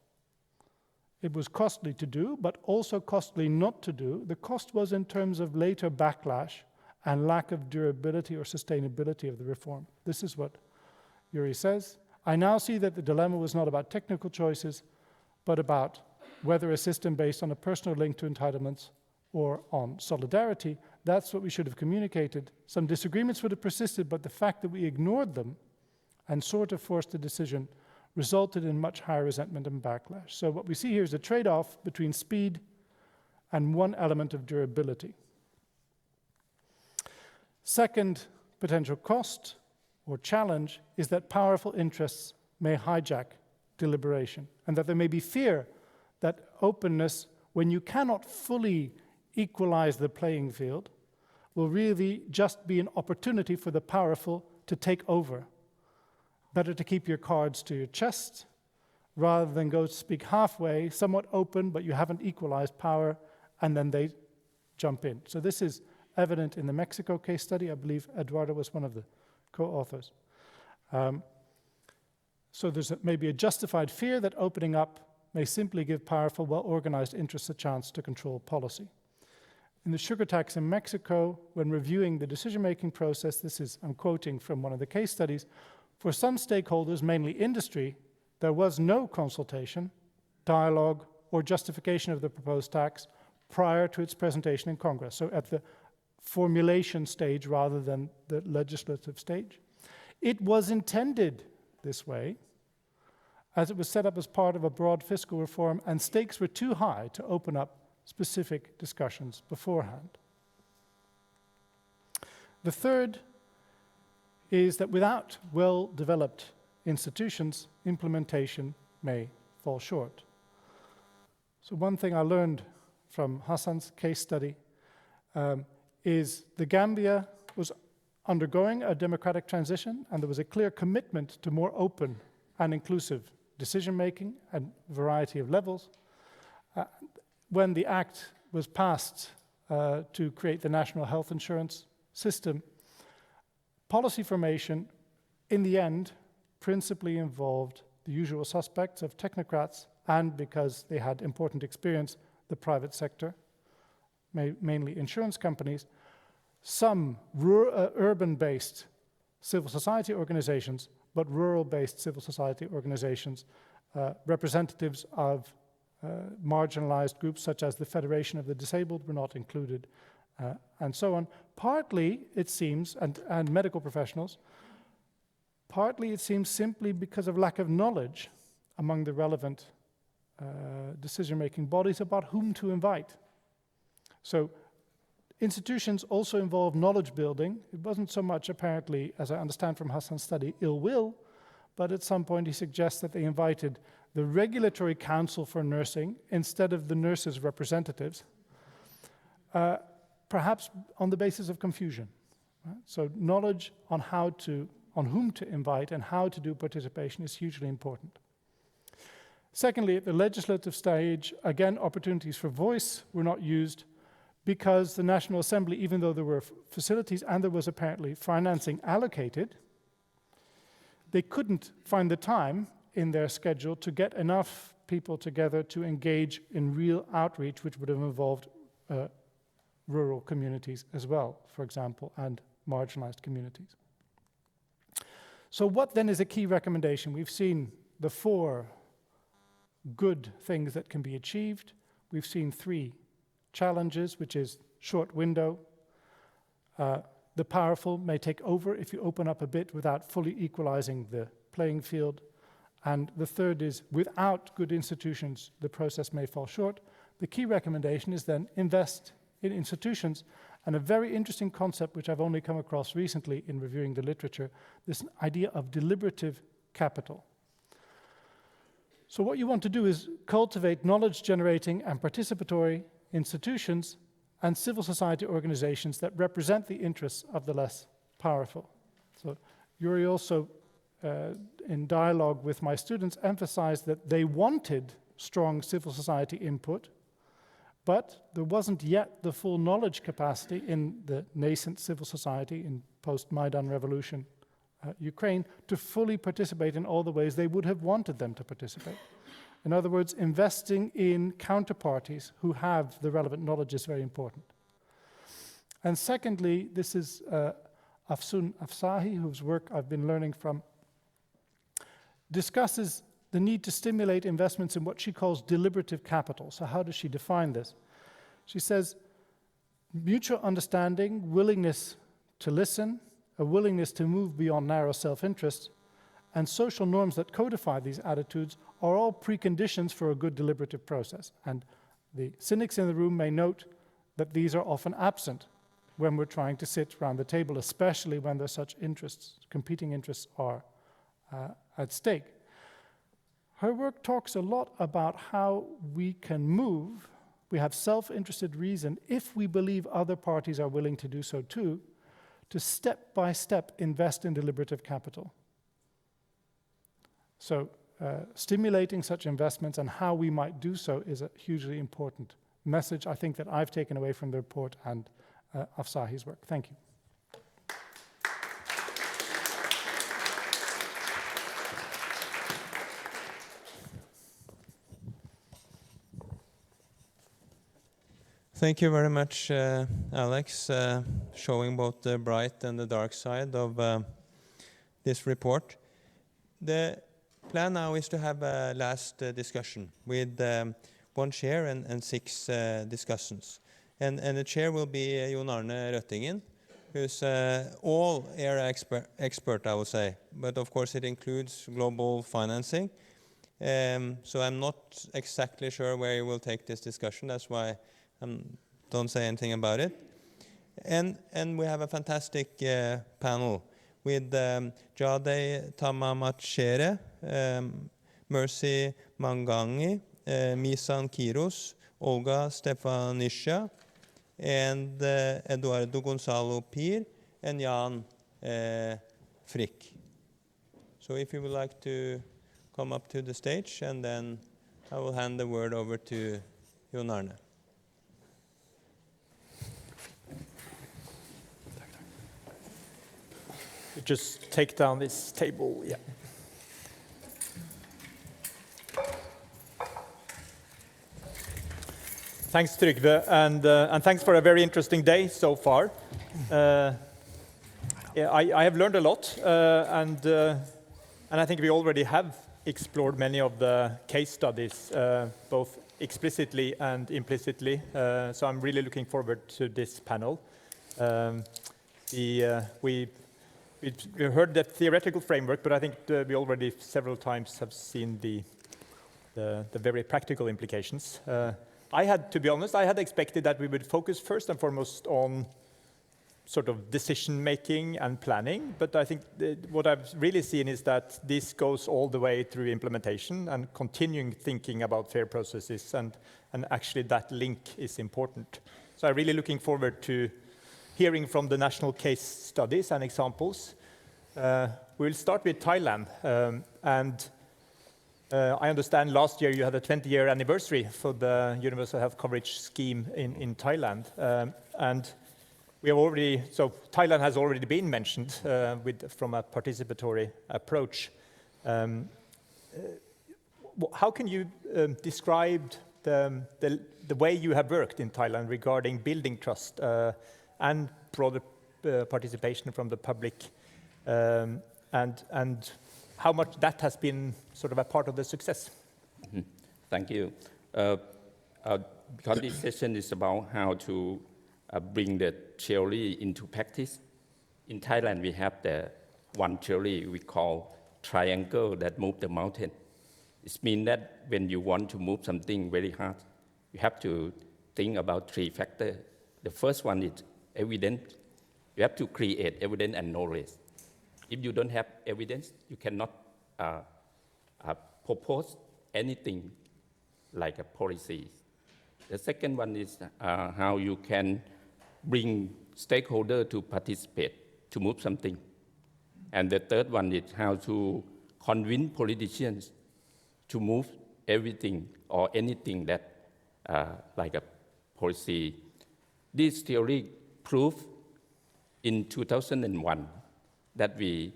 It was costly to do, but also costly not to do. The cost was in terms of later backlash and lack of durability or sustainability of the reform. This is what Yuri says. I now see that the dilemma was not about technical choices, but about whether a system based on a personal link to entitlements or on solidarity. That's what we should have communicated. Some disagreements would have persisted, but the fact that we ignored them and sort of forced a decision resulted in much higher resentment and backlash. So what we see here is a trade-off between speed and one element of durability. Second potential cost or challenge is that powerful interests may hijack deliberation, and that there may be fear that openness, when you cannot fully equalize the playing field, will really just be an opportunity for the powerful to take over. Better to keep your cards to your chest rather than go speak halfway, somewhat open, but you haven't equalized power, and then they jump in. So this is evident in the Mexico case study. I believe Eduardo was one of the co-authors. So there's maybe a justified fear that opening up may simply give powerful, well-organized interests a chance to control policy. In the sugar tax in Mexico, when reviewing the decision-making process, I'm quoting from one of the case studies, for some stakeholders, mainly industry, there was no consultation, dialogue, or justification of the proposed tax prior to its presentation in Congress, so at the formulation stage rather than the legislative stage. It was intended this way, as it was set up as part of a broad fiscal reform, and stakes were too high to open up specific discussions beforehand. The third is that without well-developed institutions, implementation may fall short. So one thing I learned from Hassan's case study is the Gambia was undergoing a democratic transition, and there was a clear commitment to more open and inclusive decision-making at a variety of levels. When the act was passed to create the national health insurance system, policy formation, in the end, principally involved the usual suspects of technocrats, and because they had important experience, the private sector, mainly insurance companies, some urban-based civil society organizations, but rural-based civil society organizations, representatives of marginalized groups such as the Federation of the Disabled were not included, and so on. Partly, it seems, and medical professionals, partly it seems simply because of lack of knowledge among the relevant decision-making bodies about whom to invite. So institutions also involve knowledge building. It wasn't so much apparently, as I understand from Hassan's study, ill will, but at some point he suggests that they invited the Regulatory Council for Nursing instead of the nurses' representatives, perhaps on the basis of confusion. Right? So knowledge on whom to invite and how to do participation is hugely important. Secondly, at the legislative stage, again, opportunities for voice were not used because the National Assembly, even though there were facilities and there was apparently financing allocated, they couldn't find the time in their schedule to get enough people together to engage in real outreach, which would have involved rural communities as well, for example, and marginalized communities. So what then is a key recommendation? We've seen the 4 good things that can be achieved. We've seen 3 challenges, which is short window. The powerful may take over if you open up a bit without fully equalizing the playing field. And the third is, without good institutions, the process may fall short. The key recommendation is then invest in institutions. And a very interesting concept, which I've only come across recently in reviewing the literature, this idea of deliberative capital. So what you want to do is cultivate knowledge-generating and participatory institutions and civil society organizations that represent the interests of the less powerful. So Yuri also, in dialogue with my students, emphasized that they wanted strong civil society input, but there wasn't yet the full knowledge capacity in the nascent civil society in post-Maidan revolution Ukraine to fully participate in all the ways they would have wanted them to participate. In other words, investing in counterparties who have the relevant knowledge is very important. And secondly, this is Afsun Afsahi, whose work I've been learning from, discusses the need to stimulate investments in what she calls deliberative capital. So how does she define this? She says, mutual understanding, willingness to listen, a willingness to move beyond narrow self-interest, and social norms that codify these attitudes are all preconditions for a good deliberative process. And the cynics in the room may note that these are often absent when we're trying to sit around the table, especially when there's such interests, competing interests are at stake. Her work talks a lot about how we can move. We have self-interested reason, if we believe other parties are willing to do so too, to step by step invest in deliberative capital. So stimulating such investments and how we might do so is a hugely important message, I think, that I've taken away from the report and Afsahi's work. Thank you. Thank you very much, Alex, showing both the bright and the dark side of this report. The plan now is to have a last discussion with 1 chair and 6 discussions. And the chair will be Jon Arne Røttingen, who's all area expert, I would say. But of course it includes global financing. So I'm not exactly sure where he will take this discussion. That's why don't say anything about it. And we have a fantastic panel with Jade Tamamachere, Mercy Mangangi, Misan Kiros, Olga Stefanisha, and Eduardo Gonzalo Pir, and Jan Frick. So if you would like to come up to the stage, and then I will hand the word over to Jon Arne. Just take down this table, yeah. Thanks, Trygve, and thanks for a very interesting day so far. Yeah, I have learned a lot, and I think we already have explored many of the case studies, both explicitly and implicitly. So I'm really looking forward to this panel. We heard the theoretical framework, but I think we already several times have seen the the very practical implications. To be honest, I had expected that we would focus first and foremost on sort of decision-making and planning, but I think what I've really seen is that this goes all the way through implementation and continuing thinking about fair processes, and actually that link is important. So I'm really looking forward to hearing from the national case studies and examples. We'll start with Thailand, I understand last year you had a 20-year anniversary for the universal health coverage scheme in Thailand, and so Thailand has already been mentioned from a participatory approach. How can you describe the way you have worked in Thailand regarding building trust and broader participation from the public, and how much that has been sort of a part of the success? Mm-hmm. Thank you. Because this session is about how to bring the theory into practice. In Thailand, we have the one theory we call triangle that move the mountain. It means that when you want to move something very hard, you have to think about three factors. The first one is evidence. You have to create evidence and knowledge. If you don't have evidence, you cannot propose anything like a policy. The second one is how you can bring stakeholders to participate, to move something. And the third one is how to convince politicians to move everything or anything that like a policy. This theory proved in 2001 that we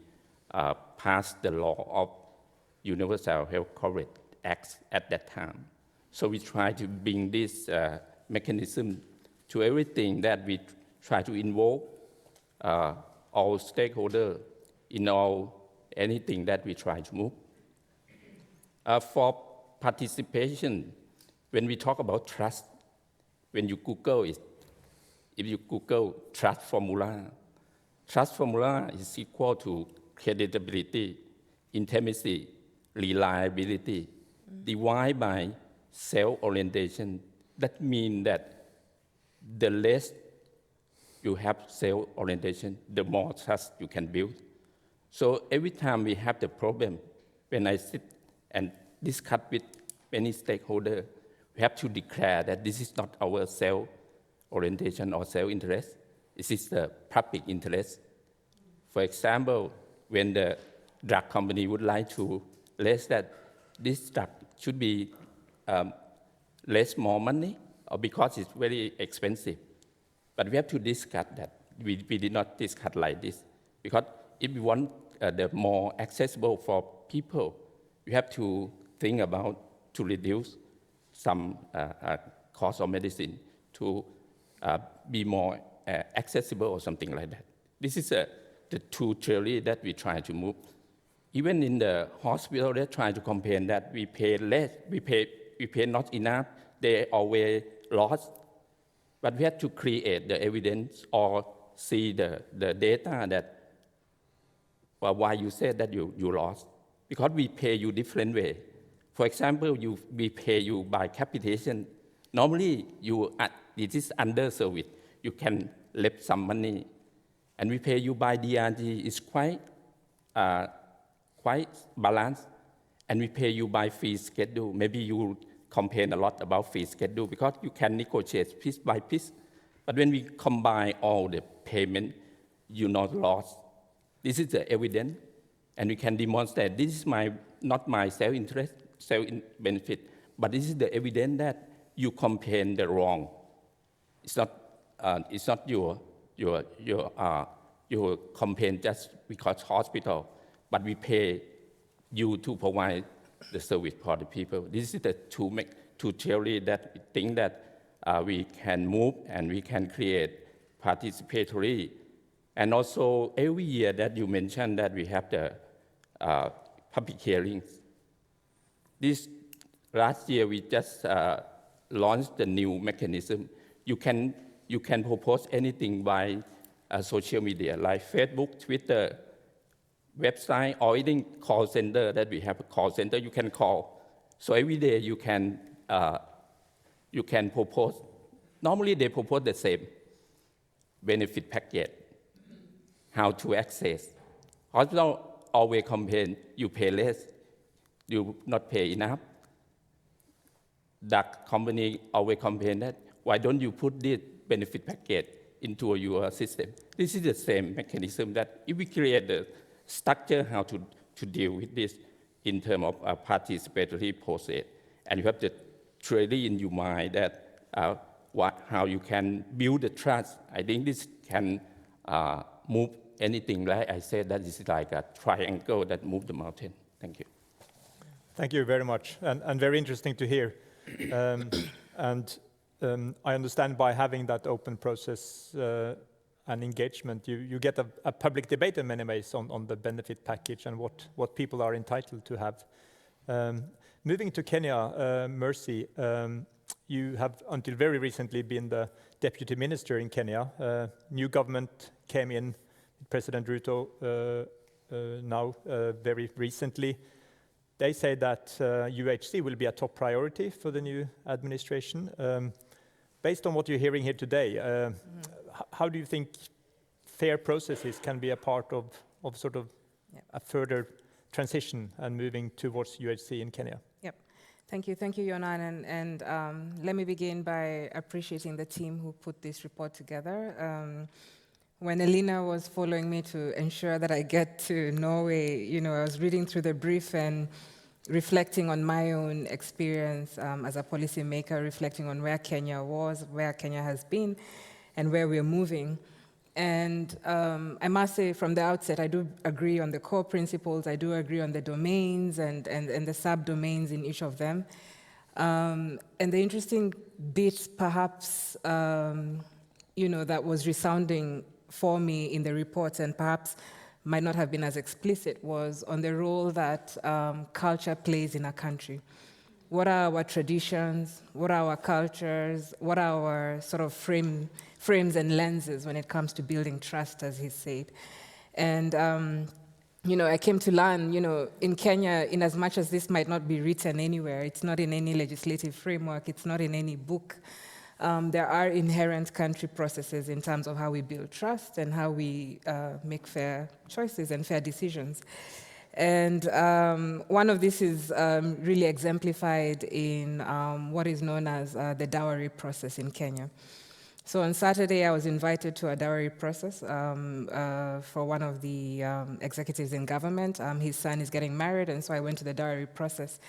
passed the law of Universal Health Coverage Act at that time. So we try to bring this mechanism to everything, that we try to involve all stakeholders in anything that we try to move. For participation, when we talk about trust, when you Google it, if you Google trust formula is equal to credibility, intimacy, reliability, divided by self-orientation. That means that the less you have self-orientation, the more trust you can build. So every time we have the problem, when I sit and discuss with many stakeholders, we have to declare that this is not our self-orientation or self-interest. This is the public interest. For example, when the drug company would like to less that this drug should be less more money, or because it's very expensive. But we have to discuss that. We did not discuss like this. Because if we want the more accessible for people, we have to think about to reduce some cost of medicine to be more accessible or something like that. This is the two theory that we try to move. Even in the hospital, they try to complain that we pay less, we pay not enough, they always lost. But we have to create the evidence or see the data that, well, why you said that you lost. Because we pay you different way. For example, we pay you by capitation. Normally, it is under service. You can left some money. And we pay you by DRG. It's quite balanced. And we pay you by fee schedule. Maybe you complain a lot about fee schedule because you can negotiate piece by piece. But when we combine all the payment, you not lost. This is the evidence. And we can demonstrate this is not my self-interest, self-benefit, but this is the evidence that you complain the wrong. It's not your complaint just because hospital, but we pay you to provide the service for the people. This is the two theory that we think that we can move and we can create participatory. And also every year that you mentioned that we have the public hearings. This last year we just launched the new mechanism. You can propose anything by social media like Facebook, Twitter, website, or even call center that we have a call center. You can call So every day you can propose. Normally they propose the same benefit package, how to access. Hospital always complain, you pay less, you not pay enough. That company always complain that, why don't you put this benefit package into your system? This is the same mechanism that if we create the structure how to deal with this in terms of a participatory process, and you have the theory in your mind that how you can build the trust. I think this can move anything, like I said, that is like a triangle that moves the mountain. Thank you. Thank you very much, and very interesting to hear. I understand by having that open process and engagement, you get a public debate in many ways on the benefit package and what people are entitled to have. Moving to Kenya, Mercy, you have until very recently been the deputy minister in Kenya. New government came in, President Ruto now very recently. They say that UHC will be a top priority for the new administration. Based on what you're hearing here today, how do you think fair processes can be a part of sort of a further transition and moving towards UHC in Kenya? Yep. Thank you, Yonan. And let me begin by appreciating the team who put this report together. When Elina was following me to ensure that I get to Norway, I was reading through the brief and reflecting on my own experience as a policymaker, reflecting on where Kenya was, where Kenya has been, and where we're moving. And I must say from the outset, I do agree on the core principles, I do agree on the domains and the subdomains in each of them. And the interesting bit, perhaps, that was resounding for me in the reports and perhaps might not have been as explicit was on the role that culture plays in a country. What are our traditions? What are our cultures? What are our sort of frames and lenses when it comes to building trust, as he said? And, I came to learn, in Kenya, in as much as this might not be written anywhere, it's not in any legislative framework, it's not in any book, there are inherent country processes in terms of how we build trust and how we make fair choices and fair decisions. And one of this is really exemplified in what is known as the dowry process in Kenya. So on Saturday, I was invited to a dowry process for one of the executives in government. His son is getting married, and so I went to the dowry process.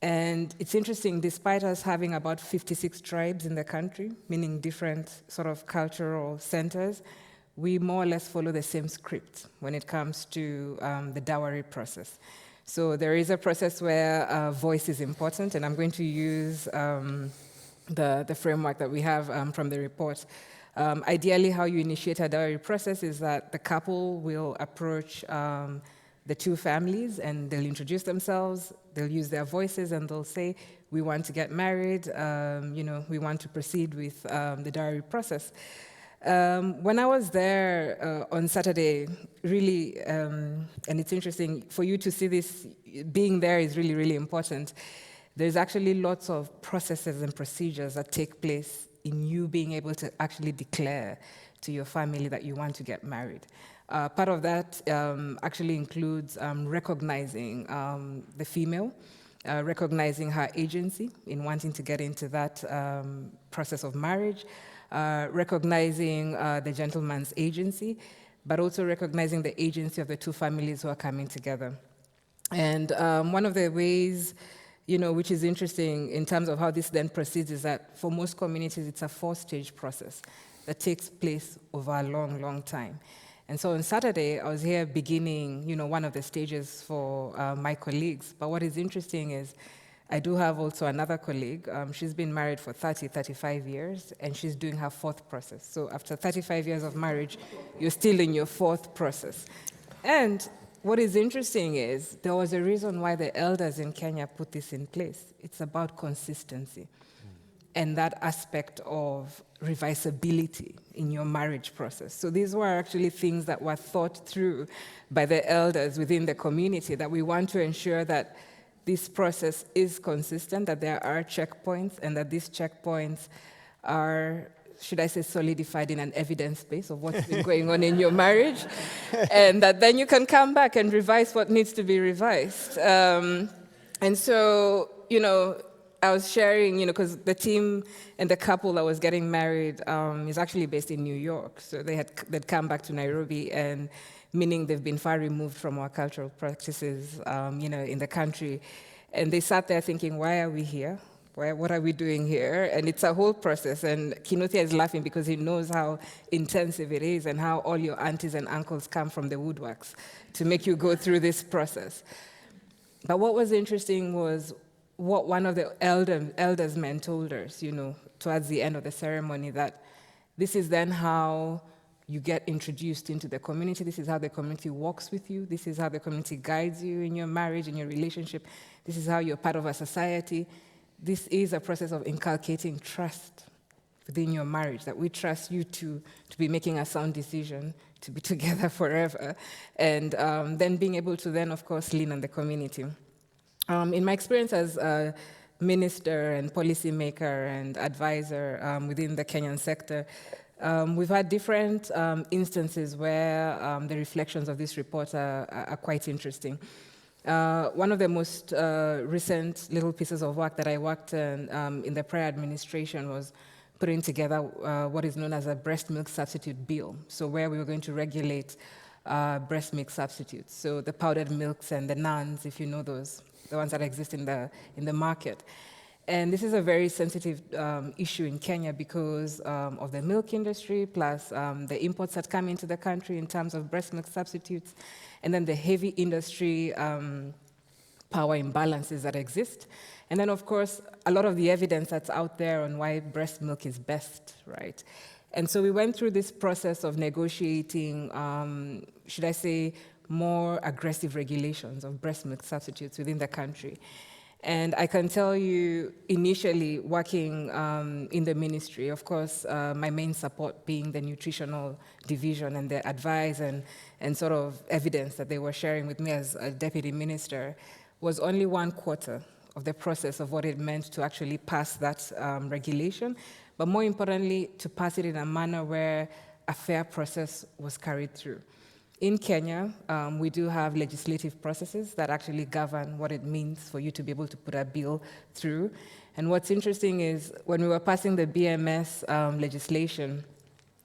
And it's interesting, despite us having about 56 tribes in the country, meaning different sort of cultural centers, we more or less follow the same script when it comes to the dowry process. So there is a process where voice is important, and I'm going to use the framework that we have from the report. Ideally, how you initiate a dowry process is that the couple will approach the two families and they'll introduce themselves, they'll use their voices and they'll say, we want to get married, we want to proceed with the dowry process. When I was there on Saturday, really, and it's interesting, for you to see this, being there is really, really important. There's actually lots of processes and procedures that take place in you being able to actually declare to your family that you want to get married. Part of that actually includes recognizing the female, recognizing her agency in wanting to get into that process of marriage, recognizing the gentleman's agency, but also recognizing the agency of the two families who are coming together. And one of the ways, which is interesting in terms of how this then proceeds is that for most communities, it's a 4-stage process that takes place over a long, long time. And so on Saturday, I was here beginning, one of the stages for my colleagues. But what is interesting is I do have also another colleague. She's been married for 35 years, and she's doing her 4th process. So after 35 years of marriage, you're still in your 4th process. And what is interesting is there was a reason why the elders in Kenya put this in place. It's about consistency and that aspect of revisability in your marriage process. So these were actually things that were thought through by the elders within the community, that we want to ensure that this process is consistent, that there are checkpoints, and that these checkpoints are, should I say, solidified in an evidence base of what's been going on in your marriage, and that then you can come back and revise what needs to be revised. And so, I was sharing, because the team and the couple that was getting married is actually based in New York. So they'd come back to Nairobi, and meaning they've been far removed from our cultural practices, in the country. And they sat there thinking, why are we here? What are we doing here? And it's a whole process. And Kinuthia is laughing because he knows how intensive it is and how all your aunties and uncles come from the woodworks to make you go through this process. But what was interesting was what one of the elders men told us, towards the end of the ceremony, that this is then how you get introduced into the community. This is how the community walks with you. This is how the community guides you in your marriage, in your relationship. This is how you're part of a society. This is a process of inculcating trust within your marriage, that we trust you to be making a sound decision, to be together forever, and then being able to then, of course, lean on the community. In my experience as a minister and policymaker and advisor within the Kenyan sector, we've had different instances where the reflections of this report are quite interesting. One of the most recent little pieces of work that I worked in the prior administration was putting together what is known as a breast milk substitute bill. So where we were going to regulate breast milk substitutes. So the powdered milks and the nans, if you know those, the ones that exist in the market. And this is a very sensitive issue in Kenya because of the milk industry, plus the imports that come into the country in terms of breast milk substitutes, and then the heavy industry power imbalances that exist. And then, of course, a lot of the evidence that's out there on why breast milk is best, right? And so we went through this process of negotiating, should I say, more aggressive regulations of breast milk substitutes within the country. And I can tell you, initially working in the ministry, of course, my main support being the nutritional division and the advice and sort of evidence that they were sharing with me as a deputy minister, was only 1/4 of the process of what it meant to actually pass that regulation, but more importantly, to pass it in a manner where a fair process was carried through. In Kenya, we do have legislative processes that actually govern what it means for you to be able to put a bill through. And what's interesting is when we were passing the BMS legislation,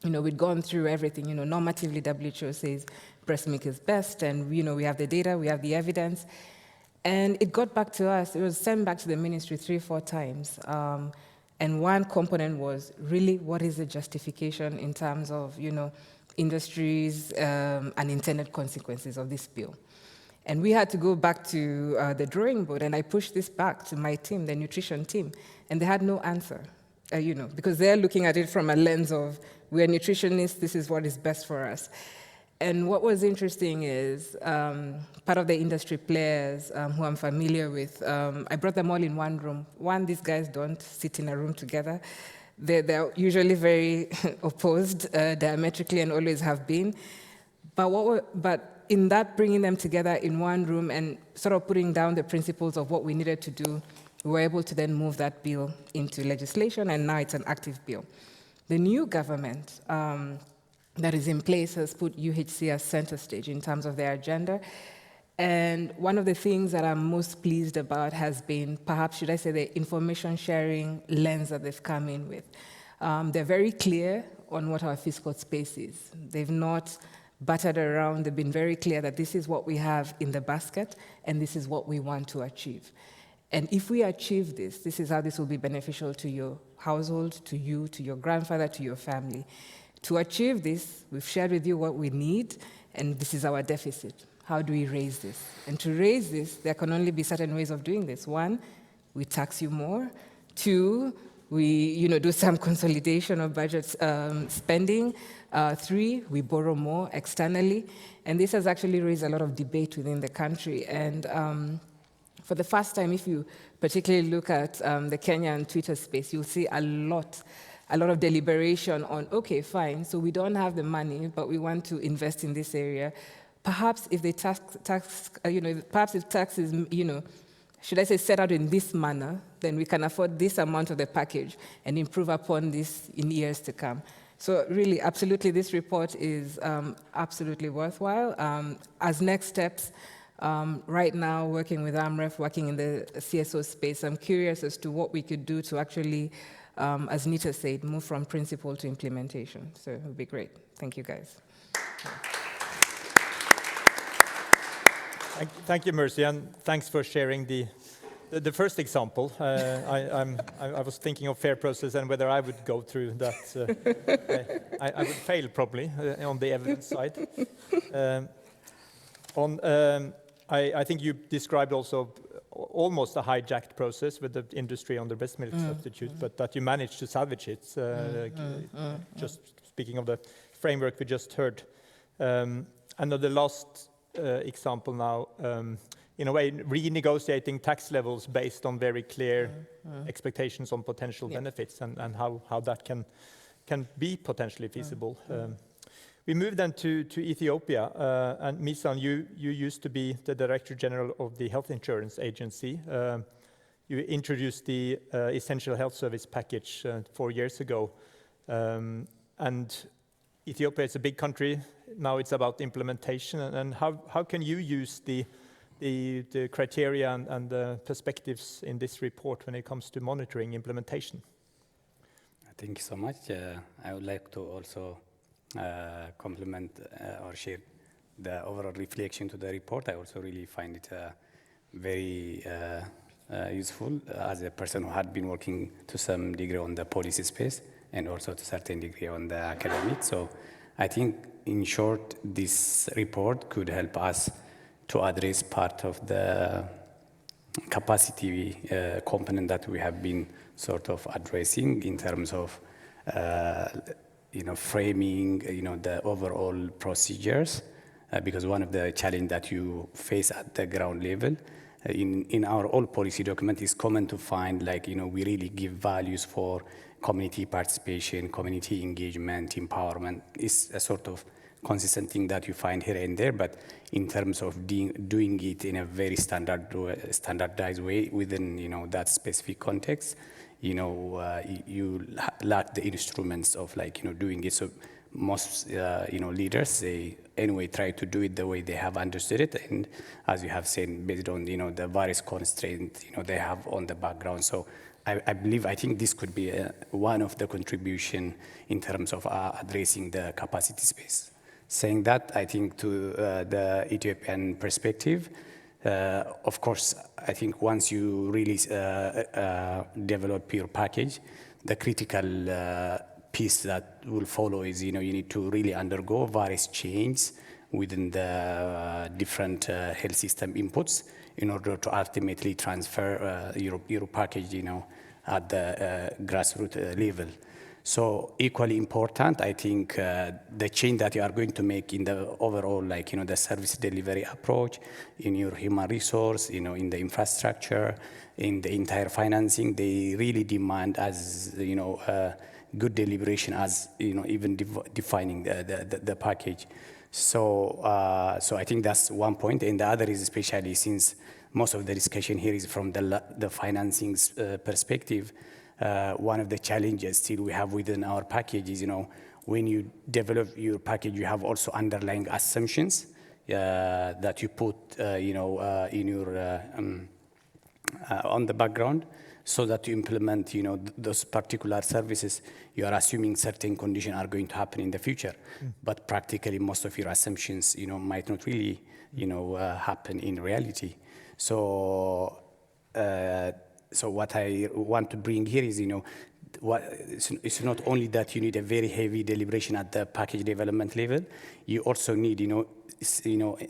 we'd gone through everything. Normatively, WHO says breast milk is best, and we have the data, we have the evidence. And it got back to us. It was sent back to the ministry 3-4 times. And one component was really what is the justification in terms of, industries unintended consequences of this bill. And we had to go back to the drawing board, and I pushed this back to my team, the nutrition team, and they had no answer, because they're looking at it from a lens of, we're nutritionists, this is what is best for us. And what was interesting is part of the industry players who I'm familiar with, I brought them all in one room. One, these guys don't sit in a room together. They're usually very opposed diametrically and always have been. But in that bringing them together in one room and sort of putting down the principles of what we needed to do, we were able to then move that bill into legislation, and now it's an active bill. The new government that is in place has put UHC as center stage in terms of their agenda. And one of the things that I'm most pleased about has been, perhaps, should I say, the information sharing lens that they've come in with. They're very clear on what our fiscal space is. They've not buttered around. They've been very clear that this is what we have in the basket, and this is what we want to achieve. And if we achieve this, this is how this will be beneficial to your household, to you, to your grandfather, to your family. To achieve this, we've shared with you what we need, and this is our deficit. How do we raise this? And to raise this, there can only be certain ways of doing this. One, we tax you more. Two, we do some consolidation of budget spending. Three, we borrow more externally. And this has actually raised a lot of debate within the country. And for the first time, if you particularly look at the Kenyan Twitter space, you'll see a lot of deliberation on, okay, fine, so we don't have the money, but we want to invest in this area. Perhaps if they perhaps if tax is, should I say, set out in this manner, then we can afford this amount of the package and improve upon this in years to come. So really, absolutely, this report is absolutely worthwhile. As next steps, right now, working with AMREF, working in the CSO space, I'm curious as to what we could do to actually, as Nita said, move from principle to implementation. So it would be great. Thank you, guys. Thank you, Mercy, and thanks for sharing the first example. I was thinking of fair process and whether I would go through that. I would fail probably on the evidence side. I think you described also almost a hijacked process with the industry on the breast milk substitute, but that you managed to salvage it. Just speaking of the framework we just heard. And the last example now, in a way, renegotiating tax levels based on very clear expectations on potential benefits and how that can be potentially feasible. We move then to Ethiopia, and Misan, you used to be the Director General of the Health Insurance Agency. You introduced the Essential Health Service Package 4 years ago, and Ethiopia is a big country. Now it's about implementation, and how can you use the criteria and the perspectives in this report when it comes to monitoring implementation? Thank you so much. I would like to also compliment or share the overall reflection to the report. I also really find it very useful as a person who had been working to some degree on the policy space and also to a certain degree on the academic. So I think, in short, this report could help us to address part of the capacity component that we have been sort of addressing in terms of framing, the overall procedures, because one of the challenges that you face at the ground level in our all policy document is common to find, we really give values for community participation, community engagement, empowerment. Is a sort of consistent thing that you find here and there, but in terms of doing it in a very standardized way within that specific context, you lack the instruments of doing it. So most leaders, they anyway try to do it the way they have understood it, and as you have said, based on the various constraints they have on the background. So I think this could be one of the contribution in terms of addressing the capacity space. Saying that, I think to the Ethiopian perspective, of course, I think once you really develop your package, the critical piece that will follow is, you need to really undergo various changes within the different health system inputs in order to ultimately transfer your package, at the grassroots level. So equally important, I think the change that you are going to make in the overall, the service delivery approach, in your human resource, in the infrastructure, in the entire financing, they really demand as, good deliberation as, even defining the package. So I think that's one point. And the other is, especially since most of the discussion here is from the financing perspective, one of the challenges still we have within our package is, when you develop your package, you have also underlying assumptions that you put, in your on the background, so that you implement, those particular services. You are assuming certain conditions are going to happen in the future, but practically most of your assumptions, might not really, happen in reality. So what I want to bring here is, it's not only that you need a very heavy deliberation at the package development level, you also need,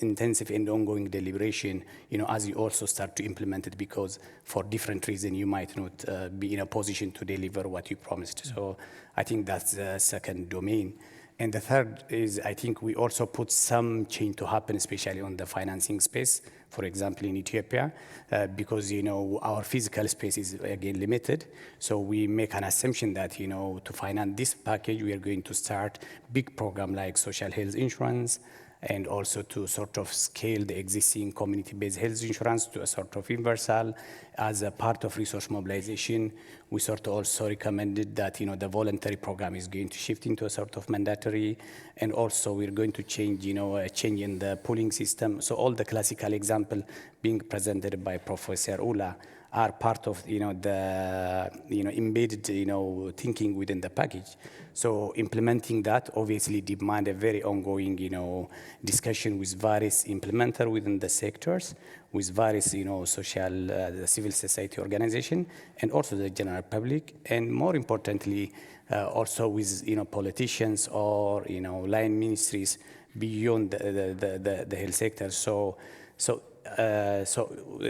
intensive and ongoing deliberation, as you also start to implement it, because for different reasons you might not be in a position to deliver what you promised. So I think that's the second domain. And the third is, I think we also put some change to happen, especially on the financing space, for example, in Ethiopia, because, our physical space is, again, limited. So we make an assumption that, to finance this package, we are going to start big program like social health insurance, and also to sort of scale the existing community-based health insurance to a sort of universal. As a part of resource mobilization, we sort of also recommended that the voluntary program is going to shift into a sort of mandatory, and also we're going to change a change in the pooling system. So all the classical example being presented by Professor Ulla are part of the embedded thinking within the package. So implementing that obviously demand a very ongoing discussion with various implementer within the sectors, with various social civil society organization, and also the general public, and more importantly also with politicians or line ministries beyond the health sector. So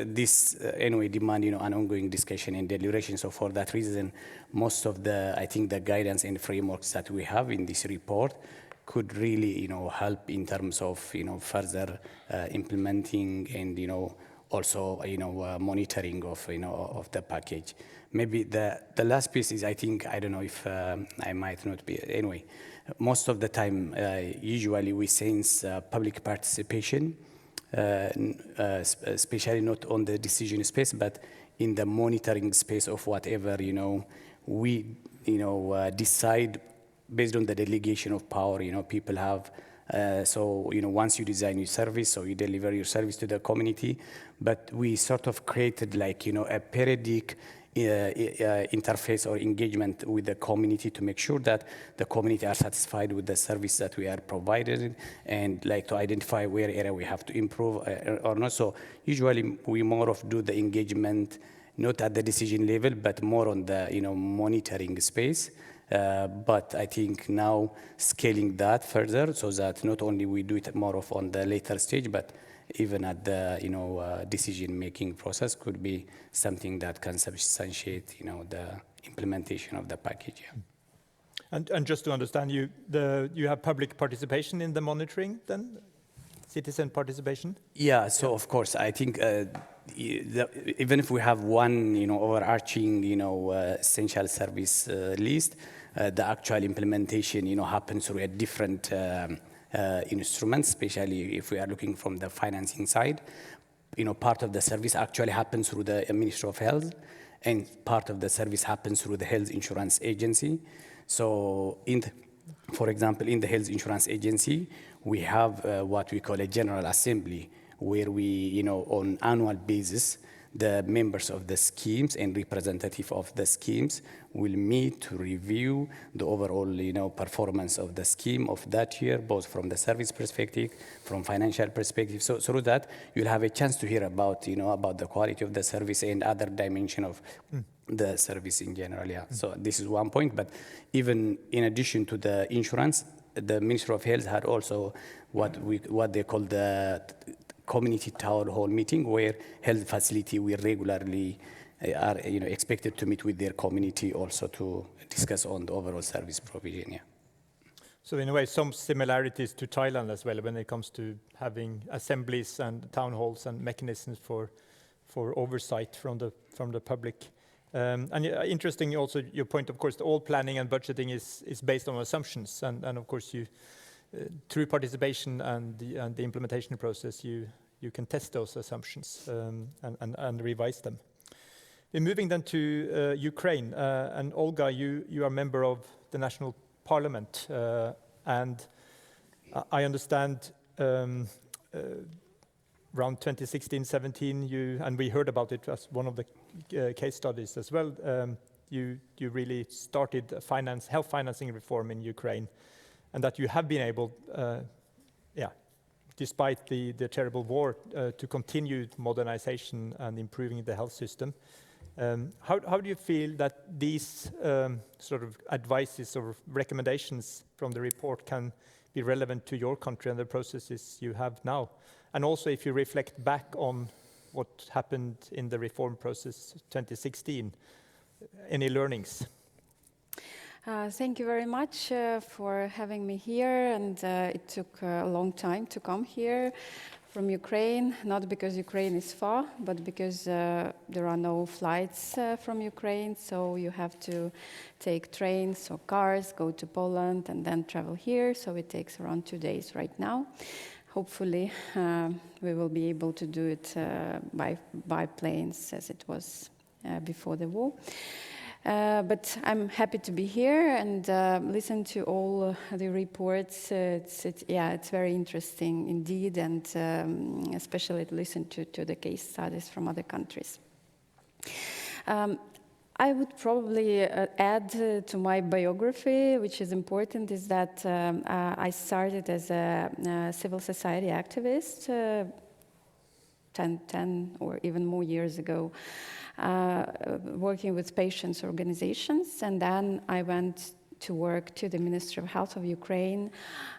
this anyway demand an ongoing discussion and deliberation. So for that reason, most of I think the guidance and frameworks that we have in this report could really help in terms of further implementing and also monitoring of the package. Maybe the last piece is, I don't know if I might not be, anyway, most of the time usually we sense public participation, especially not on the decision space, but in the monitoring space of whatever we decide based on the delegation of power people have. So once you design your service, so you deliver your service to the community, but we sort of created like a periodic interface or engagement with the community to make sure that the community are satisfied with the service that we are provided, and like to identify where area we have to improve or not. So usually we more of do the engagement not at the decision level, but more on the monitoring space. But I think now scaling that further so that not only we do it more of on the later stage, but even at the decision-making process could be something that can substantiate the implementation of the package. Yeah. And just to understand, you have public participation in the monitoring then? Citizen participation? Yeah, so of course, I think even if we have one overarching essential service list, the actual implementation happens through a different instruments, especially if we are looking from the financing side. Part of the service actually happens through the Ministry of Health, and part of the service happens through the Health Insurance Agency. So for example, in the Health Insurance Agency, we have what we call a General Assembly, where we, on annual basis, the members of the schemes and representative of the schemes will meet to review the overall, performance of the scheme of that year, both from the service perspective, from financial perspective. So through that, you'll have a chance to hear about, about the quality of the service and other dimension of the service in general. Yeah. So this is one point. But even in addition to the insurance, the Ministry of Health had also what they call the community town hall meeting, where health facility will regularly are expected to meet with their community also to discuss on the overall service provision. Yeah. So in a way, some similarities to Thailand as well when it comes to having assemblies and town halls and mechanisms for oversight from the public. And interesting also your point, of course, all planning and budgeting is based on assumptions, and of course you through participation and the implementation process you can test those assumptions and revise them. We're moving then to Ukraine, and Olga, you are a member of the National Parliament, and I understand around 2016-17, and we heard about it as one of the case studies as well. You really started health financing reform in Ukraine, and that you have been able, despite the terrible war, to continue modernization and improving the health system. How do you feel that these sort of advices or recommendations from the report can be relevant to your country and the processes you have now? And also, if you reflect back on what happened in the reform process 2016, any learnings? Thank you very much for having me here, and it took a long time to come here from Ukraine, not because Ukraine is far, but because there are no flights from Ukraine, so you have to take trains or cars, go to Poland, and then travel here, so it takes around 2 days right now. hopefully we will be able to do it by planes as it was before the war. But I'm happy to be here and listen to all the reports. It's very interesting indeed, and especially to listen to the case studies from other countries. I would probably add to my biography, which is important, is that I started as a civil society activist 10 or even more years ago, working with patients' organizations, and then I went to work to the Ministry of Health of Ukraine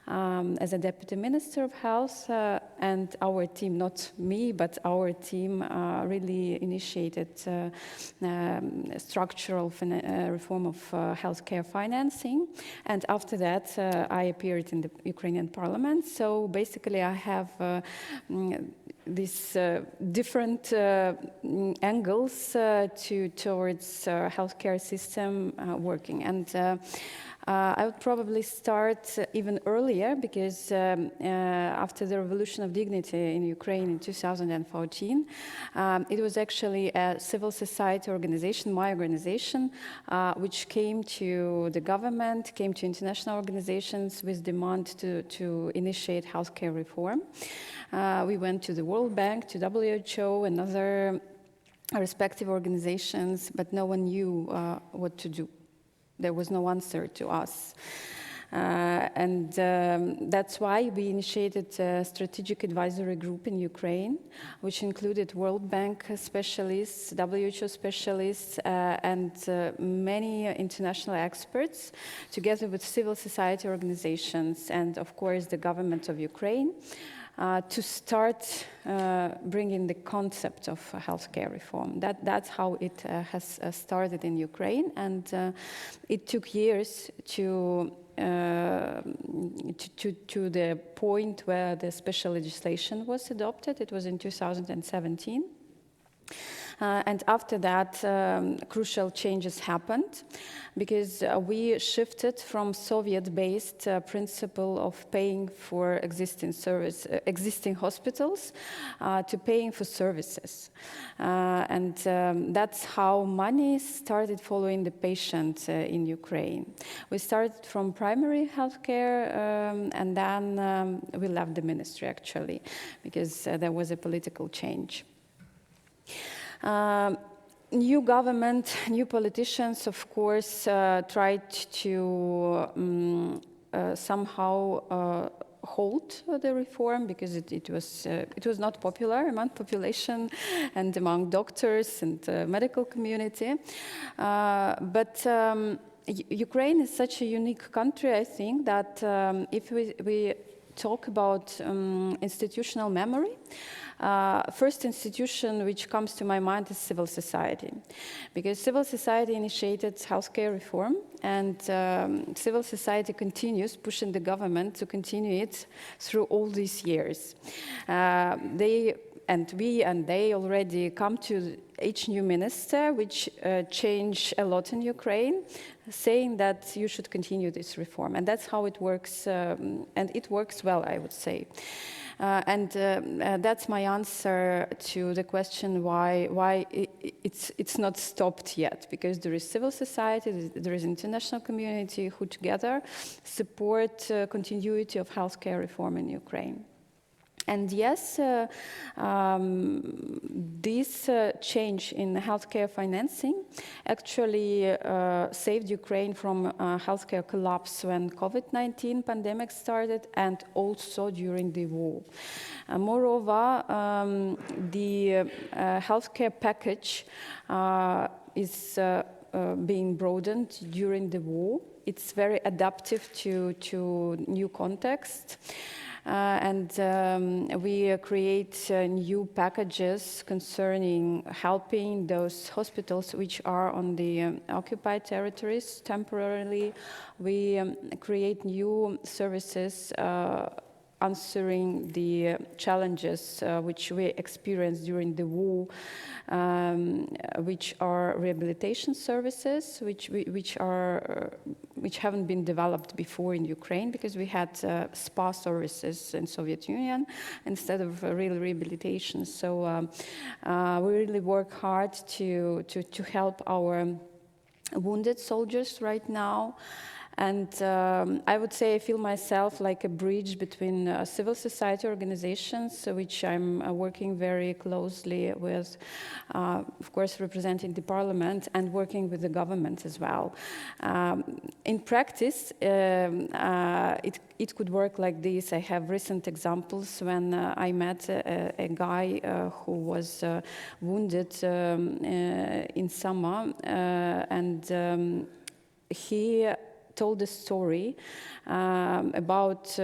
as a Deputy Minister of Health, and our team, not me, but our team really initiated structural reform of healthcare financing, and after that I appeared in the Ukrainian parliament. So basically I have these different angles towards healthcare system working. And I would probably start even earlier, because after the Revolution of Dignity in Ukraine in 2014, it was actually a civil society organization, my organization, which came to the government, came to international organizations with demand to initiate healthcare reform. We went to the World Bank, to WHO, and other respective organizations, but no one knew what to do. There was no answer to us. And that's why we initiated a strategic advisory group in Ukraine, which included World Bank specialists, WHO specialists, and many international experts, together with civil society organizations and, of course, the government of Ukraine, to start bringing the concept of healthcare reform. That's how it has started in Ukraine, and it took years to the point where the special legislation was adopted. It was in 2017. And after that, crucial changes happened, because we shifted from Soviet-based principle of paying for existing hospitals to paying for services. And that's how money started following the patient in Ukraine. We started from primary healthcare, and then we left the ministry, actually, because there was a political change. New government, new politicians, of course, tried to somehow hold the reform, because it was not popular among population and among doctors and medical community. But Ukraine is such a unique country, I think, that if we talk about institutional memory, first institution which comes to my mind is civil society, because civil society initiated healthcare reform, and civil society continues pushing the government to continue it through all these years. They already come to each new minister, which change a lot in Ukraine, saying that you should continue this reform. And that's how it works, and it works well, I would say. And that's my answer to the question why it's not stopped yet, because there is civil society, there is international community who together support continuity of healthcare reform in Ukraine. And yes, this change in healthcare financing actually saved Ukraine from healthcare collapse when COVID-19 pandemic started, and also during the war. Moreover, the healthcare package is being broadened during the war. It's very adaptive to new context. And we create new packages concerning helping those hospitals which are on the occupied territories temporarily. We create new services answering the challenges which we experienced during the war, which are rehabilitation services, which are which haven't been developed before in Ukraine, because we had spa services in Soviet Union instead of real rehabilitation. So we really work hard to help our wounded soldiers right now. And I would say I feel myself like a bridge between civil society organizations, which I'm working very closely with, of course, representing the parliament and working with the government as well. In practice, it could work like this. I have recent examples when I met a guy who was wounded in Sama, and he told a story about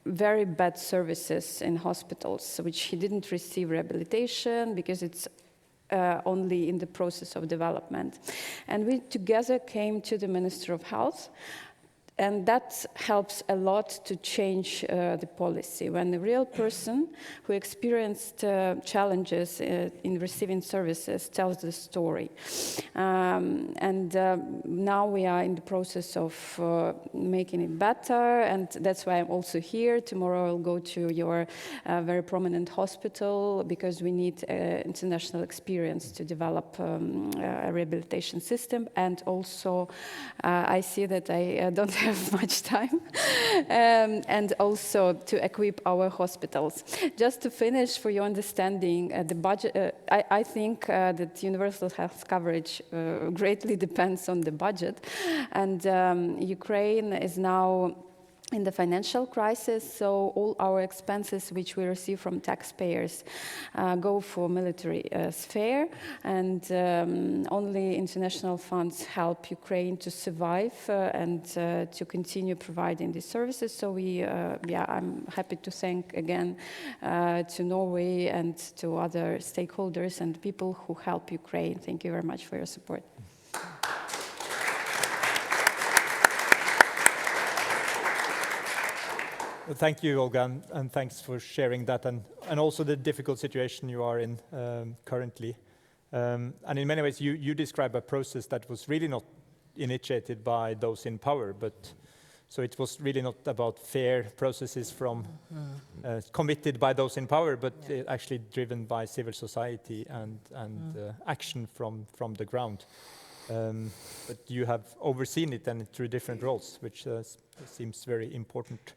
very bad services in hospitals, which he didn't receive rehabilitation because it's only in the process of development. And we together came to the Minister of Health, and that helps a lot to change the policy. When a real person who experienced challenges in receiving services tells the story. And now we are in the process of making it better, and that's why I'm also here. Tomorrow I'll go to your very prominent hospital, because we need international experience to develop a rehabilitation system. And also I see that I don't have much time, and also to equip our hospitals. Just to finish, for your understanding, the budget, I think that universal health coverage greatly depends on the budget, and Ukraine is now in the financial crisis, so all our expenses which we receive from taxpayers go for military sphere, and only international funds help Ukraine to survive and to continue providing these services. So I'm happy to thank again to Norway and to other stakeholders and people who help Ukraine. Thank you very much for your support. Thank you, Olga, and thanks for sharing that, and also the difficult situation you are in currently. And in many ways, you describe a process that was really not initiated by those in power, but so it was really not about fair processes from committed by those in power, but actually driven by civil society and action from the ground. But you have overseen it and through different roles, which seems very important.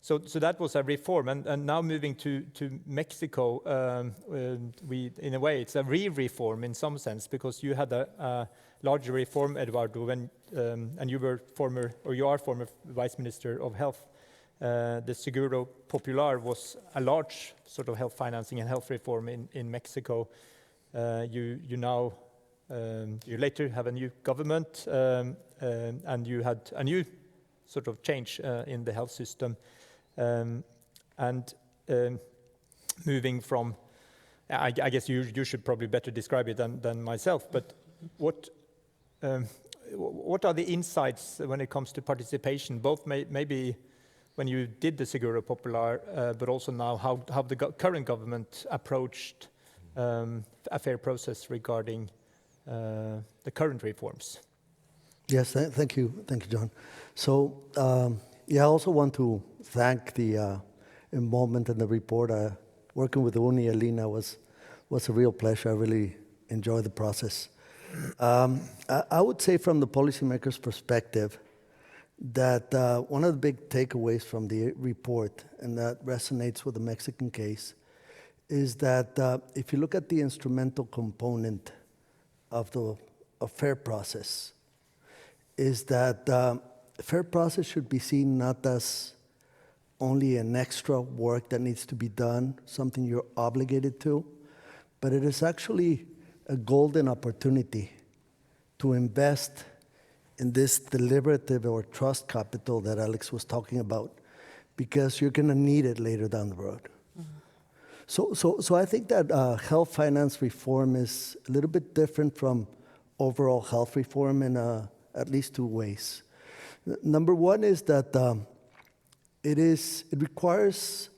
So that was a reform, and now moving to Mexico, in a way, it's a re-reform in some sense, because you had a larger reform, Eduardo, when and you are former Vice Minister of Health. The Seguro Popular was a large sort of health financing and health reform in Mexico. You later have a new government, and you had a new sort of change in the health system, and moving from, I guess you should probably better describe it than myself, but what are the insights when it comes to participation, both maybe when you did the Seguro Popular, but also now how the current government approached a fair process regarding the current reforms? Yes, thank you, John. So, I also want to thank the involvement in the report. Working with Uni Elena was a real pleasure. I really enjoyed the process. I would say from the policymaker's perspective that one of the big takeaways from the report, and that resonates with the Mexican case, is that if you look at the instrumental component of a fair process, is that fair process should be seen not as only an extra work that needs to be done, something you're obligated to, but it is actually a golden opportunity to invest in this deliberative or trust capital that Alex was talking about, because you're going to need it later down the road. Mm-hmm. So I think that health finance reform is a little bit different from overall health reform in at least two ways. Number one is that it requires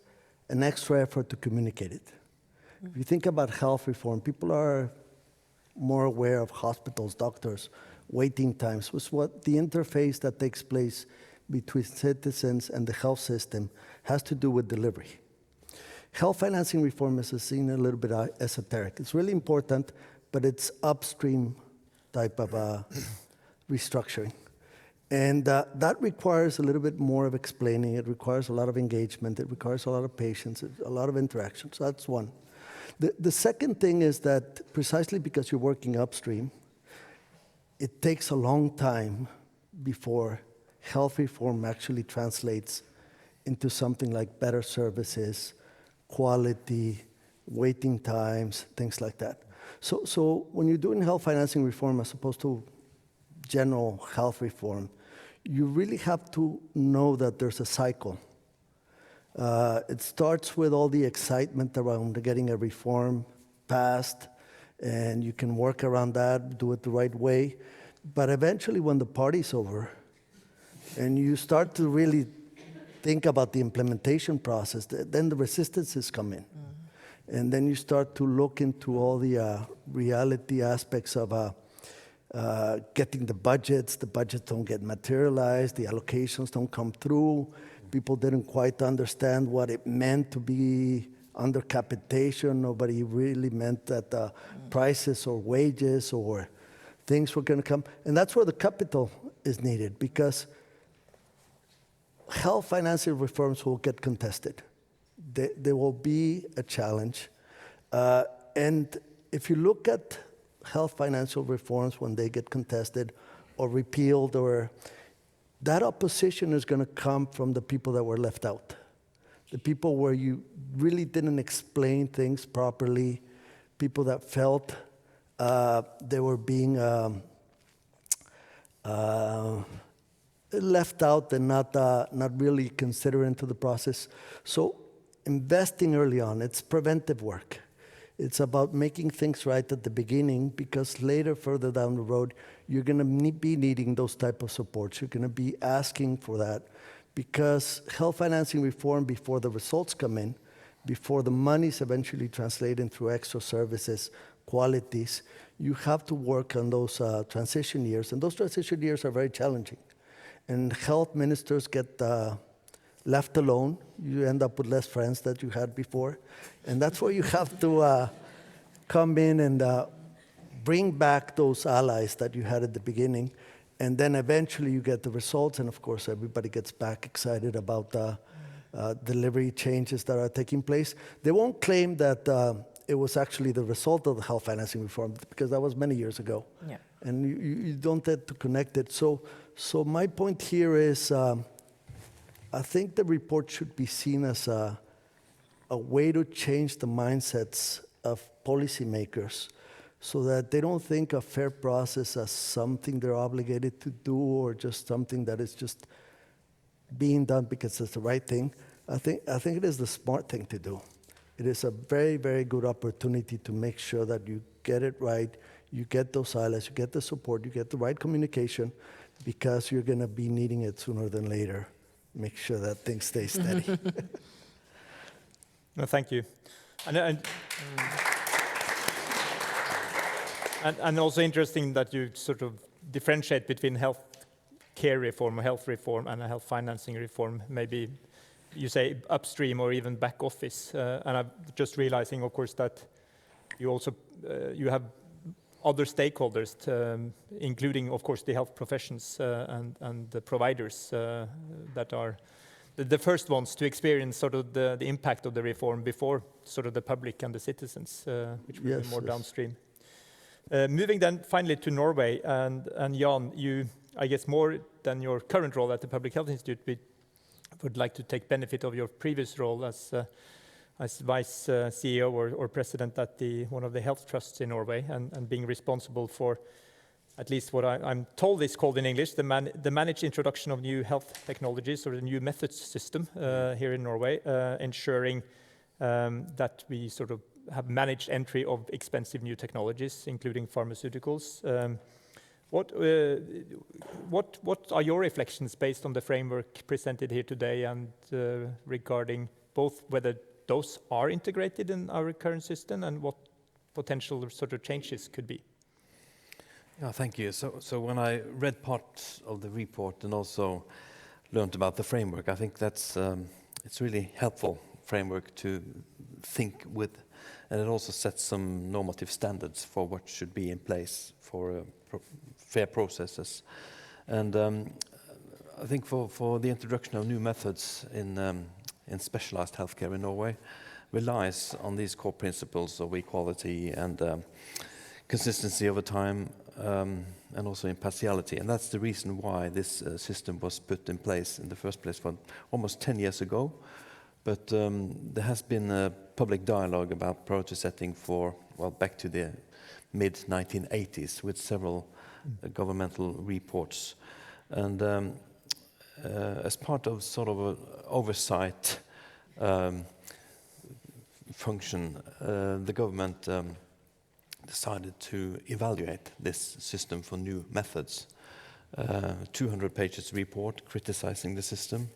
an extra effort to communicate it. Mm-hmm. If you think about health reform, people are more aware of hospitals, doctors, waiting times, was what the interface that takes place between citizens and the health system has to do with delivery. Health financing reform is seen a little bit esoteric. It's really important, but it's upstream type of restructuring. And that requires a little bit more of explaining. It requires a lot of engagement. It requires a lot of patience, a lot of interaction. So that's one. The second thing is that precisely because you're working upstream, it takes a long time before health reform actually translates into something like better services, quality, waiting times, things like that. So when you're doing health financing reform as opposed to general health reform, you really have to know that there's a cycle. It starts with all the excitement around getting a reform passed, and you can work around that, do it the right way. But eventually, when the party's over, and you start to really think about the implementation process, then the resistances come in. And then you start to look into all the reality aspects of getting the budgets don't get materialized, the allocations don't come through, people didn't quite understand what it meant to be under capitation, nobody really meant that prices or wages or things were going to come. And that's where the capital is needed, because health financing reforms will get contested. There will be a challenge. And if you look at health financial reforms when they get contested or repealed, or that opposition is going to come from the people that were left out, the people where you really didn't explain things properly, people that felt they were being left out and not really considered into the process. So investing early on, it's preventive work. It's about making things right at the beginning, because later, further down the road, you're going to be needing those type of supports. You're going to be asking for that, because health financing reform, before the results come in, before the money's eventually translated through extra services, qualities, you have to work on those transition years. And those transition years are very challenging. And health ministers get left alone. You end up with less friends that you had before. And that's where you have to come in and bring back those allies that you had at the beginning. And then eventually you get the results. And of course, everybody gets back excited about delivery changes that are taking place. They won't claim that it was actually the result of the health financing reform, because that was many years ago. Yeah. And you don't get to connect it. So my point here is, I think the report should be seen as a way to change the mindsets of policymakers, so that they don't think of fair process as something they're obligated to do, or just something that is just being done because it's the right thing. I think it is the smart thing to do. It is a very, very good opportunity to make sure that you get it right, you get those allies, you get the support, you get the right communication, because you're going to be needing it sooner than later. Make sure that things stay steady. No, thank you. And also interesting that you sort of differentiate between health care reform or health reform and a health financing reform. Maybe you say upstream or even back office. And I'm just realizing, of course, that you also you have other stakeholders, including, of course, the health professions and the providers that are the first ones to experience sort of the impact of the reform before sort of the public and the citizens, which will be more downstream. Moving then finally to Norway, and Jan, you, I guess more than your current role at the Public Health Institute, would like to take benefit of your previous role as vice CEO or president at one of the health trusts in Norway, and being responsible for at least what I'm told is called in English, the managed introduction of new health technologies, or the new methods system here in Norway, ensuring that we sort of have managed entry of expensive new technologies, including pharmaceuticals. What are your reflections based on the framework presented here today, and regarding both whether those are integrated in our current system and what potential sort of changes could be? Yeah, thank you. So when I read part of the report and also learned about the framework, I think that's it's really helpful framework to think with, and it also sets some normative standards for what should be in place for fair processes. And I think for the introduction of new methods in specialized healthcare in Norway relies on these core principles of equality and consistency over time, and also impartiality. And that's the reason why this system was put in place in the first place for almost 10 years ago. But there has been a public dialogue about priority setting for, well, back to the mid-1980s with several governmental reports. And as part of sort of an oversight function, the government decided to evaluate this system for new methods. 200 pages report criticizing the system,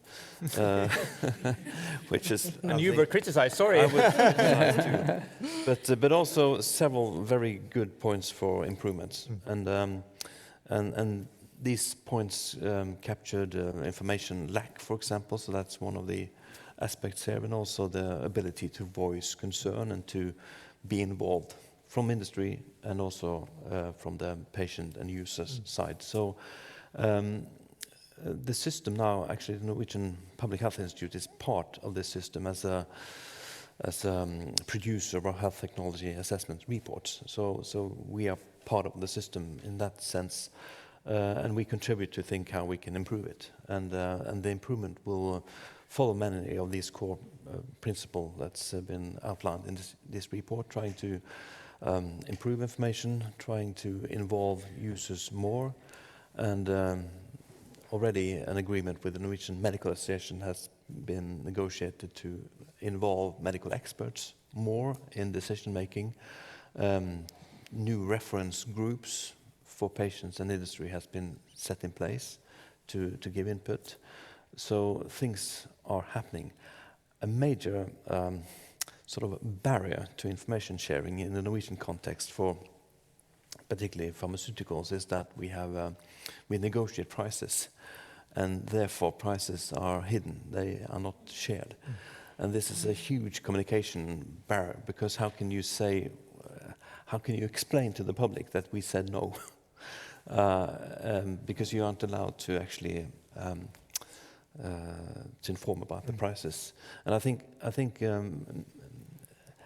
which is... And you were criticized, sorry. I was criticized too. But also several very good points for improvements. And these points captured information lack, for example, so that's one of the aspects here, and also the ability to voice concern and to be involved from industry and also from the patient and users side. So the system now, actually the Norwegian Public Health Institute is part of this system as a producer of health technology assessment reports. So we are part of the system in that sense, and we contribute to think how we can improve it. And the improvement will follow many of these core principles that's been outlined in this report, trying to improve information, trying to involve users more, and already an agreement with the Norwegian Medical Association has been negotiated to involve medical experts more in decision making. New reference groups for patients and industry has been set in place to give input. So things are happening. A major sort of barrier to information sharing in the Norwegian context for particularly pharmaceuticals is that we negotiate prices, and therefore prices are hidden, they are not shared. And this is a huge communication barrier, because how can you say, how can you explain to the public that we said no? Because you aren't allowed to actually to inform about the prices. And I think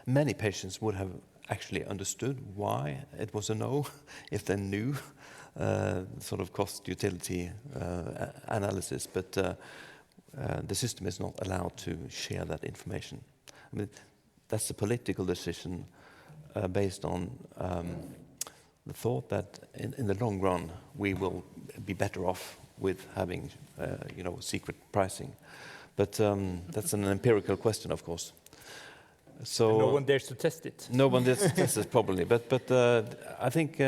many patients would have actually understood why it was a no if they knew sort of cost-utility analysis, but the system is not allowed to share that information. I mean, that's a political decision based on the thought that in the long run we will be better off with having secret pricing. But that's an empirical question, of course. So and no one dares to test it. No one dares to test it, probably. But I think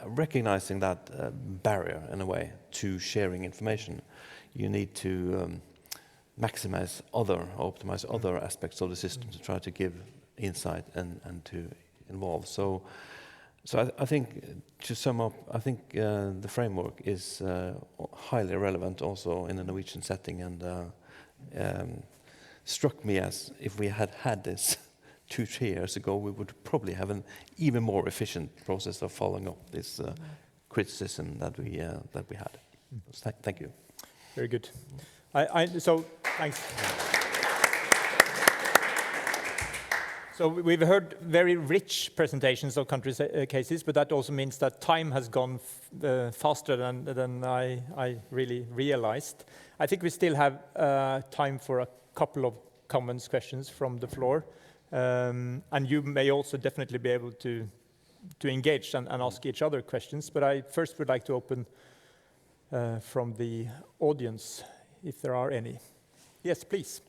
recognizing that barrier, in a way, to sharing information, you need to maximize or optimize other aspects of the system to try to give insight and to involve. So I think, to sum up, I think the framework is highly relevant also in the Norwegian setting, and struck me as if we had this 2-3 years ago, we would probably have an even more efficient process of following up this criticism that we had. So thank you. Very good. So thanks. So we've heard very rich presentations of country cases, but that also means that time has gone faster than I really realized. I think we still have time for a couple of comments, questions from the floor. And you may also definitely be able to engage and ask each other questions. But I first would like to open from the audience, if there are any. Yes, please.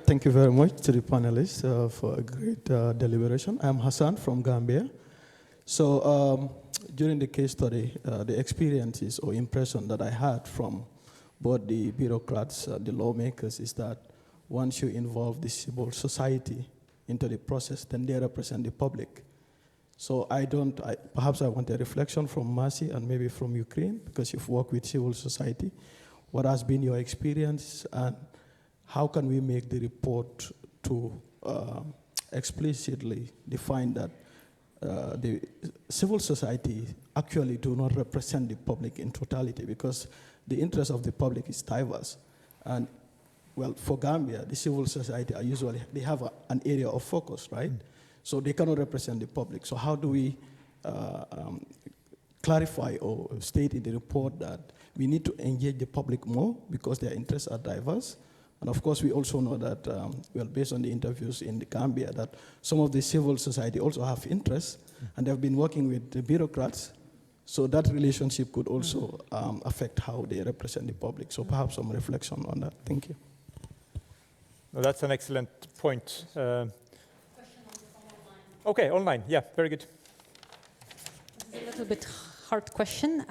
Thank you very much to the panelists for a great deliberation. I'm Hassan from Gambia. So during the case study, the experiences or impression that I had from both the bureaucrats, the lawmakers, is that once you involve the civil society, into the process, then they represent the public. So perhaps I want a reflection from Mercy and maybe from Ukraine, because you've worked with civil society. What has been your experience, and how can we make the report to explicitly define that the civil society actually do not represent the public in totality, because the interest of the public is diverse. And well, for Gambia, the civil society are usually, they have an area of focus, right? So they cannot represent the public. So how do we clarify or state in the report that we need to engage the public more because their interests are diverse? And of course, we also know that, well, based on the interviews in the Gambia, that some of the civil society also have interests, and they've been working with the bureaucrats. So that relationship could also affect how they represent the public. So perhaps some reflection on that. Thank you. Well, that's an excellent point. Okay, online. Yeah, very good. This is a little bit hard question.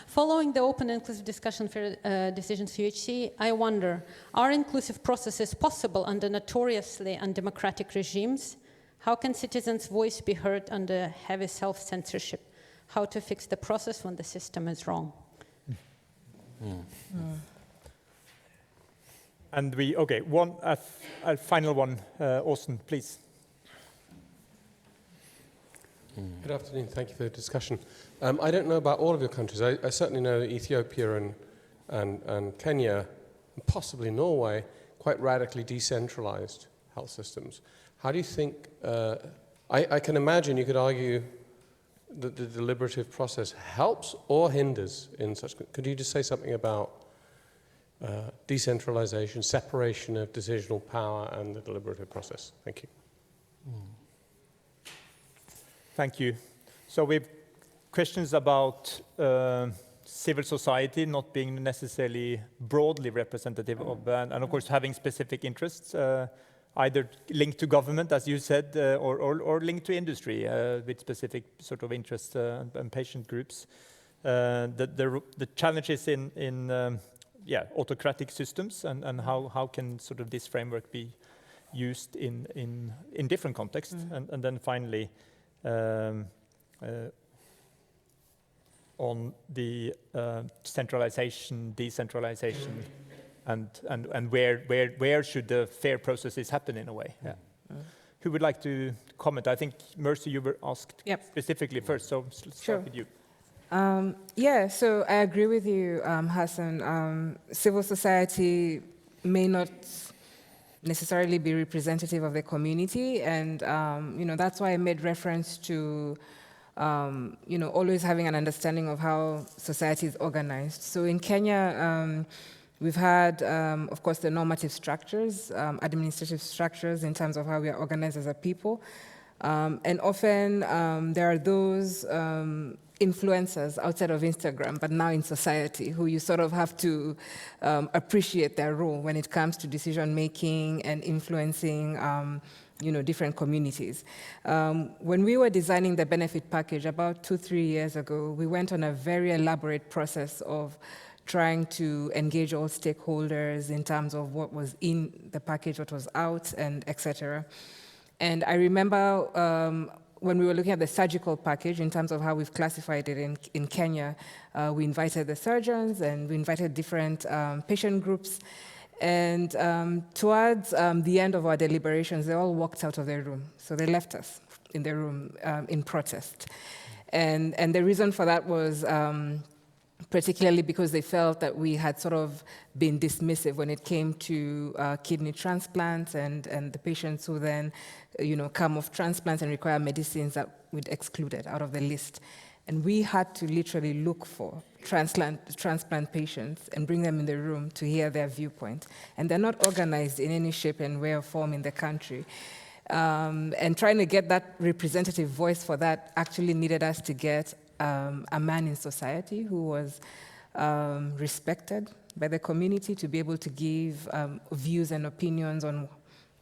Following the open and inclusive discussion for decisions UHC, I wonder, are inclusive processes possible under notoriously undemocratic regimes? How can citizens' voice be heard under heavy self-censorship? How to fix the process when the system is wrong? And a final one, Austin, please. Good afternoon. Thank you for the discussion. I don't know about all of your countries. I certainly know that Ethiopia and Kenya, and possibly Norway, quite radically decentralized health systems. How do you think, I can imagine you could argue that the deliberative process helps or hinders in such, could you just say something about decentralization, separation of decisional power and the deliberative process? Thank you. Thank you. So we've questions about civil society not being necessarily broadly representative of, and of course having specific interests, either linked to government, as you said, or linked to industry with specific sort of interests and patient groups. The challenges in autocratic systems, and how can sort of this framework be used in different contexts, and then finally. On the centralization, decentralization, and where should the fair processes happen in a way? Yeah. Who would like to comment? I think Mercy, you were asked specifically first, so let's start with you. Yeah, so I agree with you, Hassan. Civil society may not necessarily be representative of the community, and that's why I made reference to always having an understanding of how society is organized. So in Kenya, we've had, of course, the normative structures, administrative structures in terms of how we are organized as a people, and often there are those influencers outside of Instagram, but now in society, who you sort of have to appreciate their role when it comes to decision making and influencing, different communities. When we were designing the benefit package about 2-3 years ago, we went on a very elaborate process of trying to engage all stakeholders in terms of what was in the package, what was out, and etc. And I remember when we were looking at the surgical package in terms of how we've classified it in Kenya, we invited the surgeons and we invited different patient groups. And towards the end of our deliberations, they all walked out of their room. So they left us in their room in protest. And the reason for that was particularly because they felt that we had sort of been dismissive when it came to kidney transplants and the patients who then come off transplants and require medicines that we'd excluded out of the list. And we had to literally look for transplant patients and bring them in the room to hear their viewpoint. And they're not organized in any shape and way or form in the country. And trying to get that representative voice for that actually needed us to get a man in society who was respected by the community to be able to give views and opinions on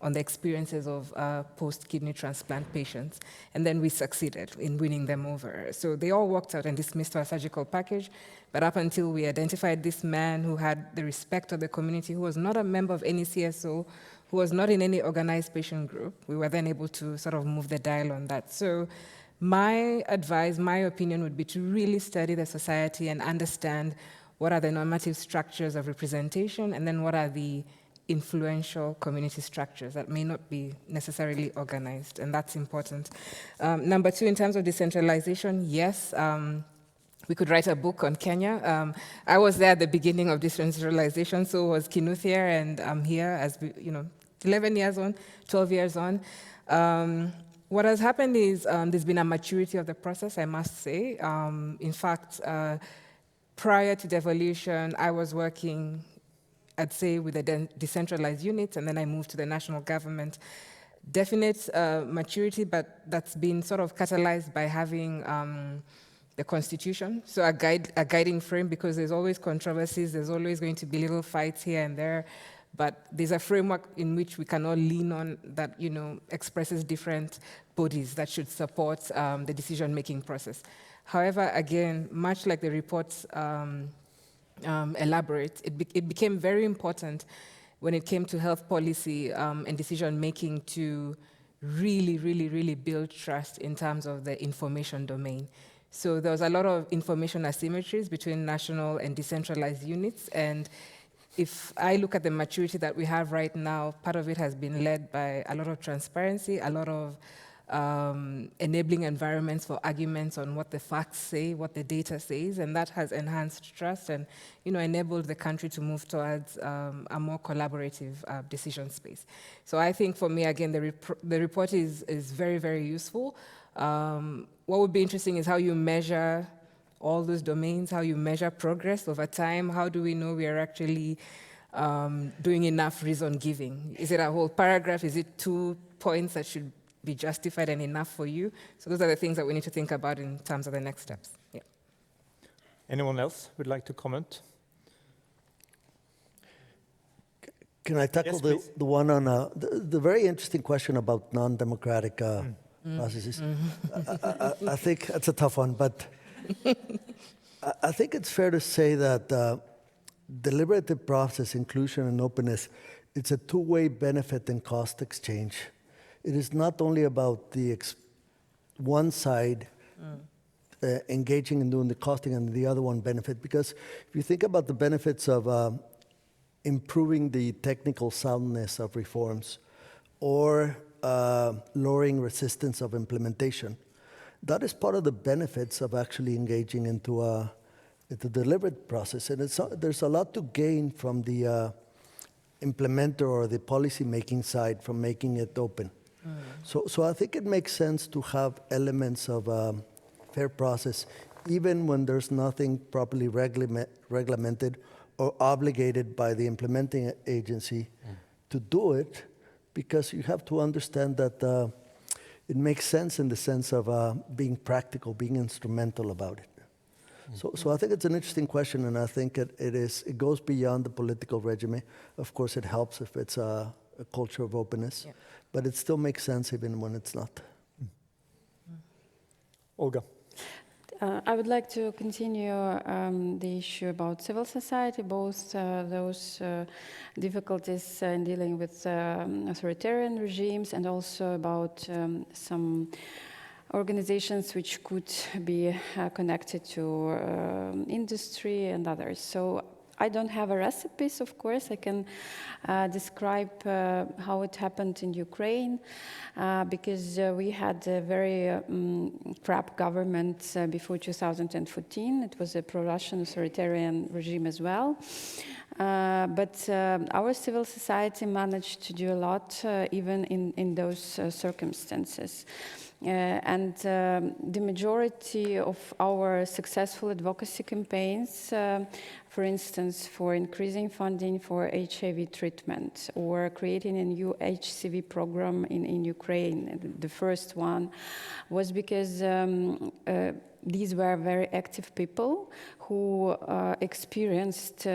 on the experiences of post-kidney transplant patients. And then we succeeded in winning them over. So they all walked out and dismissed our surgical package. But up until we identified this man who had the respect of the community, who was not a member of any CSO, who was not in any organized patient group, we were then able to sort of move the dial on that. So my advice, my opinion would be to really study the society and understand what are the normative structures of representation, and then what are the influential community structures that may not be necessarily organized, and that's important. Number two, in terms of decentralization, yes, we could write a book on Kenya. I was there at the beginning of decentralization, so was Kinuthia, and I'm here as, 11 years on, 12 years on. What has happened is there's been a maturity of the process, I must say. In fact, prior to devolution, I was working, I'd say, with the decentralized units, and then I moved to the national government. Definite maturity, but that's been sort of catalyzed by having the constitution, so a guiding frame, because there's always controversies, there's always going to be little fights here and there, but there's a framework in which we can all lean on that, expresses different bodies that should support the decision-making process. However, again, much like the reports elaborate, it became very important when it came to health policy and decision-making to really, really, really build trust in terms of the information domain. So there was a lot of information asymmetries between national and decentralized units, and if I look at the maturity that we have right now, part of it has been led by a lot of transparency, a lot of enabling environments for arguments on what the facts say, what the data says, and that has enhanced trust and enabled the country to move towards a more collaborative decision space. So I think for me, again, the report is very, very useful. What would be interesting is how you measure all those domains, how you measure progress over time. How do we know we are actually doing enough reason giving? Is it a whole paragraph? Is it 2 points that should be justified and enough for you? So those are the things that we need to think about in terms of the next steps. Yeah. Anyone else would like to comment? Can I tackle the one on the very interesting question about non-democratic processes? I think that's a tough one, but I think it's fair to say that deliberative process, inclusion and openness, it's a two-way benefit and cost exchange. It is not only about the one side engaging and doing the costing and the other one benefit, because if you think about the benefits of improving the technical soundness of reforms or lowering resistance of implementation, that is part of the benefits of actually engaging into the deliberate process. And there's a lot to gain from the implementer or the policy-making side from making it open. So I think it makes sense to have elements of fair process, even when there's nothing properly regulated or obligated by the implementing agency to do it, because you have to understand that it makes sense in the sense of being practical, being instrumental about it. So I think it's an interesting question, and I think it goes beyond the political regime. Of course, it helps if it's a culture of openness, but it still makes sense even when it's not. Olga. I would like to continue the issue about civil society, both those difficulties in dealing with authoritarian regimes, and also about some organizations which could be connected to industry and others. So I don't have a recipes, of course. I can describe how it happened in Ukraine, because we had a very crap government before 2014. It was a pro-Russian authoritarian regime as well. But our civil society managed to do a lot, even in those circumstances. And the majority of our successful advocacy campaigns, for instance, for increasing funding for HIV treatment or creating a new HCV program in Ukraine, the first one, was because these were very active people who experienced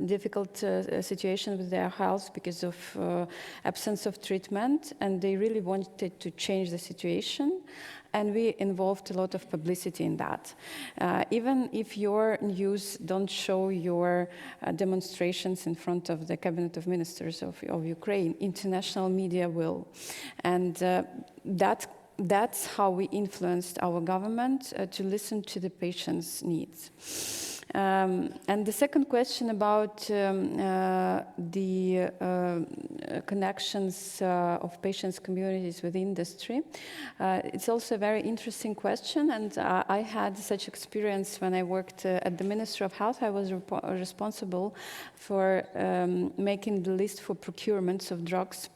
difficult situation with their health because of absence of treatment, and they really wanted to change the situation. And we involved a lot of publicity in that. Even if your news don't show your demonstrations in front of the Cabinet of Ministers of Ukraine, international media will. And that's how we influenced our government to listen to the patients' needs. And the second question about the connections of patients' communities with industry, it's also a very interesting question, and I had such experience when I worked at the Ministry of Health. I was responsible for making the list for procurements of drugs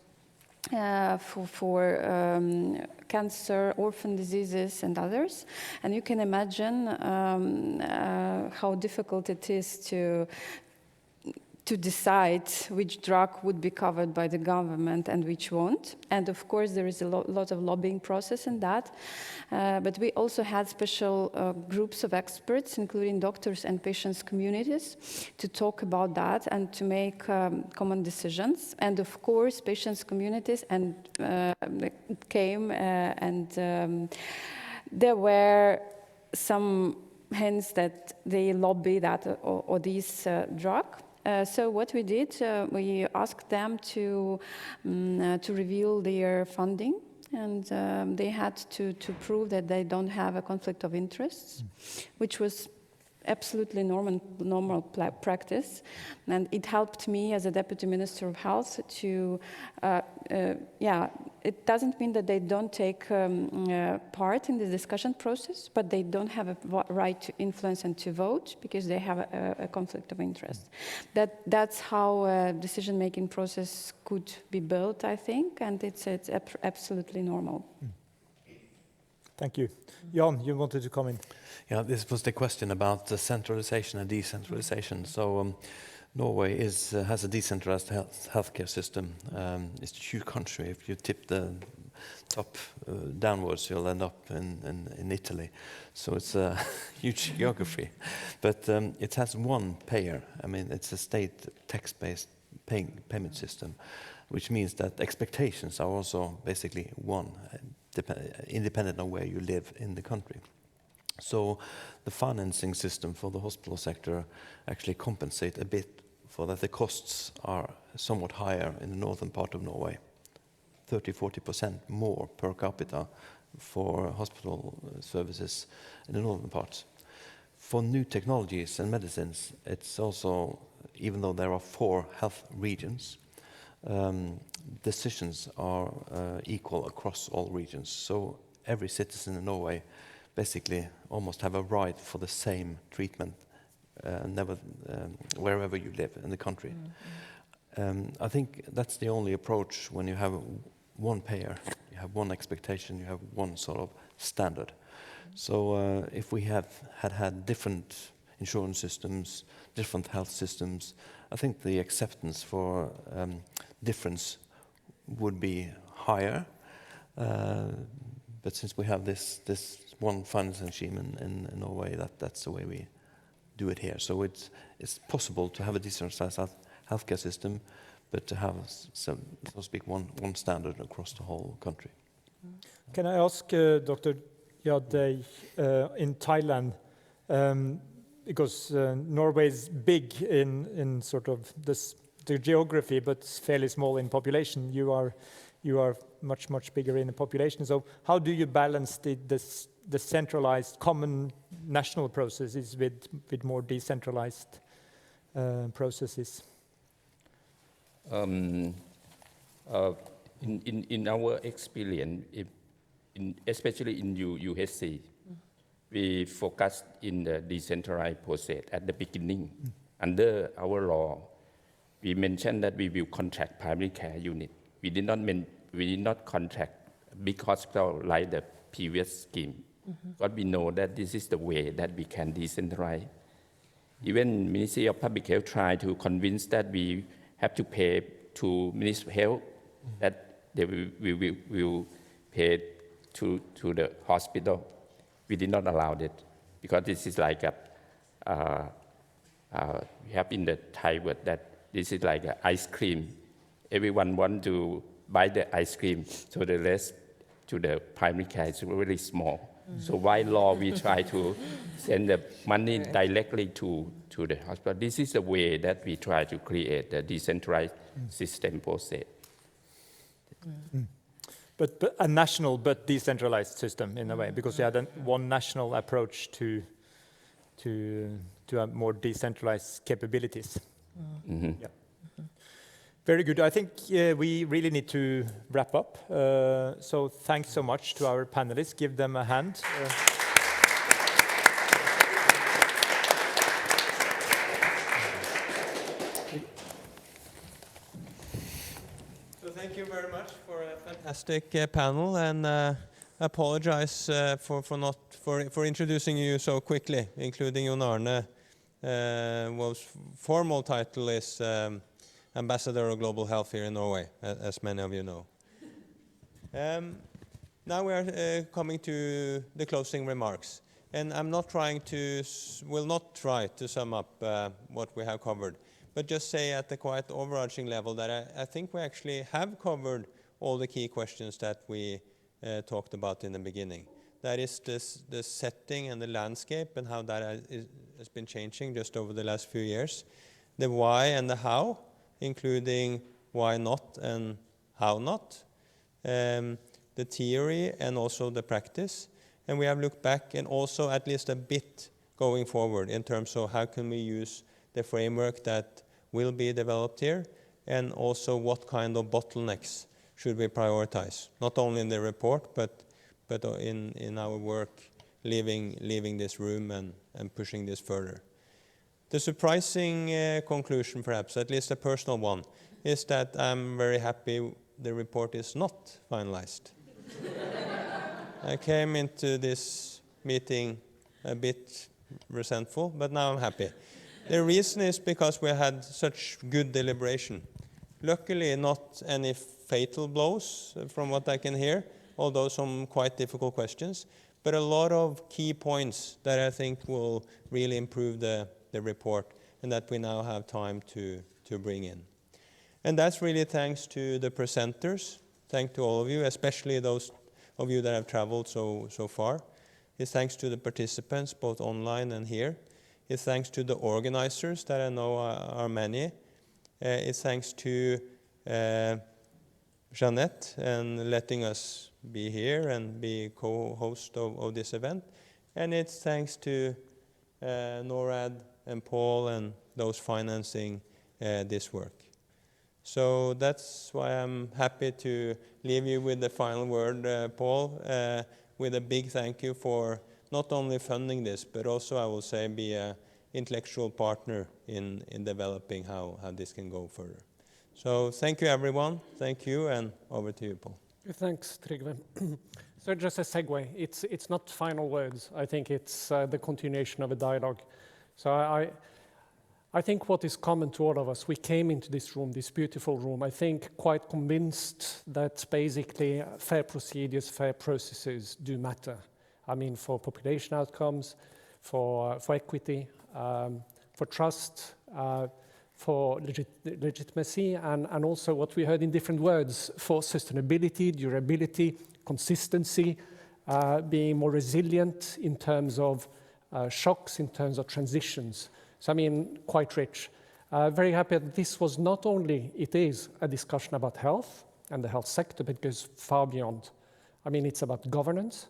for cancer, orphan diseases, and others. And you can imagine how difficult it is to decide which drug would be covered by the government and which won't. And of course, there is a lot of lobbying process in that. But we also had special groups of experts, including doctors and patients' communities, to talk about that and to make common decisions. And of course, patients' communities came and there were some hints that they lobby that or this drug. So what we did, we asked them to reveal their funding, and they had to prove that they don't have a conflict of interests, which was absolutely normal practice. And it helped me as a Deputy Minister of Health to, it doesn't mean that they don't take part in the discussion process, but they don't have a right to influence and to vote because they have a conflict of interest. That's how a decision-making process could be built, I think, and it's absolutely normal. Thank you. Jan, you wanted to comment. Yeah, this was the question about centralization and decentralization. So Norway has a decentralized healthcare system. It's a huge country. If you tip the top downwards, you'll end up in Italy. So it's a huge geography. But it has one payer. I mean, it's a state tax-based payment system, which means that expectations are also basically one, independent of where you live in the country. So the financing system for the hospital sector actually compensate a bit for that the costs are somewhat higher in the northern part of Norway, 30–40% more per capita for hospital services in the northern parts. For new technologies and medicines, it's also, even though there are 4 health regions, decisions are equal across all regions. So every citizen in Norway basically almost have a right for the same treatment wherever you live in the country. I think that's the only approach when you have one payer, you have one expectation, you have one sort of standard. So if we had different insurance systems, different health systems, I think the acceptance for difference would be higher. But since we have this one finance regime in Norway, that's the way we do it here. So it's possible to have a decentralized healthcare system, but to have, so to speak, one standard across the whole country. Can I ask Dr. Yadei in Thailand, because Norway is big in sort of the geography, but fairly small in population. You are much bigger in the population. So how do you balance the centralized common national processes with more decentralized processes? In our experience, especially in UHC, we focused in the decentralized process at the beginning. Under our law, we mentioned that we will contract primary care unit. We did not contract big hospital like the previous scheme. But we know that this is the way that we can decentralize. Even Ministry of Public Health tried to convince that we have to pay to Ministry of Health, that they will pay to the hospital. We did not allow it because this is like we have in the Thai word that this is like an ice cream. Everyone wants to buy the ice cream, so the rest to the primary care is really small. So by law, we try to send the money directly to the hospital. This is the way that we try to create a decentralized system process. But a national but decentralized system in a way, because you had one national approach to have more decentralized capabilities. Yeah. Very good. I think we really need to wrap up. So thanks so much to our panelists. Give them a hand. So thank you very much for a fantastic panel, and apologize for introducing you so quickly, including Jon Arne. Whose formal title is Ambassador of Global Health here in Norway, as many of you know. Now we are coming to the closing remarks, and will not try to sum up what we have covered, but just say at the quite overarching level that I think we actually have covered all the key questions that we talked about in the beginning. That is the setting and the landscape and how that has been changing just over the last few years. The why and the how, including why not and how not. The theory and also the practice. And we have looked back and also at least a bit going forward in terms of how can we use the framework that will be developed here, and also what kind of bottlenecks should we prioritize, not only in the report, but in our work, leaving this room and pushing this further. The surprising conclusion, perhaps, at least a personal one, is that I'm very happy the report is not finalized. I came into this meeting a bit resentful, but now I'm happy. The reason is because we had such good deliberation. Luckily, not any fatal blows, from what I can hear, although some quite difficult questions, but a lot of key points that I think will really improve the report and that we now have time to bring in. And that's really thanks to the presenters, thanks to all of you, especially those of you that have traveled so far. It's thanks to the participants, both online and here. It's thanks to the organizers that I know are many. It's thanks to Jeanette and letting us be here and be co-host of this event. And it's thanks to NORAD and Paul and those financing this work. So that's why I'm happy to leave you with the final word, Paul, with a big thank you for not only funding this, but also, I will say, be an intellectual partner in developing how this can go further. So thank you, everyone. Thank you, and over to you, Paul. Thanks, Trygve. So just a segue. It's not final words. I think it's the continuation of a dialogue. So I think what is common to all of us, we came into this room, this beautiful room, I think quite convinced that basically fair procedures, fair processes do matter. I mean, for population outcomes, for equity, for trust, for legitimacy, and also what we heard in different words, for sustainability, durability, consistency, being more resilient in terms of shocks, in terms of transitions. So I mean, quite rich. Very happy that this was not only, it is a discussion about health and the health sector, but it goes far beyond. I mean, it's about governance.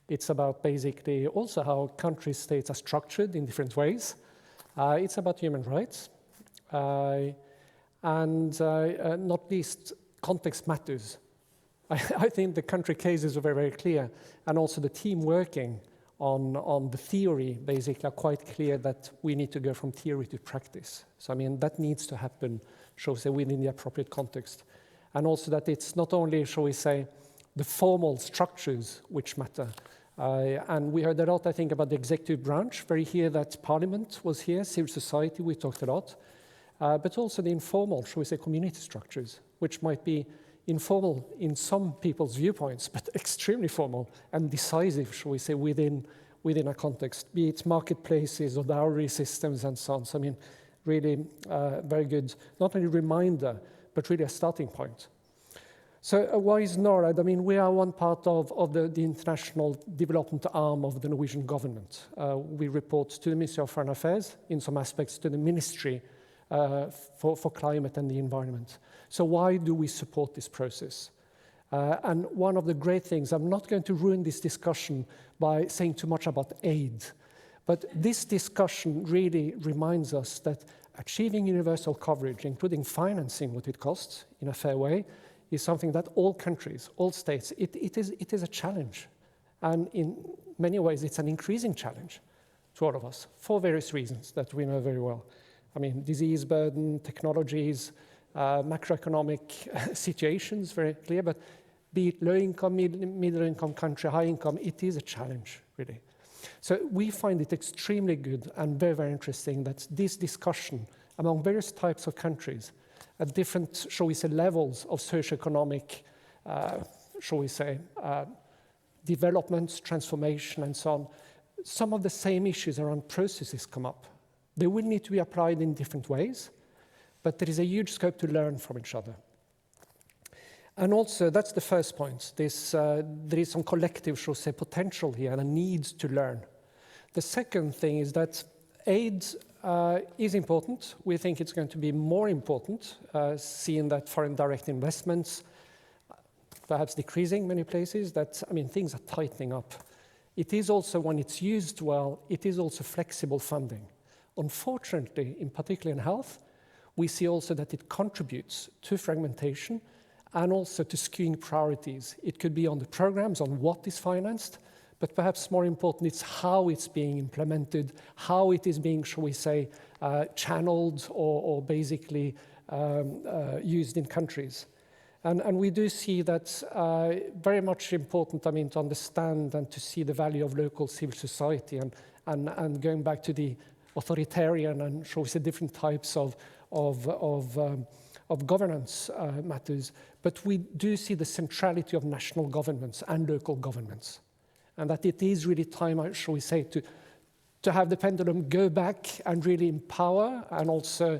It's about basically also how country states are structured in different ways. It's about human rights. And not least, context matters. I think the country cases are very, very clear. And also the team working on the theory basically are quite clear that we need to go from theory to practice. So I mean, that needs to happen, shall we say, within the appropriate context. And also that it's not only, shall we say, the formal structures which matter. And we heard a lot, I think, about the executive branch. Very here that Parliament was here, civil society, we talked a lot. But also the informal, shall we say, community structures, which might be informal in some people's viewpoints, but extremely formal and decisive, shall we say, within within a context, be it marketplaces or dowry systems and so on. So, I mean, really very good, not only reminder, but really a starting point. So why is NORAD? I mean, we are one part of the international development arm of the Norwegian government. We report to the Ministry of Foreign Affairs, in some aspects to the Ministry for Climate and the Environment. So why do we support this process? And one of the great things, I'm not going to ruin this discussion by saying too much about aid, but this discussion really reminds us that achieving universal coverage, including financing what it costs in a fair way, is something that all countries, all states, it is a challenge. And in many ways, it's an increasing challenge to all of us for various reasons that we know very well. I mean, disease burden, technologies, macroeconomic situations, very clear, but be it low income, middle income country, high income, it is a challenge, really. So we find it extremely good and very, very interesting that this discussion among various types of countries at different, shall we say, levels of socioeconomic, shall we say, developments, transformation, and so on, some of the same issues around processes come up. They will need to be applied in different ways, but there is a huge scope to learn from each other. And also, that's the first point. There is some collective, shall we say, potential here and a need to learn. The second thing is that aid is important. We think it's going to be more important, seeing that foreign direct investments perhaps decreasing in many places, that, I mean, things are tightening up. It is also, when it's used well, it is also flexible funding. Unfortunately, in particular in health, we see also that it contributes to fragmentation and also to skewing priorities. It could be on the programs, on what is financed, but perhaps more important, it's how it's being implemented, how it is being, shall we say, channeled or basically used in countries. And we do see that very much important, I mean, to understand and to see the value of local civil society and going back to the authoritarian and, shall we say, different types of governance matters. But we do see the centrality of national governments and local governments. And that it is really time, shall we say, to have the pendulum go back and really empower and also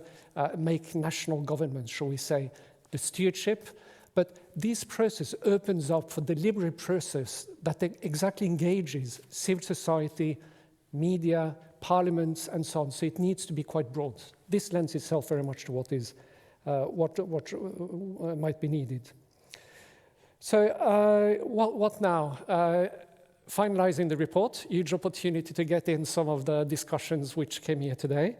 make national governments, shall we say, the stewardship. But this process opens up for deliberate process that exactly engages civil society, media, parliaments, and so on. So it needs to be quite broad. This lends itself very much to what is what might be needed. So what now? Finalizing the report, huge opportunity to get in some of the discussions which came here today.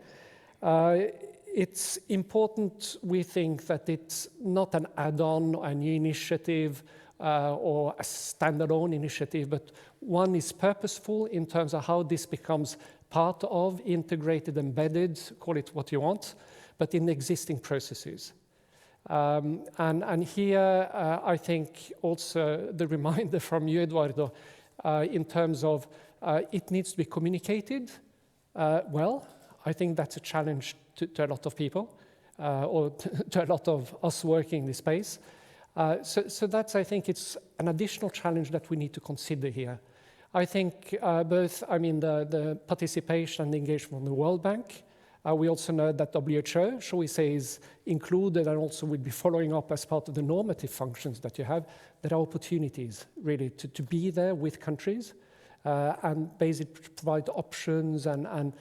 It's important, we think, that it's not an add-on, a new initiative, or a standalone initiative, but one is purposeful in terms of how this becomes part of, integrated, embedded, call it what you want, but in existing processes. And here, I think also the reminder from you, Eduardo, in terms of it needs to be communicated well. I think that's a challenge to a lot of people, or to a lot of us working in this space. So that's, I think, it's an additional challenge that we need to consider here. I think both, I mean, the participation and the engagement from the World Bank. We also know that WHO, shall we say, is included and also will be following up as part of the normative functions that you have. There are opportunities, really, to be there with countries and basically provide options and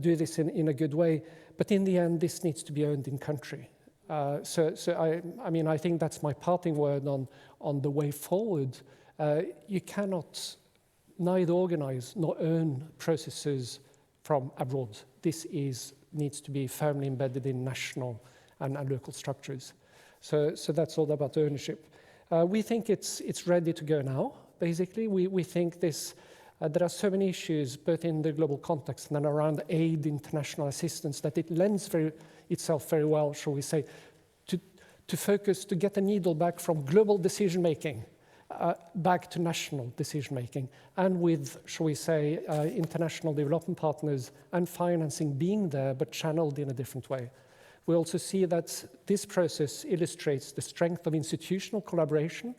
do this in a good way. But in the end, this needs to be owned in country. So I mean, I think that's my parting word on the way forward. You cannot neither organize nor own processes from abroad. This needs to be firmly embedded in national and local structures. So that's all about ownership. We think it's ready to go now, basically. We think this, there are so many issues, both in the global context and around aid, international assistance, that it lends itself very well, shall we say, to focus, to get the needle back from global decision-making back to national decision-making, and with, shall we say, international development partners and financing being there, but channeled in a different way. We also see that this process illustrates the strength of institutional collaboration,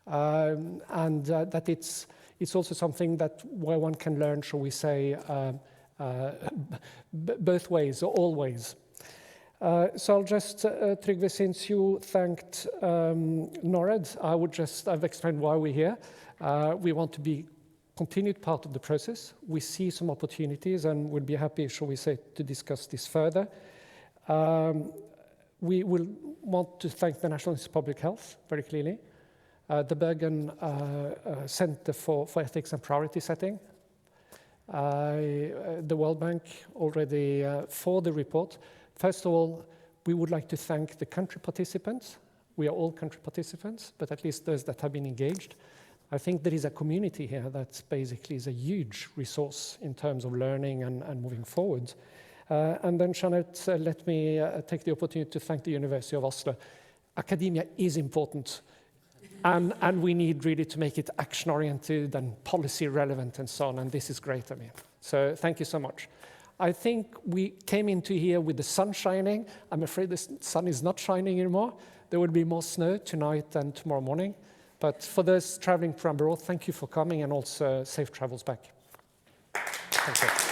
and that it's it's also something that where one can learn, shall we say, both ways or always. So I'll just, Trygve, since you thanked NORAD, I've explained why we're here. We want to be continued part of the process. We see some opportunities and we'll be happy, shall we say, to discuss this further. We will want to thank the National Institute of Public Health, very clearly, the Bergen Centre for Ethics and Priority Setting, the World Bank already for the report. First of all, we would like to thank the country participants. We are all country participants, but at least those that have been engaged. I think there is a community here that basically is a huge resource in terms of learning and moving forward. And then, Jeanette, let me take the opportunity to thank the University of Oslo. Academia is important, and we need really to make it action-oriented and policy-relevant and so on, and this is great, I mean. So thank you so much. I think we came into here with the sun shining. I'm afraid the sun is not shining anymore. There will be more snow tonight and tomorrow morning. But for those traveling from abroad, thank you for coming and also safe travels back. Thank you.